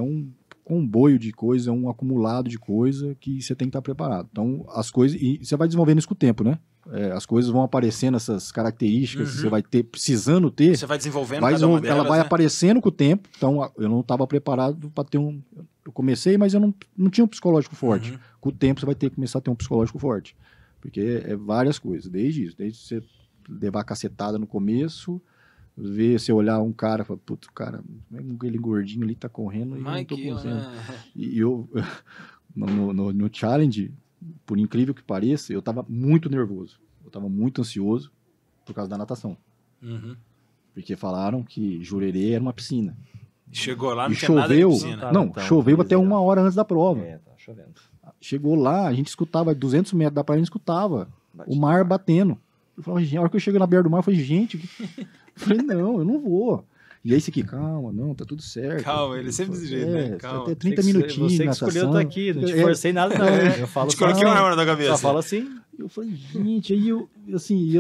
um comboio de coisa, é um acumulado de coisa que você tem que estar preparado. Então as coisas, e você vai desenvolvendo isso com o tempo, né? As coisas vão aparecendo, essas características que você vai ter, precisando ter. Você vai desenvolvendo Mas cada uma delas, ela vai né? aparecendo com o tempo, então eu não estava preparado para ter um... Eu comecei, mas eu não tinha um psicológico forte. Uhum. Com o tempo você vai ter que começar a ter um psicológico forte. Porque é várias coisas, desde você levar a cacetada no começo, ver, você olhar um cara e falar, putz, cara, aquele gordinho ali tá correndo e eu não tô Mike, correndo. né? E eu, no challenge, por incrível que pareça, eu tava muito nervoso. Eu tava muito ansioso por causa da natação. Uhum. Porque falaram que Jurerê era uma piscina. Chegou lá, não E tinha nada de choveu, piscina. não, Então, choveu até legal. 1 hora antes da prova. Tá chovendo. Chegou lá, a gente escutava 200 metros da praia, a gente escutava o mar batendo. Eu falava, gente, a hora que eu cheguei na beira do mar, eu falei, gente, eu falei, não, eu não vou. E aí você aqui, calma, não, tá tudo certo. Calma, ele sempre desse jeito, né? Calma. Até 30 minutinhos Você que natação. escolheu estar aqui, não te É, forcei nada, não. Eu falo Te coloquei só, uma arma na cabeça. só falo assim. Eu falei, gente, aí eu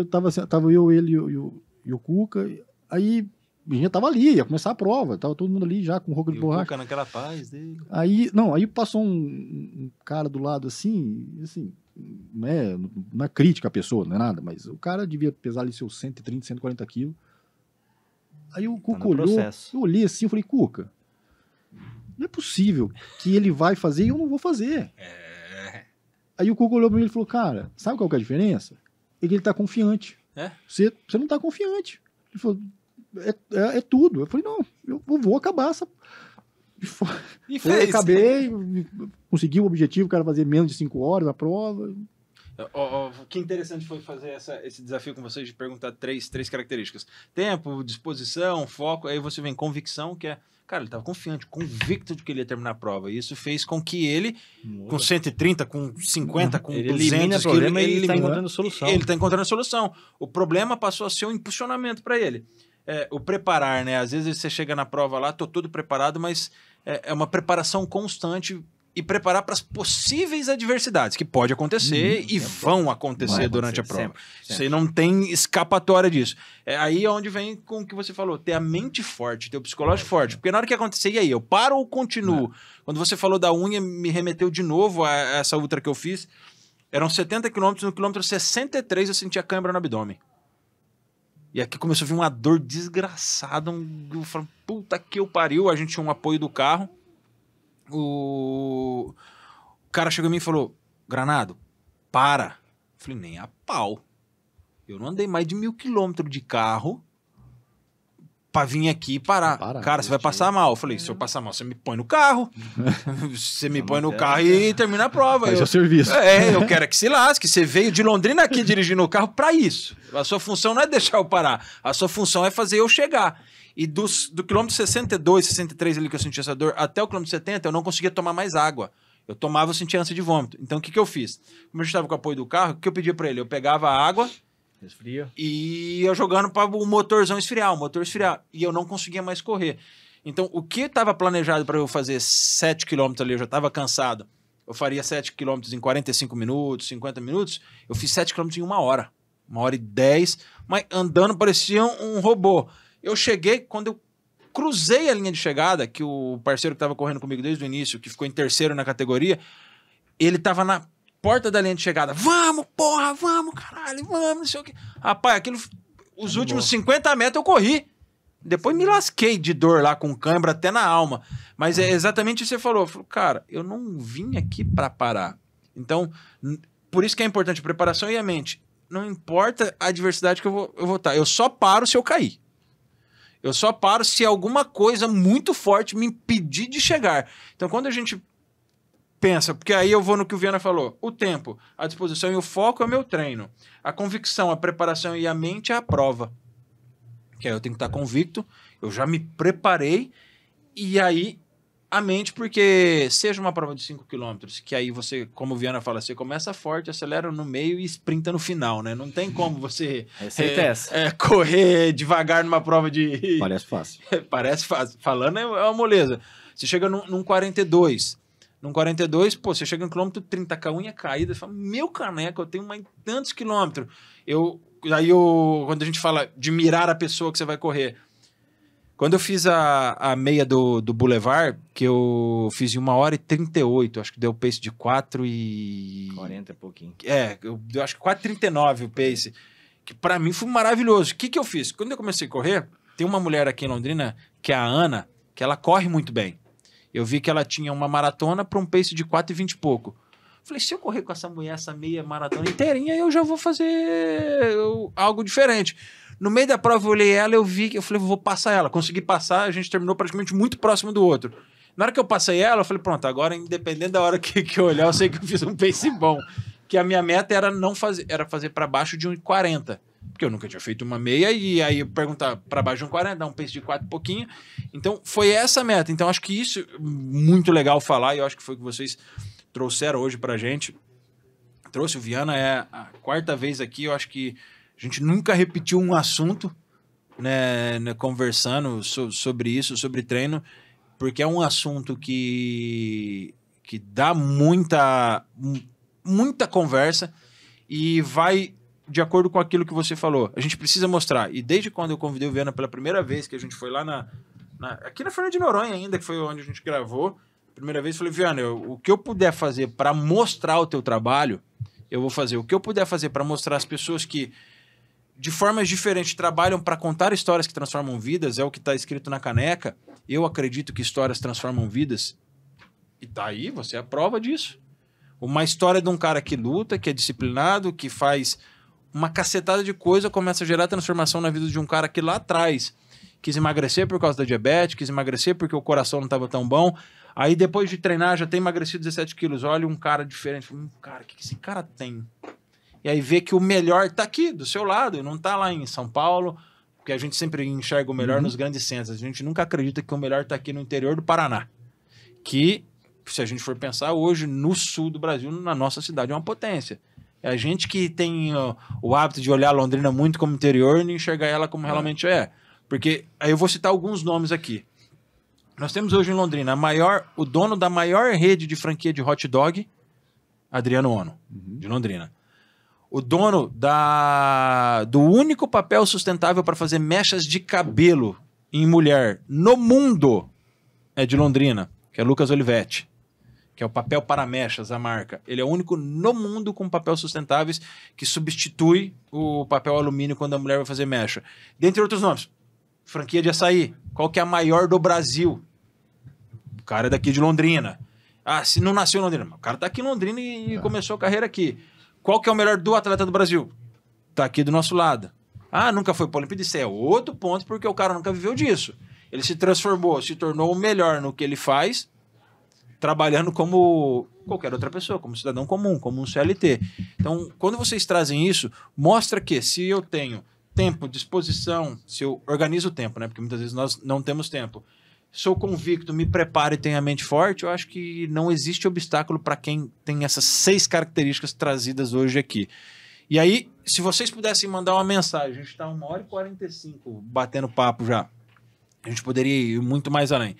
tava eu, ele e o Cuca, aí a gente tava ali, ia começar a prova, tava todo mundo ali já com roupa de E o borracha. Cuca naquela paz dele. Aí passou um cara do lado assim, não é crítica a pessoa, não é nada, mas o cara devia pesar ali seus 130, 140 quilos. Aí o Cuca no olhou, processo. eu olhei assim, eu falei, Cuca, não é possível que ele vai fazer e eu não vou fazer. Aí o Cuca olhou pra mim e falou, cara, sabe qual que é a diferença? É que ele tá confiante. É? Você não tá confiante. Ele falou, é tudo. Eu falei, não, eu vou acabar essa... E Eu fez. acabei, consegui o objetivo, o cara fazer menos de 5 horas a prova. Que interessante foi fazer esse desafio com vocês de perguntar três características. Tempo, disposição, foco, aí você vem convicção, que é... Cara, ele estava confiante, convicto de que ele ia terminar a prova. E isso fez com que ele, com 130, com 50, com Ele 200 elimina o quilos, problema e está elimina. encontrando solução. Ele está encontrando a solução. O problema passou a ser um impulsionamento para ele. O preparar, né? Às vezes você chega na prova lá, tô todo preparado, mas é uma preparação constante e preparar para as possíveis adversidades que pode acontecer e vão acontecer Vai durante a acontecer, prova. sempre. Você não tem escapatória disso. É aí onde vem com o que você falou, ter a mente forte, ter o psicológico forte. Porque na hora que acontecer, e aí, eu paro ou continuo? Quando você falou da unha, me remeteu de novo a essa ultra que eu fiz. Eram 70 quilômetros, no quilômetro 63 eu sentia cãibra no abdômen. E aqui começou a vir uma dor desgraçada. Eu falei, puta que eu pariu. A gente tinha um apoio do carro. O cara chegou em mim e falou, Granado, para. Eu falei, nem a pau. Eu não andei mais de 1.000 quilômetros de carro pra vir aqui e parar. Cara, você vai passar mal. Eu falei, se eu passar mal, você me põe no carro. Você me põe no carro e termina a prova. Faz o serviço. Eu quero que se lasque. Você veio de Londrina aqui dirigindo o carro pra isso. A sua função não é deixar eu parar. A sua função é fazer eu chegar. E do quilômetro 62, 63 ali que eu senti essa dor, até o quilômetro 70, eu não conseguia tomar mais água. Eu tomava, eu sentia ânsia de vômito. Então, o que eu fiz? Como eu estava com o apoio do carro, o que eu pedia pra ele? Eu pegava a água... Resfria. E eu jogando para o motorzão esfriar, o motor esfriar. E eu não conseguia mais correr. Então, o que estava planejado para eu fazer 7 km ali, eu já estava cansado. Eu faria 7 km em 45 minutos, 50 minutos. Eu fiz 7 km em 1 hora. 1h10. Mas andando parecia um robô. Eu cheguei, quando eu cruzei a linha de chegada, que o parceiro que estava correndo comigo desde o início, que ficou em terceiro na categoria, ele estava na porta da linha de chegada. Vamos, porra, vamos, caralho, vamos, não sei o quê. Rapaz, os últimos 50 metros eu corri. Depois me lasquei de dor lá, com cãibra até na alma. Mas é exatamente o que você falou. Eu falei, cara, eu não vim aqui pra parar. Então, por isso que é importante a preparação e a mente. Não importa a adversidade que eu vou estar. Eu só paro se eu cair. Eu só paro se alguma coisa muito forte me impedir de chegar. Então, quando a gente pensa, porque aí eu vou no que o Viana falou, o tempo, a disposição e o foco é o meu treino. A convicção, a preparação e a mente é a prova. Que aí eu tenho que estar convicto, eu já me preparei, e aí a mente, porque seja uma prova de 5 km, que aí você, como o Viana fala, você começa forte, acelera no meio e sprinta no final, né? Não tem como você correr devagar numa prova de... Parece fácil. Parece fácil. Falando é uma moleza. Você chega num 42... Num 42, pô, você chega no quilômetro 30, com a unha caída, você fala, meu caneco, eu tenho mais tantos quilômetros. Quando a gente fala de mirar a pessoa que você vai correr, quando eu fiz a meia do Boulevard, que eu fiz em 1h38, acho que deu o pace de 40 e pouquinho. Eu acho que 4h39 o pace, que pra mim foi maravilhoso. O que eu fiz? Quando eu comecei a correr, tem uma mulher aqui em Londrina, que é a Ana, que ela corre muito bem. Eu vi que ela tinha uma maratona para um pace de 4h20 e pouco. Falei, se eu correr com essa mulher, essa meia maratona inteirinha, eu já vou fazer algo diferente. No meio da prova, eu olhei ela, eu falei, vou passar ela. Consegui passar, a gente terminou praticamente muito próximo do outro. Na hora que eu passei ela, eu falei, pronto, agora, independente da hora que eu olhar, eu sei que eu fiz um pace bom. Que a minha meta era fazer para baixo de 1h40. Porque eu nunca tinha feito uma meia, e aí eu perguntar para baixo de 1h40, dar um pace de 4 e pouquinho. Então, foi essa a meta. Então, acho que isso é muito legal falar, e eu acho que foi o que vocês trouxeram hoje pra gente. Trouxe o Viana, é a 4ª vez aqui, eu acho que a gente nunca repetiu um assunto, né, conversando sobre isso, sobre treino, porque é um assunto que dá muita conversa e vai de acordo com aquilo que você falou. A gente precisa mostrar. E desde quando eu convidei o Viana pela primeira vez, que a gente foi lá aqui na Fernando de Noronha ainda, que foi onde a gente gravou, primeira vez, eu falei, Viana, o que eu puder fazer para mostrar o teu trabalho, eu vou fazer. O que eu puder fazer para mostrar as pessoas que, de formas diferentes, trabalham para contar histórias que transformam vidas, é o que está escrito na caneca. Eu acredito que histórias transformam vidas. E tá aí, você é a prova disso. Uma história de um cara que luta, que é disciplinado, que faz uma cacetada de coisa, começa a gerar transformação na vida de um cara que lá atrás quis emagrecer por causa da diabetes, quis emagrecer porque o coração não estava tão bom. Aí depois de treinar já tem emagrecido 17 quilos. Olha um cara diferente. Cara, o que esse cara tem? E aí vê que o melhor tá aqui, do seu lado, não tá lá em São Paulo, porque a gente sempre enxerga o melhor nos grandes centros. A gente nunca acredita que o melhor tá aqui no interior do Paraná. Que, se a gente for pensar hoje, no sul do Brasil, na nossa cidade, é uma potência. É a gente que tem o hábito de olhar Londrina muito como interior e não enxergar ela como realmente é. Porque, aí eu vou citar alguns nomes aqui. Nós temos hoje em Londrina o dono da maior rede de franquia de hot dog, Adriano Ono, de Londrina. O dono do único papel sustentável para fazer mechas de cabelo em mulher no mundo é de Londrina, que é Lucas Olivetti, que é o papel para mechas, a marca. Ele é o único no mundo com papel sustentáveis que substitui o papel alumínio quando a mulher vai fazer mecha. Dentre outros nomes. Franquia de açaí. Qual que é a maior do Brasil? O cara é daqui de Londrina. Ah, se não nasceu em Londrina. O cara tá aqui em Londrina e começou a carreira aqui. Qual que é o melhor do atleta do Brasil? Tá aqui do nosso lado. Ah, nunca foi para a Olimpíada? Isso é outro ponto, porque o cara nunca viveu disso. Ele se transformou, se tornou o melhor no que ele faz, trabalhando como qualquer outra pessoa, como cidadão comum, como um CLT. Então, quando vocês trazem isso, mostra que se eu tenho tempo, disposição, se eu organizo o tempo, né? Porque muitas vezes nós não temos tempo. Sou convicto, me preparo e tenho a mente forte, eu acho que não existe obstáculo para quem tem essas 6 características trazidas hoje aqui. E aí, se vocês pudessem mandar uma mensagem, a gente está 1h45 batendo papo já. A gente poderia ir muito mais além.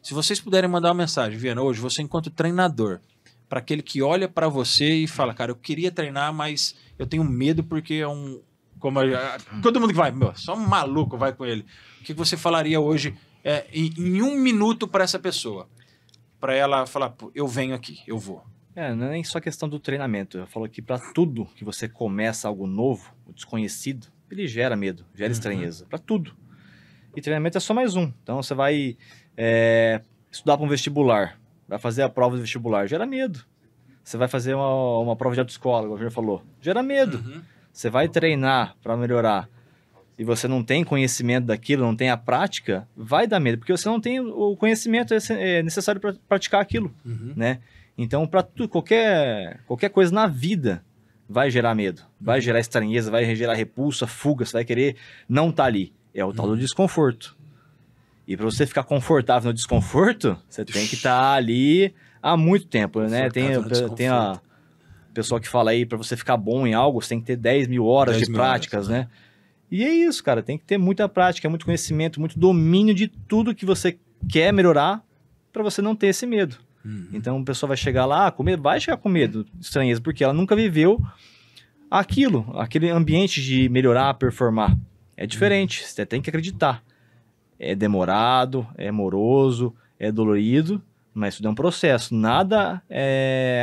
Se vocês puderem mandar uma mensagem, Viana, hoje você enquanto treinador, para aquele que olha para você e fala, cara, eu queria treinar, mas eu tenho medo porque é um... todo mundo que vai, só um maluco vai com ele. O que você falaria hoje em 1 minuto para essa pessoa? Para ela falar, eu venho aqui, eu vou. Não é nem só questão do treinamento. Eu falo que para tudo que você começa algo novo, o desconhecido, ele gera medo, gera estranheza. Para tudo. E treinamento é só mais um. Então você vai estudar para um vestibular, vai fazer a prova do vestibular, gera medo. Você vai fazer uma prova de autoescola, como o Júnior falou, gera medo. Você vai treinar para melhorar e você não tem conhecimento daquilo, não tem a prática, vai dar medo, porque você não tem o conhecimento necessário para praticar aquilo, né? Então, para qualquer coisa na vida vai gerar medo, vai gerar estranheza, vai gerar repulsa, fuga, você vai querer não estar ali. É o tal do desconforto. E para você ficar confortável no desconforto, você tem que estar ali há muito tempo, né? Tem a pessoa que fala aí, para você ficar bom em algo, você tem que ter 10 mil horas de práticas, né? E é isso, cara, tem que ter muita prática, muito conhecimento, muito domínio de tudo que você quer melhorar para você não ter esse medo. Então, a pessoa vai chegar lá, vai chegar com medo, estranheza, porque ela nunca viveu aquele ambiente de melhorar, performar. É diferente, você tem que acreditar. É demorado, é moroso, é dolorido, mas isso é um processo. Nada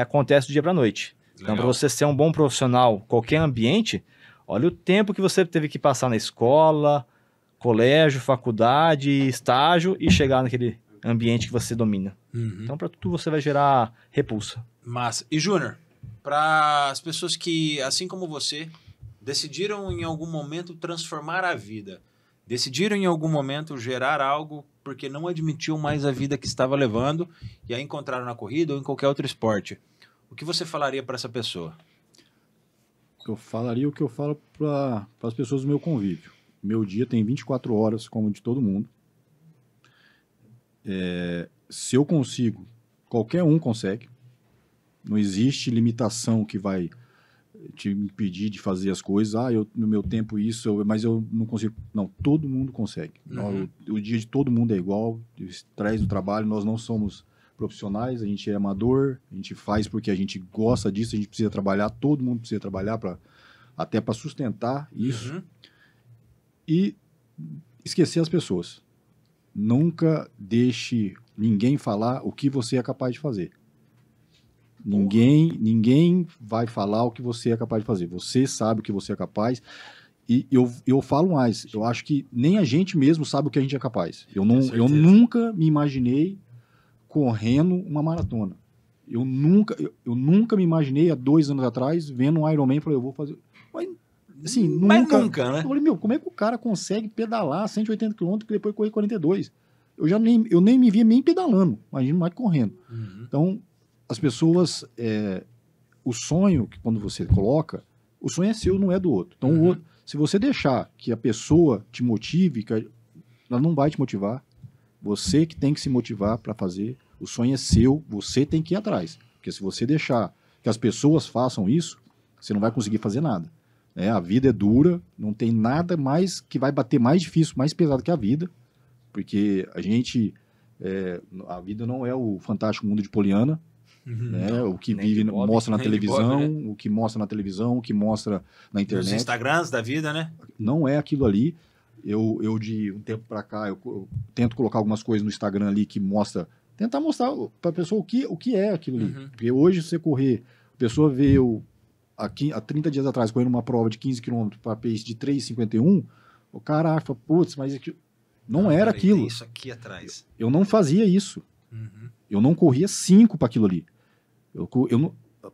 acontece do dia para a noite. Então, para você ser um bom profissional, qualquer ambiente, olha o tempo que você teve que passar na escola, colégio, faculdade, estágio e chegar naquele ambiente que você domina. Então, para tudo você vai gerar repulsa. Massa. E, Júnior, para as pessoas que, assim como você, decidiram em algum momento transformar a vida, decidiram em algum momento gerar algo porque não admitiam mais a vida que estava levando e aí encontraram na corrida ou em qualquer outro esporte, o que você falaria para essa pessoa? Eu falaria o que eu falo para as pessoas do meu convívio. Meu dia tem 24 horas, como o de todo mundo. Se eu consigo, qualquer um consegue. Não existe limitação que vai te impedir de fazer as coisas. No meu tempo mas eu não consigo. Não, todo mundo consegue. O dia de todo mundo é igual. O estresse do trabalho, nós não somos profissionais, a gente é amador, a gente faz porque a gente gosta disso, a gente precisa trabalhar, todo mundo precisa trabalhar até para sustentar isso. E esquecer as pessoas. Nunca deixe ninguém falar o que você é capaz de fazer. Ninguém vai falar o que você é capaz de fazer. Você sabe o que você é capaz. E eu falo mais. Eu acho que nem a gente mesmo sabe o que a gente é capaz. Eu nunca me imaginei correndo uma maratona. Eu nunca me imaginei há 2 anos atrás vendo um Ironman e falei, eu vou fazer... Assim, nunca, né? Eu falei, como é que o cara consegue pedalar 180 km e depois correr 42? Eu nem me via nem pedalando, imagina mais correndo. Então, as pessoas, o sonho que quando você coloca, o sonho é seu, não é do outro. Então, se você deixar que a pessoa te motive, ela não vai te motivar. Você que tem que se motivar para fazer, o sonho é seu, você tem que ir atrás. Porque se você deixar que as pessoas façam isso, você não vai conseguir fazer nada. A vida é dura, não tem nada mais que vai bater mais difícil, mais pesado que a vida, porque a vida não é o fantástico mundo de Poliana, né? O que mostra na televisão, o que mostra na televisão, o que mostra na internet. Os Instagrams da vida, né? Não é aquilo ali. Eu de um tempo para cá, eu tento colocar algumas coisas no Instagram ali que tentar mostrar para a pessoa o que é aquilo ali. Porque hoje, se você correr, a pessoa vê há 30 dias atrás, correndo uma prova de 15 km para pace de 3,51, o cara acha, putz, mas não era aquilo. Isso aqui atrás. Eu não fazia isso. Eu não corria 5 para aquilo ali.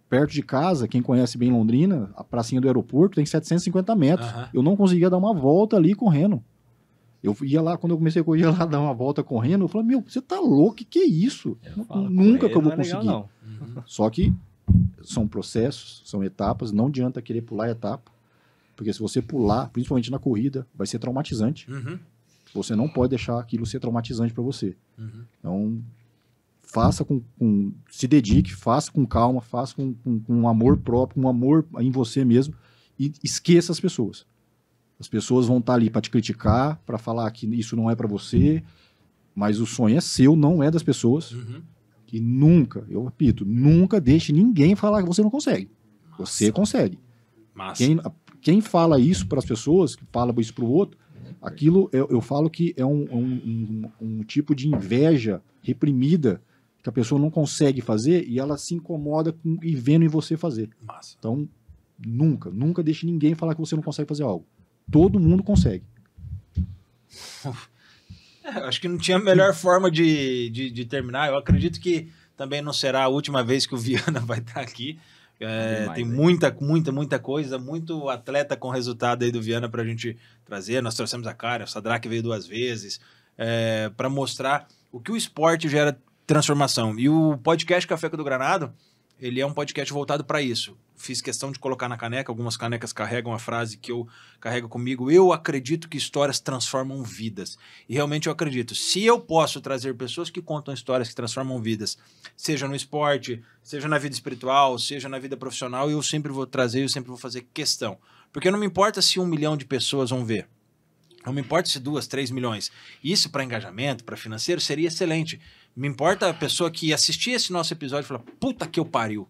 perto de casa, quem conhece bem Londrina, a pracinha do aeroporto tem 750 metros. Eu não conseguia dar uma volta ali correndo. Eu ia lá, quando eu comecei a correr, ia lá dar uma volta correndo, eu falei, meu, você tá louco, que é isso? Nunca que eu vou conseguir. Legal, Só que são processos, são etapas, não adianta querer pular a etapa, porque se você pular, principalmente na corrida, vai ser traumatizante. Você não pode deixar aquilo ser traumatizante para você. Então, faça se dedique, faça com calma, faça com um amor próprio, um amor em você mesmo, e esqueça as pessoas. As pessoas vão estar ali para te criticar, para falar que isso não é para você, mas o sonho é seu, não é das pessoas. E nunca, eu repito, nunca deixe ninguém falar que você não consegue. Você consegue. Quem fala isso para as pessoas, que fala isso para o outro, aquilo eu falo que é um tipo de inveja reprimida que a pessoa não consegue fazer e ela se incomoda e vendo em você fazer. Então, nunca deixe ninguém falar que você não consegue fazer algo. Todo mundo consegue. Acho que não tinha melhor forma de terminar. Eu acredito que também não será a última vez que o Viana vai estar aqui. Tem muita coisa, muito atleta com resultado aí do Viana pra gente trazer. Nós trouxemos a cara, o Sadraque veio 2 vezes, para mostrar o que o esporte gera transformação. E o podcast Café do Granado, ele é um podcast voltado para isso. Fiz questão de colocar na caneca, algumas canecas carregam a frase que eu carrego comigo. Eu acredito que histórias transformam vidas. E realmente eu acredito. Se eu posso trazer pessoas que contam histórias que transformam vidas, seja no esporte, seja na vida espiritual, seja na vida profissional, eu sempre vou trazer, eu sempre vou fazer questão. Porque não me importa se 1 milhão de pessoas vão ver. Não me importa se 2, 3 milhões. Isso para engajamento, para financeiro, seria excelente. Me importa a pessoa que assistir esse nosso episódio e falar, puta que eu pariu.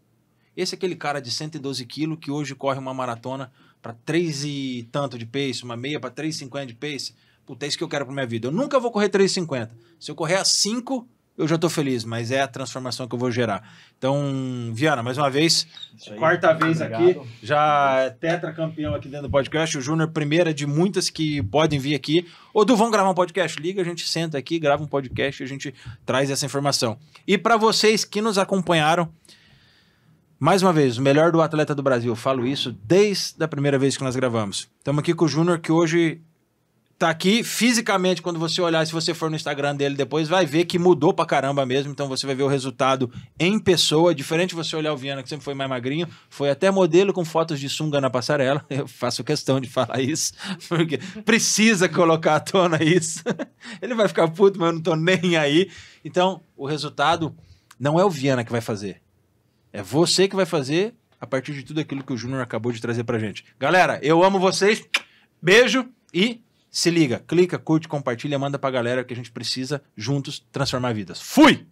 Esse é aquele cara de 112 quilos que hoje corre uma maratona para 3 e tanto de pace, uma meia para 3,50 de pace. Puta, é isso que eu quero para minha vida. Eu nunca vou correr 3,50. Se eu correr a 5, eu já tô feliz, mas é a transformação que eu vou gerar. Então, Viana, mais uma vez, quarta vez aqui, já é tetracampeão aqui dentro do podcast. O Júnior, primeira de muitas que podem vir aqui. Ô, Du, vamos gravar um podcast? Liga, a gente senta aqui, grava um podcast e a gente traz essa informação. E para vocês que nos acompanharam, mais uma vez, o melhor do atleta do Brasil. Eu falo isso desde a primeira vez que nós gravamos. Estamos aqui com o Júnior, que hoje tá aqui fisicamente. Quando você olhar, se você for no Instagram dele depois, vai ver que mudou pra caramba mesmo. Então você vai ver o resultado em pessoa. Diferente de você olhar o Viana, que sempre foi mais magrinho. Foi até modelo com fotos de sunga na passarela. Eu faço questão de falar isso, porque precisa colocar à tona isso. Ele vai ficar puto, mas eu não tô nem aí. Então, o resultado não é o Viana que vai fazer. É você que vai fazer a partir de tudo aquilo que o Júnior acabou de trazer pra gente. Galera, eu amo vocês. Beijo e se liga. Clica, curte, compartilha, manda pra galera que a gente precisa juntos transformar vidas. Fui!